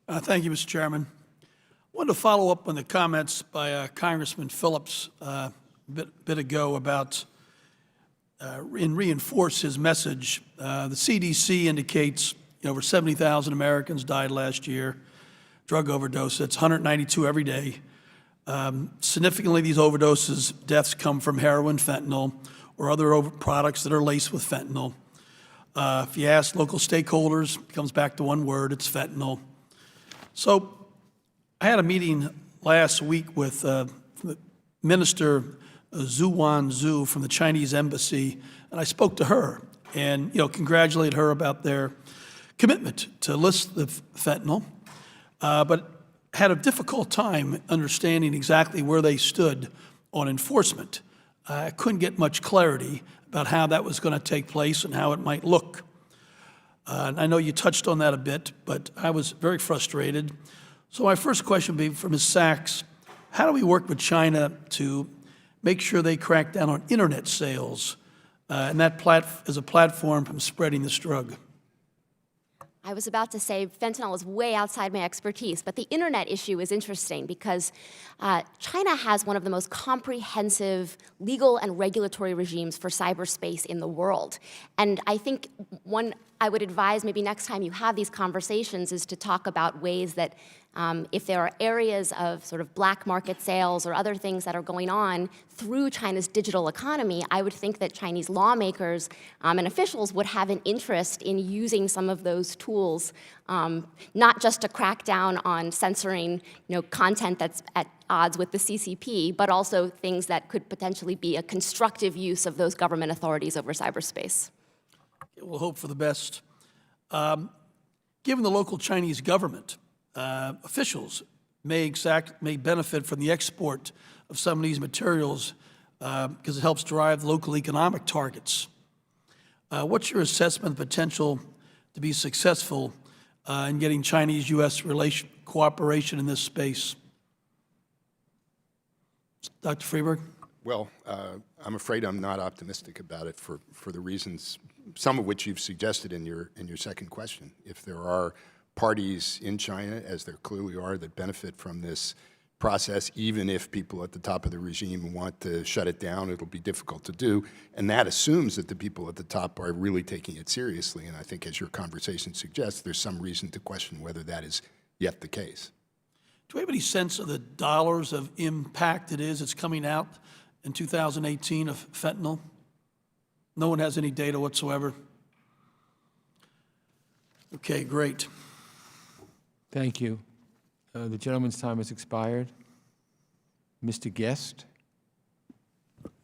Thank you, Mr. Chairman. I wanted to follow up on the comments by Congressman Phillips a bit ago about and reinforce his message. The CDC indicates over 70,000 Americans died last year, drug overdose. That's 192 every day. Significantly, these overdoses, deaths come from heroin, fentanyl, or other products that are laced with fentanyl. If you ask local stakeholders, it comes back to one word, it's fentanyl. So I had a meeting last week with Minister Zhu Wanzhou from the Chinese embassy, and I spoke to her and congratulated her about their commitment to list the fentanyl, but had a difficult time understanding exactly where they stood on enforcement. I couldn't get much clarity about how that was going to take place and how it might look. And I know you touched on that a bit, but I was very frustrated. So my first question would be for Ms. Sachs, how do we work with China to make sure they crack down on internet sales and that as a platform from spreading this drug? I was about to say fentanyl is way outside my expertise, but the internet issue is interesting because China has one of the most comprehensive legal and regulatory regimes for cyberspace in the world. And I think I would advise maybe next time you have these conversations is to talk about ways that if there are areas of sort of black market sales or other things that are going on through China's digital economy, I would think that Chinese lawmakers and officials would have an interest in using some of those tools, not just to crack down on censoring content that's at odds with the CCP, but also things that could potentially be a constructive use of those government authorities over cyberspace. We'll hope for the best. Given the local Chinese government, officials may benefit from the export of some of these materials because it helps drive local economic targets. What's your assessment of the potential to be successful in getting Chinese-U.S. cooperation in this space? Dr. Friedberg? Well, I'm afraid I'm not optimistic about it for the reasons, some of which you've suggested in your second question. If there are parties in China, as there clearly are, that benefit from this process, even if people at the top of the regime want to shut it down, it'll be difficult to do. And that assumes that the people at the top are really taking it seriously. And I think, as your conversation suggests, there's some reason to question whether that is yet the case. Do we have any sense of the dollars of impact it's coming out in 2018 of fentanyl? No one has any data whatsoever. Okay, great. Thank you. The gentleman's time has expired. Mr. Guest.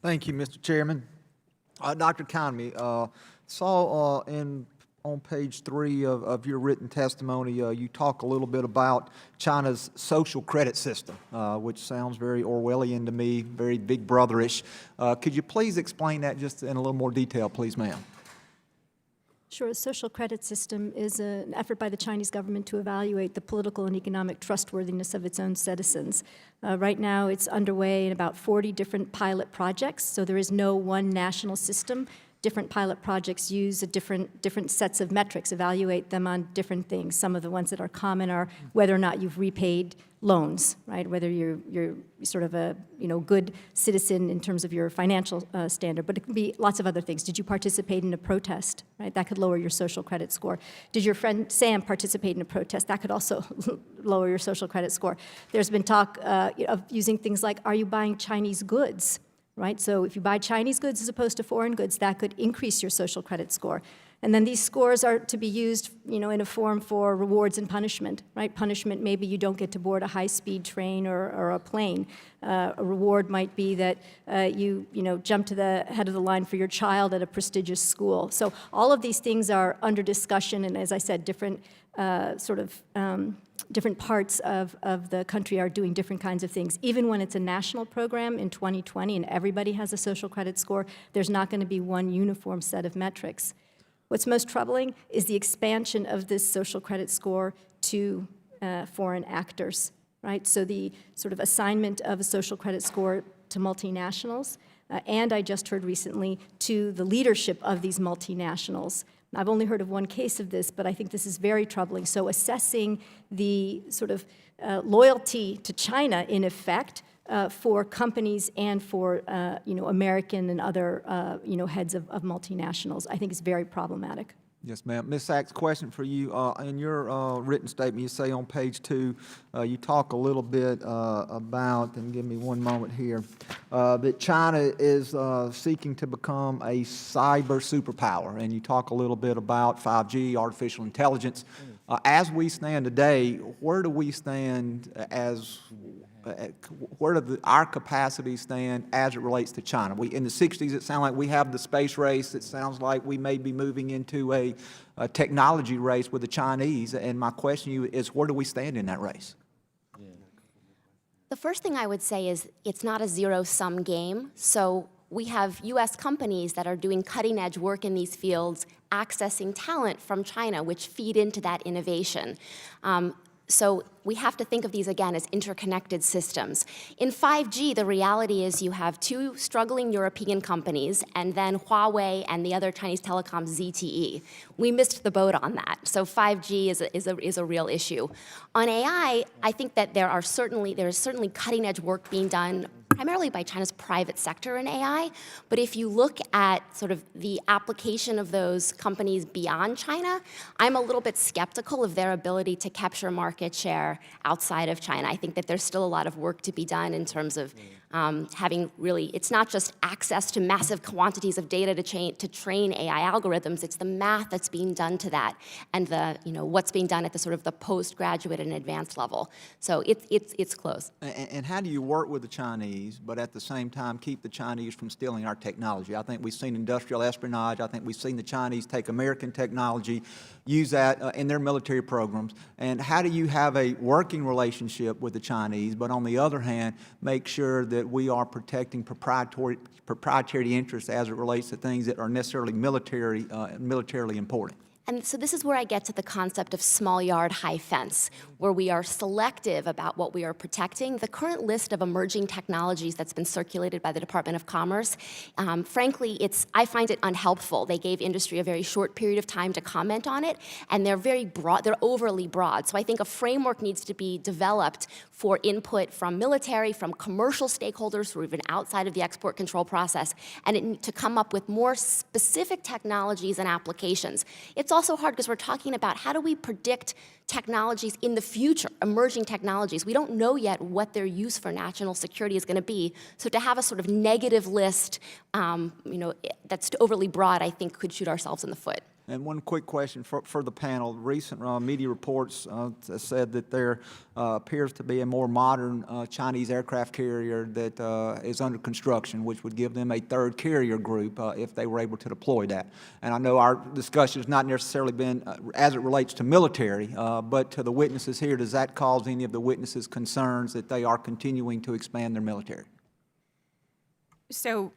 Thank you, Mr. Chairman. Dr. Conway, saw on page 3 of your written testimony, you talk a little bit about China's social credit system, which sounds very Orwellian to me, very Big Brother-ish. Could you please explain that just in a little more detail, please, ma'am? Sure. A social credit system is an effort by the Chinese government to evaluate the political and economic trustworthiness of its own citizens. Right now, it's underway in about 40 different pilot projects, so there is no one national system. Different pilot projects use different sets of metrics, evaluate them on different things. Some of the ones that are common are whether or not you've repaid loans, right? Whether you're sort of a good citizen in terms of your financial standard, but it can be lots of other things. Did you participate in a protest, right? That could lower your social credit score. Did your friend Sam participate in a protest? That could also lower your social credit score. There's been talk of using things like, are you buying Chinese goods? Right? So if you buy Chinese goods as opposed to foreign goods, that could increase your social credit score. And then these scores are to be used, in a form for rewards and punishment, right? Punishment, maybe you don't get to board a high-speed train or a plane. A reward might be that you jump to the head of the line for your child at a prestigious school. So all of these things are under discussion, and as I said, different different parts of the country are doing different kinds of things. Even when it's a national program in 2020 and everybody has a social credit score, there's not going to be one uniform set of metrics. What's most troubling is the expansion of this social credit score to foreign actors, right? So the sort of assignment of a social credit score to multinationals, and I just heard recently to the leadership of these multinationals. I've only heard of one case of this, but I think this is very troubling. So assessing the sort of loyalty to China, in effect, for companies and for American and other heads of multinationals, I think is very problematic. Yes, ma'am. Ms. Sachs, question for you. In your written statement, you say on page 2, you talk a little bit about, and give me one moment here, that China is seeking to become a cyber superpower, and you talk a little bit about 5G, artificial intelligence. As we stand today, where do we stand where do our capacities stand as it relates to China? In the 60s, it sounded like we have the space race. It sounds like we may be moving into a technology race with the Chinese. And my question to you is, where do we stand in that race? The first thing I would say is it's not a zero-sum game. So we have U.S. companies that are doing cutting-edge work in these fields, accessing talent from China, which feed into that innovation. So we have to think of these, again, as interconnected systems. In 5G, the reality is you have two struggling European companies, and then Huawei and the other Chinese telecom, ZTE. We missed the boat on that. So 5G is a real issue. On AI, I think that there is certainly cutting-edge work being done primarily by China's private sector in AI. But if you look at sort of the application of those companies beyond China, I'm a little bit skeptical of their ability to capture market share outside of China. I think that there's still a lot of work to be done in terms of having really, it's not just access to massive quantities of data to train AI algorithms, it's the math that's being done to that and what's being done at the sort of the postgraduate and advanced level. So it's close. And how do you work with the Chinese, but at the same time keep the Chinese from stealing our technology? I think we've seen industrial espionage. I think we've seen the Chinese take American technology, use that in their military programs. And how do you have a working relationship with the Chinese, but on the other hand, make sure that we are protecting proprietary interests as it relates to things that are necessarily militarily important? And so this is where I get to the concept of small yard, high fence, where we are selective about what we are protecting. The current list of emerging technologies that's been circulated by the Department of Commerce, frankly, I find it unhelpful. They gave industry a very short period of time to comment on it, and they're very broad, they're overly broad. So I think a framework needs to be developed for input from military, from commercial stakeholders who are even outside of the export control process, and to come up with more specific technologies and applications. It's also hard because we're talking about how do we predict technologies in the future, emerging technologies. We don't know yet what their use for national security is going to be. So to have a sort of negative list, that's overly broad, I think could shoot ourselves in the foot. And one quick question for the panel. Recent media reports said that there appears to be a more modern Chinese aircraft carrier that is under construction, which would give them a third carrier group if they were able to deploy that. And I know our discussion has not necessarily been as it relates to military, but to the witnesses here, does that cause any of the witnesses concerns that they are continuing to expand their military? So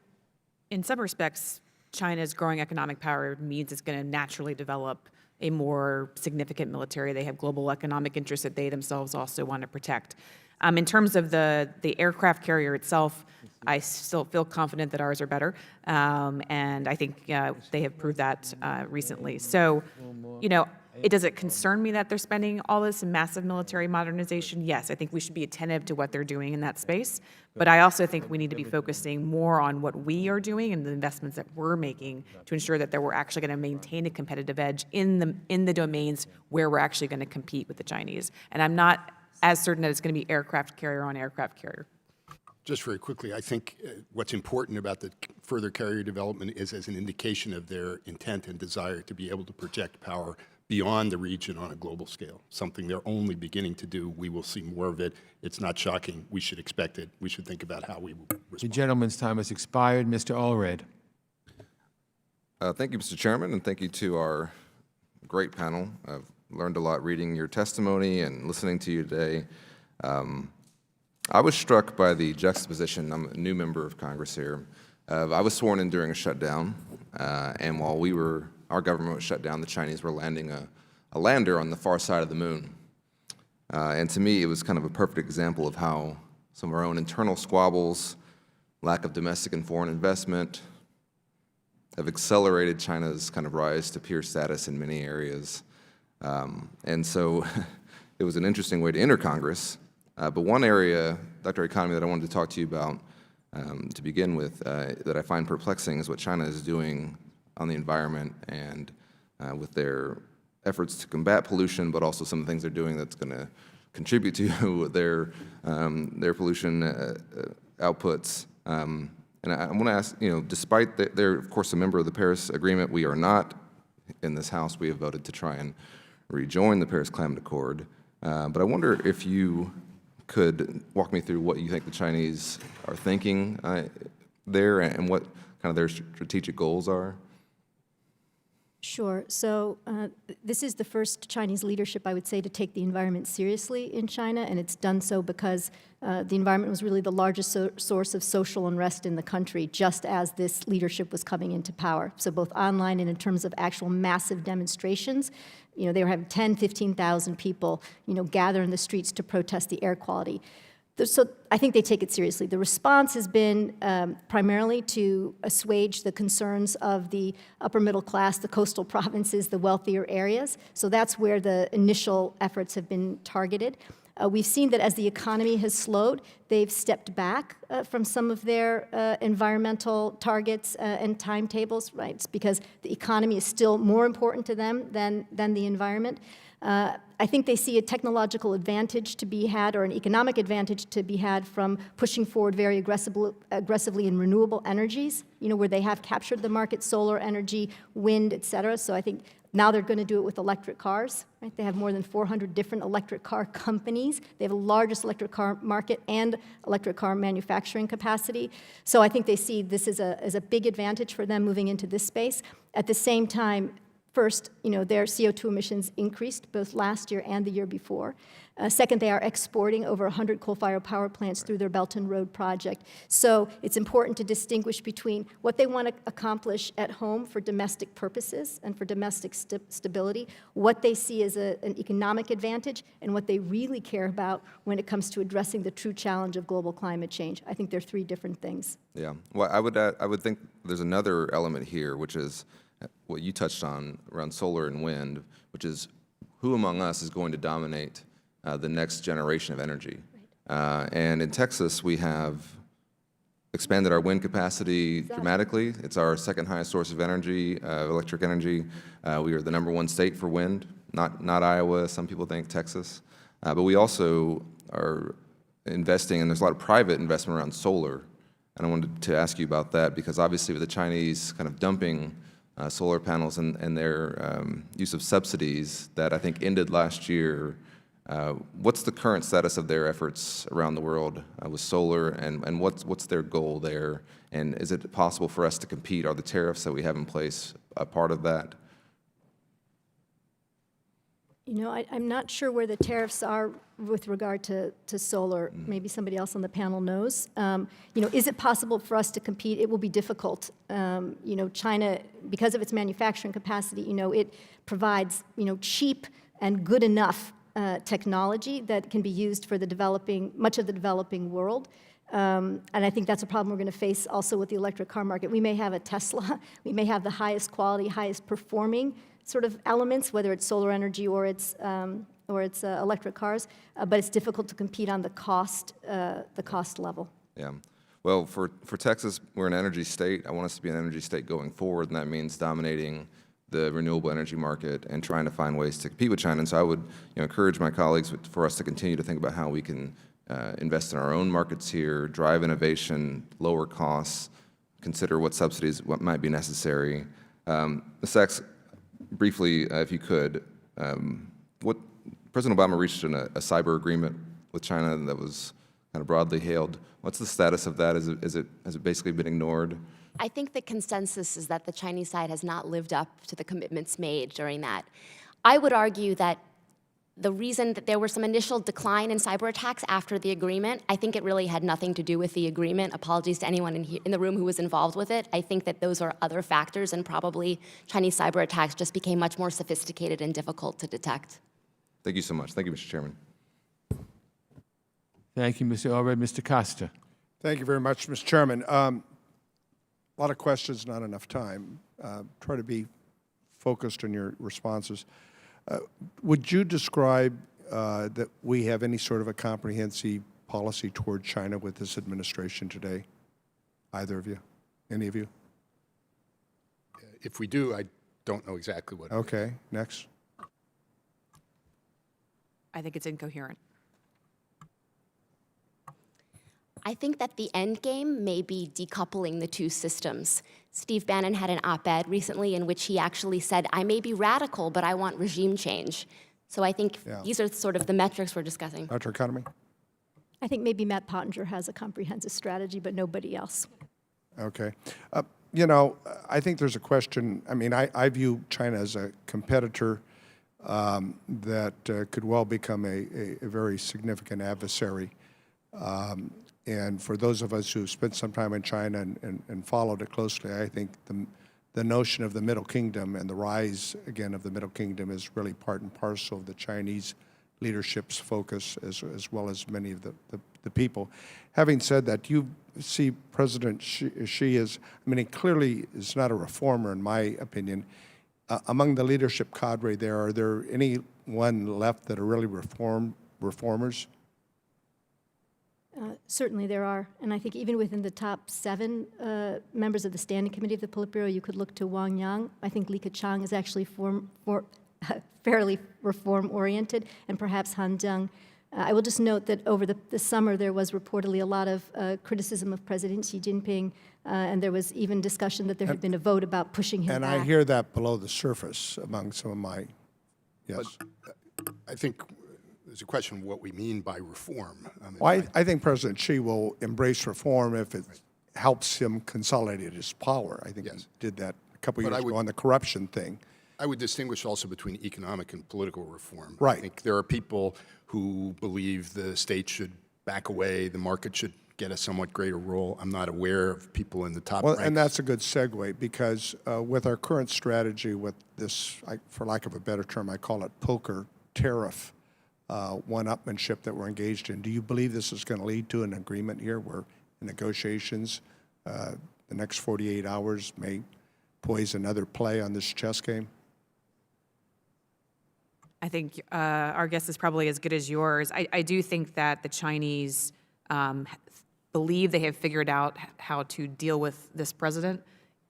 in some respects, China's growing economic power means it's going to naturally develop a more significant military. They have global economic interests that they themselves also want to protect. In terms of the aircraft carrier itself, I still feel confident that ours are better, and I think they have proved that recently. So, does it concern me that they're spending all this in massive military modernization? Yes, I think we should be attentive to what they're doing in that space. But I also think we need to be focusing more on what we are doing and the investments that we're making to ensure that we're actually going to maintain a competitive edge in the domains where we're actually going to compete with the Chinese. And I'm not as certain that it's going to be aircraft carrier on aircraft carrier. Just very quickly, I think what's important about the further carrier development is as an indication of their intent and desire to be able to project power beyond the region on a global scale, something they're only beginning to do. We will see more of it. It's not shocking. We should expect it. We should think about how we will respond. The gentleman's time has expired. Mr. Allred. Thank you, Mr. Chairman, and thank you to our great panel. I've learned a lot reading your testimony and listening to you today. I was struck by the juxtaposition. I'm a new member of Congress here. I was sworn in during a shutdown, and while our government was shut down, the Chinese were landing a lander on the far side of the moon. And to me, it was kind of a perfect example of how some of our own internal squabbles, lack of domestic and foreign investment, have accelerated China's kind of rise to peer status in many areas. And so it was an interesting way to enter Congress. But one area, Dr. Economy, that I wanted to talk to you about to begin with that I find perplexing is what China is doing on the environment and with their efforts to combat pollution, but also some of the things they're doing that's going to contribute to their pollution outputs. And I want to ask, despite they're of course a member of the Paris Agreement, we are not. In this House, we have voted to try and rejoin the Paris Climate Accord. But I wonder if you could walk me through what you think the Chinese are thinking there and what kind of their strategic goals are. Sure. So this is the first Chinese leadership, I would say, to take the environment seriously in China, and it's done so because the environment was really the largest source of social unrest in the country, just as this leadership was coming into power. So both online and in terms of actual massive demonstrations, you know, they were having 10, 15,000 people, you know, gather in the streets to protest the air quality. So I think they take it seriously. The response has been primarily to assuage the concerns of the upper middle class, the coastal provinces, the wealthier areas. So that's where the initial efforts have been targeted. We've seen that as the economy has slowed, they've stepped back from some of their environmental targets and timetables, right? It's because the economy is still more important to them than the environment. I think they see a technological advantage to be had, or an economic advantage to be had, from pushing forward very aggressively in renewable energies, you know, where they have captured the market, solar energy, wind, et cetera. So I think now they're going to do it with electric cars, right? They have more than 400 different electric car companies. They have the largest electric car market and electric car manufacturing capacity. So I think they see this as a big advantage for them moving into this space. At the same time, first, you know, their CO2 emissions increased both last year and the year before. Second, they are exporting over 100 coal-fired power plants through their Belt and Road project. So it's important to distinguish between what they want to accomplish at home for domestic purposes and for domestic stability, what they see as an economic advantage, and what they really care about when it comes to addressing the true challenge of global climate change. I think they're three different things. Yeah. Well, I would think there's another element here, which is what you touched on around solar and wind, which is who among us is going to dominate the next generation of energy. Right. And in Texas, we have expanded our wind capacity dramatically. It's our second highest source of energy, electric energy. We are the #1 state for wind, not Iowa. Some people think Texas. But we also are investing, and there's a lot of private investment around solar. And I wanted to ask you about that, because obviously with the Chinese kind of dumping solar panels and their use of subsidies that I think ended last year, what's the current status of their efforts around the world with solar, and what's their goal there? And is it possible for us to compete? Are the tariffs that we have in place a part of that? You know, I'm not sure where the tariffs are with regard to solar. Maybe somebody else on the panel knows. You know, is it possible for us to compete? It will be difficult. You know, China, because of its manufacturing capacity, you know, it provides, you know, cheap and good enough technology that can be used for much of the developing world. And I think that's a problem we're going to face also with the electric car market. We may have a Tesla. We may have the highest quality, highest performing sort of elements, whether it's solar energy or it's electric cars, but it's difficult to compete on the cost level. Yeah. Well, for Texas, we're an energy state. I want us to be an energy state going forward, and that means dominating the renewable energy market and trying to find ways to compete with China. And so I would encourage my colleagues for us to continue to think about how we can invest in our own markets here, drive innovation, lower costs, consider what subsidies might be necessary. Ms. Sachs, briefly, if you could, what President Obama reached a cyber agreement with China that was kind of broadly hailed. What's the status of that? Has it basically been ignored? I think the consensus is that the Chinese side has not lived up to the commitments made during that. I would argue that the reason that there were some initial decline in cyber attacks after the agreement, I think it really had nothing to do with the agreement. Apologies to anyone in the room who was involved with it. I think that those are other factors, and probably Chinese cyber attacks just became much more sophisticated and difficult to detect. Thank you so much. Thank you, Mr. Chairman. Thank you, Mr. Allred. Mr. Costa. Thank you very much, Mr. Chairman. A lot of questions, not enough time. Try to be focused on your responses. Would you describe that we have any sort of a comprehensive policy toward China with this administration today? Either of you? Any of you? If we do, I don't know exactly what. Okay, next. I think it's incoherent. I think that the end game may be decoupling the two systems. Steve Bannon had an op-ed recently in which he actually said, I may be radical, but I want regime change. So I think these are sort of the metrics we're discussing. Dr. Economy? I think maybe Matt Pottinger has a comprehensive strategy, but nobody else. Okay. You know, I think there's a question. I mean, I view China as a competitor that could well become a very significant adversary. And for those of us who have spent some time in China and followed it closely, I think the notion of the Middle Kingdom and the rise, again, of the Middle Kingdom is really part and parcel of the Chinese leadership's focus, as well as many of the people. Having said that, you see President Xi as, I mean, he clearly is not a reformer, in my opinion. Among the leadership cadre there, are there anyone left that are really reformers? Certainly there are, and I think even within the top 7 members of the Standing Committee of the Politburo, you could look to Wang Yang. I think Li Keqiang is actually fairly reform-oriented, and perhaps Han Zheng. I will just note that over the summer there was reportedly a lot of criticism of President Xi Jinping, and there was even discussion that there had been a vote about pushing him back. And I hear that below the surface among some of my, yes. But I think there's a question of what we mean by reform. I mean, Well, I think President Xi will embrace reform if it helps him consolidate his power. I think he did that a couple years ago on the corruption thing. I would distinguish also between economic and political reform. Right. I think there are people who believe the state should back away, the market should get a somewhat greater role. I'm not aware of people in the top ranks. And that's a good segue, because with our current strategy with this, for lack of a better term, I call it poker tariff one-upmanship that we're engaged in, do you believe this is going to lead to an agreement here where negotiations, the next 48 hours may poise another play on this chess game? I think our guess is probably as good as yours. I do think that the Chinese believe they have figured out how to deal with this president,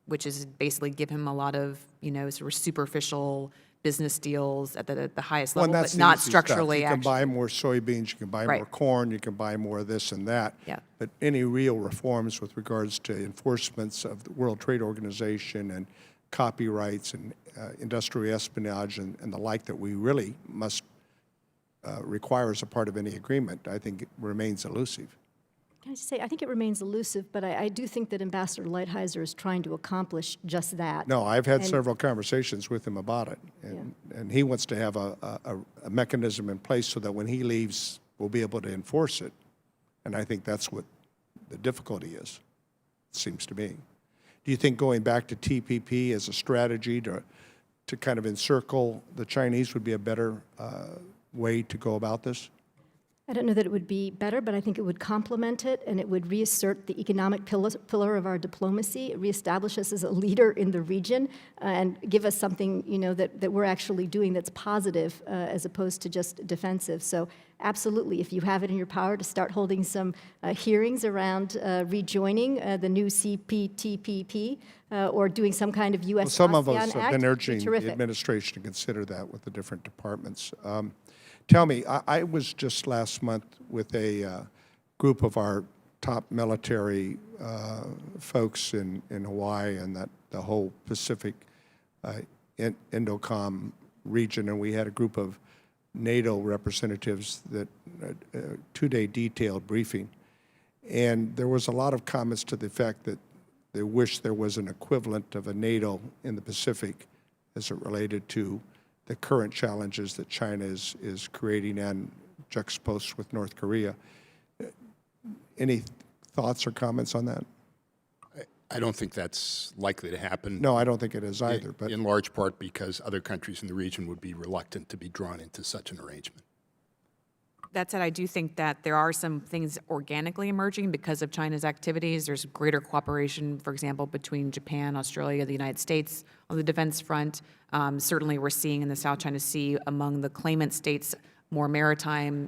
which is basically give him a lot of, sort of superficial business deals at the highest level, but not structurally. You can buy more soybeans, you can buy more corn, you can buy more of this and that. Yeah. But any real reforms with regards to enforcements of the World Trade Organization and copyrights and industrial espionage and the like that we really must require as a part of any agreement, I think it remains elusive. Can I just say, I think it remains elusive, but I do think that Ambassador Lighthizer is trying to accomplish just that. No, I've had several conversations with him about it, and he wants to have a mechanism in place so that when he leaves, we'll be able to enforce it. And I think that's what the difficulty is, it seems to me. Do you think going back to TPP as a strategy to kind of encircle the Chinese would be a better way to go about this? I don't know that it would be better, but I think it would complement it, and it would reassert the economic pillar of our diplomacy, reestablish us as a leader in the region, and give us something, that we're actually doing that's positive as opposed to just defensive. So absolutely, if you have it in your power to start holding some hearings around rejoining the new CPTPP or doing some kind of U.S. Well, some of us ASEAN have been Act, urging the terrific. administration to consider that with the different departments. Tell me, I was just last month with a group of our top military folks in Hawaii and the whole Pacific Indocom region, and we had a group of NATO representatives that a 2-day detailed briefing. And there was a lot of comments to the effect that they wish there was an equivalent of a NATO in the Pacific as it related to the current challenges that China is creating and juxtaposed with North Korea. Any thoughts or comments on that? I don't think that's likely to happen. No, I don't think it is either. But in large part because other countries in the region would be reluctant to be drawn into such an arrangement. That said, I do think that there are some things organically emerging because of China's activities. There's greater cooperation, for example, between Japan, Australia, the United States on the defense front. Certainly, we're seeing in the South China Sea among the claimant states more maritime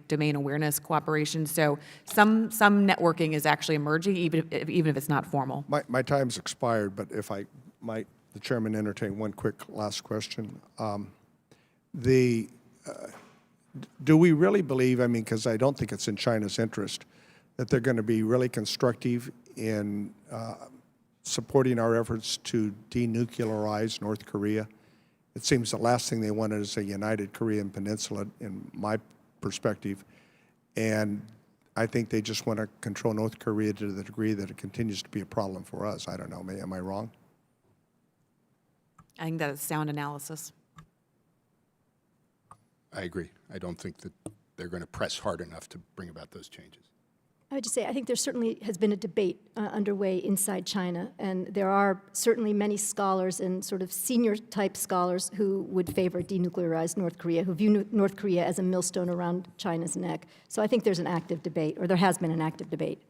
domain awareness cooperation. So some networking is actually emerging, even if it's not formal. My time's expired, but if I might, the chairman, entertain one quick last question. Do we really believe, because I don't think it's in China's interest, that they're going to be really constructive in supporting our efforts to denuclearize North Korea? It seems the last thing they wanted is a united Korean peninsula, in my perspective. And I think they just want to control North Korea to the degree that it continues to be a problem for us. I don't know. Am I wrong? I think that is sound analysis. I agree. I don't think that they're going to press hard enough to bring about those changes. I would just say, I think there certainly has been a debate underway inside China, and there are certainly many scholars and sort of senior-type scholars who would favor denuclearized North Korea, who view North Korea as a millstone around China's neck. So I think there's an active debate, or there has been an active debate.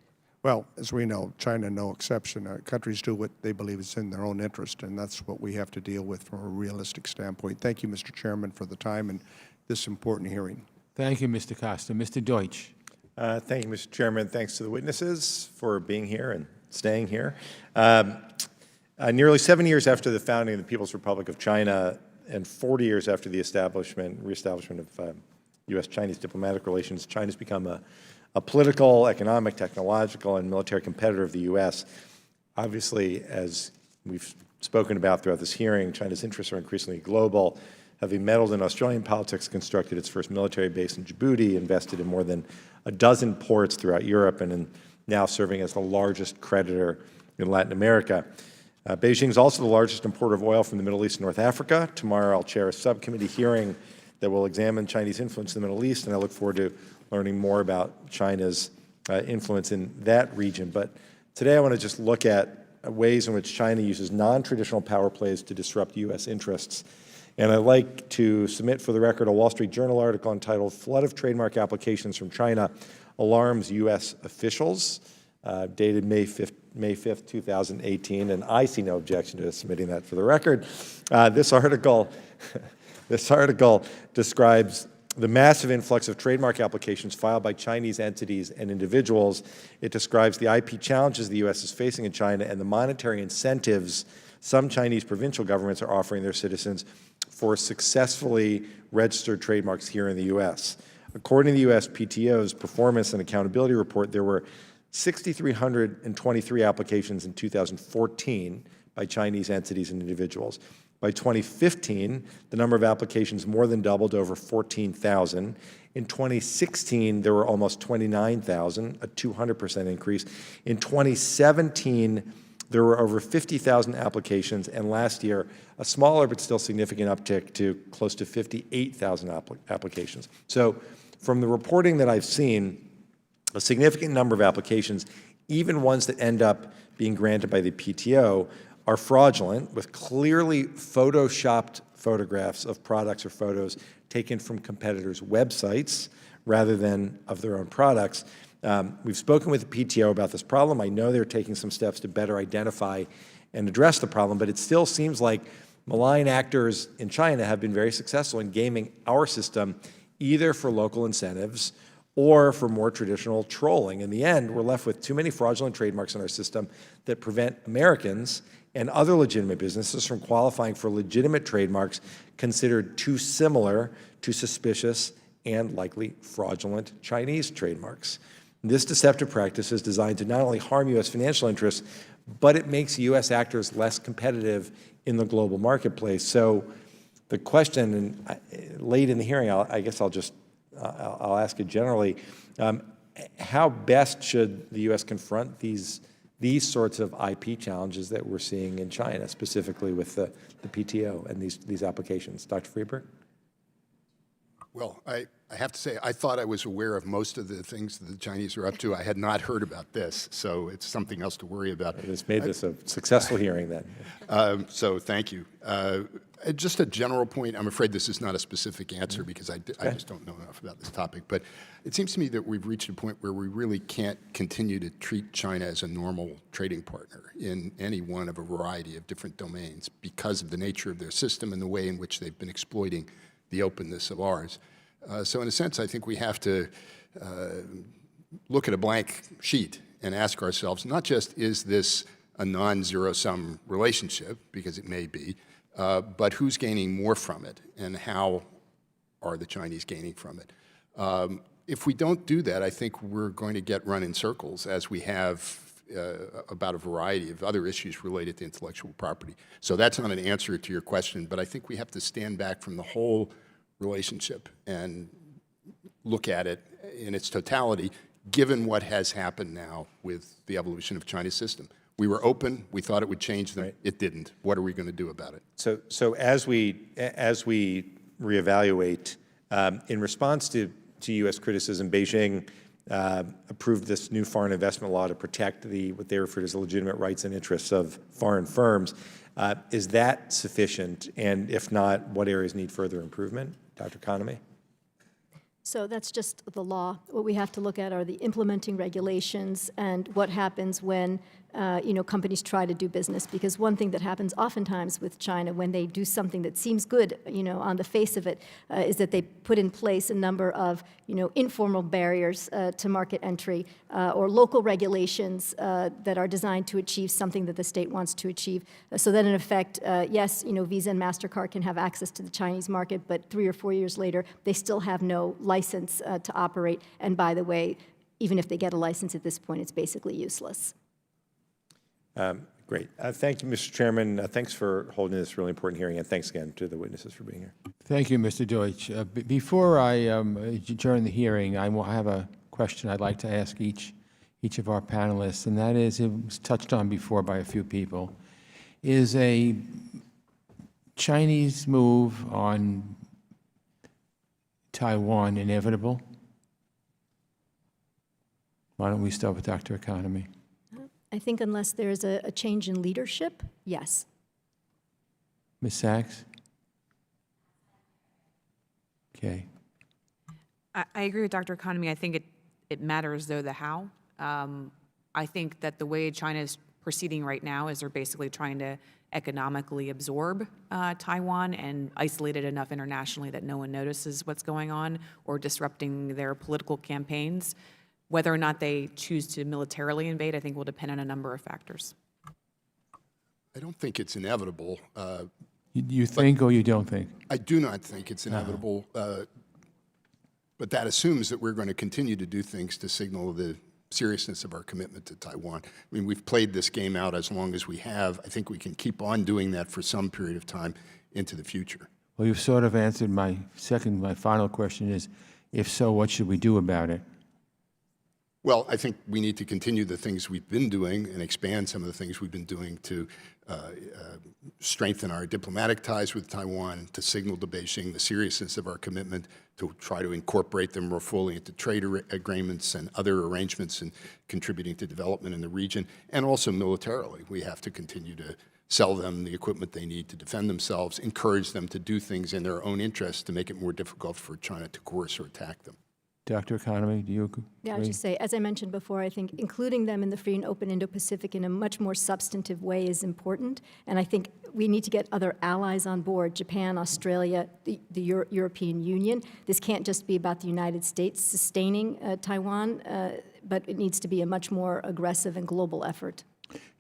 Well, as we know, China no exception. Countries do what they believe is in their own interest, and that's what we have to deal with from a realistic standpoint. Thank you, Mr. Chairman, for the time and this important hearing. Thank you, Mr. Costa. Mr. Deutsch. Thank you, Mr. Chairman. Thanks to the witnesses for being here and staying here. Nearly 7 years after the founding of the People's Republic of China and 40 years after the reestablishment of U.S.-Chinese diplomatic relations, China's become a political, economic, technological, and military competitor of the U.S. Obviously, as we've spoken about throughout this hearing, China's interests are increasingly global. Having meddled in Australian politics, constructed its first military base in Djibouti, invested in more than a dozen ports throughout Europe, and now serving as the largest creditor in Latin America. Beijing is also the largest importer of oil from the Middle East and North Africa. Tomorrow I'll chair a subcommittee hearing that will examine Chinese influence in the Middle East, and I look forward to learning more about China's influence in that region. But today I want to just look at ways in which China uses non-traditional power plays to disrupt U.S. interests. And I'd like to submit for the record a Wall Street Journal article entitled "Flood of Trademark Applications from China Alarms U.S. Officials," dated May 5th, 2018, and I see no objection to submitting that for the record. This article describes the massive influx of trademark applications filed by Chinese entities and individuals. It describes the IP challenges the U.S. is facing in China and the monetary incentives some Chinese provincial governments are offering their citizens for successfully registered trademarks here in the U.S. According to the USPTO's Performance and Accountability Report, there were 6,323 applications in 2014 by Chinese entities and individuals. By 2015, the number of applications more than doubled to over 14,000. In 2016, there were almost 29,000, a 200% increase. In 2017, there were over 50,000 applications, and last year, a smaller but still significant uptick to close to 58,000 applications. So from the reporting that I've seen, a significant number of applications, even ones that end up being granted by the PTO, are fraudulent, with clearly photoshopped photographs of products or photos taken from competitors' websites rather than of their own products. We've spoken with the PTO about this problem. I know they're taking some steps to better identify and address the problem, but it still seems like malign actors in China have been very successful in gaming our system, either for local incentives or for more traditional trolling. In the end, we're left with too many fraudulent trademarks in our system that prevent Americans and other legitimate businesses from qualifying for legitimate trademarks considered too similar to suspicious and likely fraudulent Chinese trademarks. This deceptive practice is designed to not only harm U.S. financial interests, but it makes U.S. actors less competitive in the global marketplace. So the question, and late in the hearing, I guess I'll ask it generally, how best should the U.S. confront these sorts of IP challenges that we're seeing in China, specifically with the PTO and these applications? Dr. Friedberg? Well, I have to say, I thought I was aware of most of the things that the Chinese are up to. I had not heard about this, so it's something else to worry about. It's made this a successful hearing then. So thank you. Just a general point, I'm afraid this is not a specific answer because I just don't know enough about this topic, but it seems to me that we've reached a point where we really can't continue to treat China as a normal trading partner in any one of a variety of different domains because of the nature of their system and the way in which they've been exploiting the openness of ours. So in a sense, I think we have to look at a blank sheet and ask ourselves, not just is this a non-zero-sum relationship, because it may be, but who's gaining more from it and how are the Chinese gaining from it? If we don't do that, I think we're going to get run in circles as we have about a variety of other issues related to intellectual property. So that's not an answer to your question, but I think we have to stand back from the whole relationship and look at it in its totality, given what has happened now with the evolution of China's system. We were open. We thought it would change them. Right. It didn't. What are we going to do about it? So as we reevaluate, in response to U.S. criticism, Beijing approved this new foreign investment law to protect what they refer to as the legitimate rights and interests of foreign firms. Is that sufficient? And if not, what areas need further improvement? Dr. Kaname? So that's just the law. What we have to look at are the implementing regulations and what happens when companies try to do business. Because one thing that happens oftentimes with China when they do something that seems good, on the face of it, is that they put in place a number of, informal barriers to market entry or local regulations that are designed to achieve something that the state wants to achieve. So that in effect, yes, Visa and MasterCard can have access to the Chinese market, but 3 or 4 years later, they still have no license to operate. And by the way, even if they get a license at this point, it's basically useless. Great. Thank you, Mr. Chairman. Thanks for holding this really important hearing, and thanks again to the witnesses for being here. Thank you, Mr. Deutsch. Before I adjourn the hearing, I will have a question I'd like to ask each of our panelists, and that is, it was touched on before by a few people, is a Chinese move on Taiwan inevitable? Why don't we start with Dr. Economy? I think unless there's a change in leadership, yes. Ms. Sachs? Okay. I agree with Dr. Economy. I think it matters, though, the how. I think that the way China is proceeding right now is they're basically trying to economically absorb Taiwan and isolate it enough internationally that no one notices what's going on or disrupting their political campaigns. Whether or not they choose to militarily invade, I think, will depend on a number of factors. I don't think it's inevitable. You think or you don't think? I do not think it's inevitable, but that assumes that we're going to continue to do things to signal the seriousness of our commitment to Taiwan. I mean, we've played this game out as long as we have. I think we can keep on doing that for some period of time into the future. Well, you've sort of answered my final question is, if so, what should we do about it? Well, I think we need to continue the things we've been doing and expand some of the things we've been doing to strengthen our diplomatic ties with Taiwan, to signal to Beijing the seriousness of our commitment to try to incorporate them more fully into trade agreements and other arrangements and contributing to development in the region, and also militarily. We have to continue to sell them the equipment they need to defend themselves, encourage them to do things in their own interests to make it more difficult for China to coerce or attack them. Dr. Economy, do you agree? Yeah, I would just say, as I mentioned before, I think including them in the free and open Indo-Pacific in a much more substantive way is important. And I think we need to get other allies on board, Japan, Australia, the European Union. This can't just be about the United States sustaining Taiwan, but it needs to be a much more aggressive and global effort.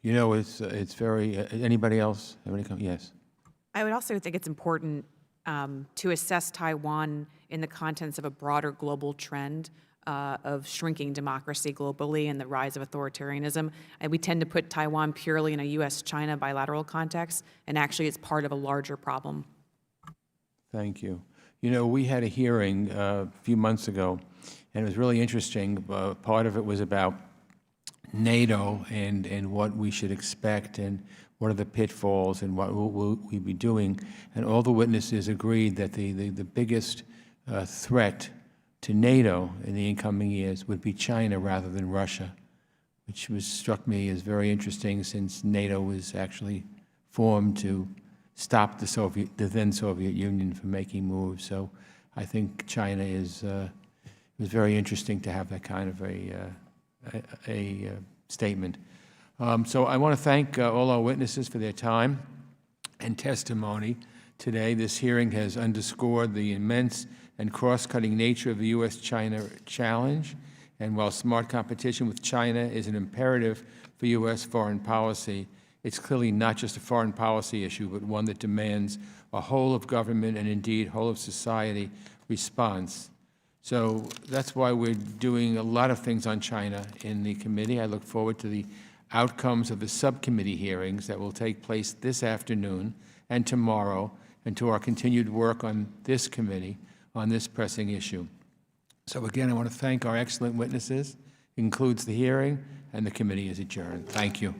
It's very, anybody else? Yes. I would also think it's important to assess Taiwan in the context of a broader global trend of shrinking democracy globally and the rise of authoritarianism. And we tend to put Taiwan purely in a U.S.-China bilateral context, and actually it's part of a larger problem. Thank you. We had a hearing a few months ago, and it was really interesting. Part of it was about NATO and what we should expect and what are the pitfalls and what will we be doing. And all the witnesses agreed that the biggest threat to NATO in the incoming years would be China rather than Russia, which struck me as very interesting since NATO was actually formed to stop the then Soviet Union from making moves. So I think China it was very interesting to have that kind of a statement. So I want to thank all our witnesses for their time and testimony today. This hearing has underscored the immense and cross-cutting nature of the U.S.-China challenge. And while smart competition with China is an imperative for U.S. foreign policy, it's clearly not just a foreign policy issue, but one that demands a whole of government and indeed whole of society response. So that's why we're doing a lot of things on China in the committee. I look forward to the outcomes of the subcommittee hearings that will take place this afternoon and tomorrow, and to our continued work on this committee on this pressing issue. So again, I want to thank our excellent witnesses Concludes the hearing, and the committee is adjourned. Thank you.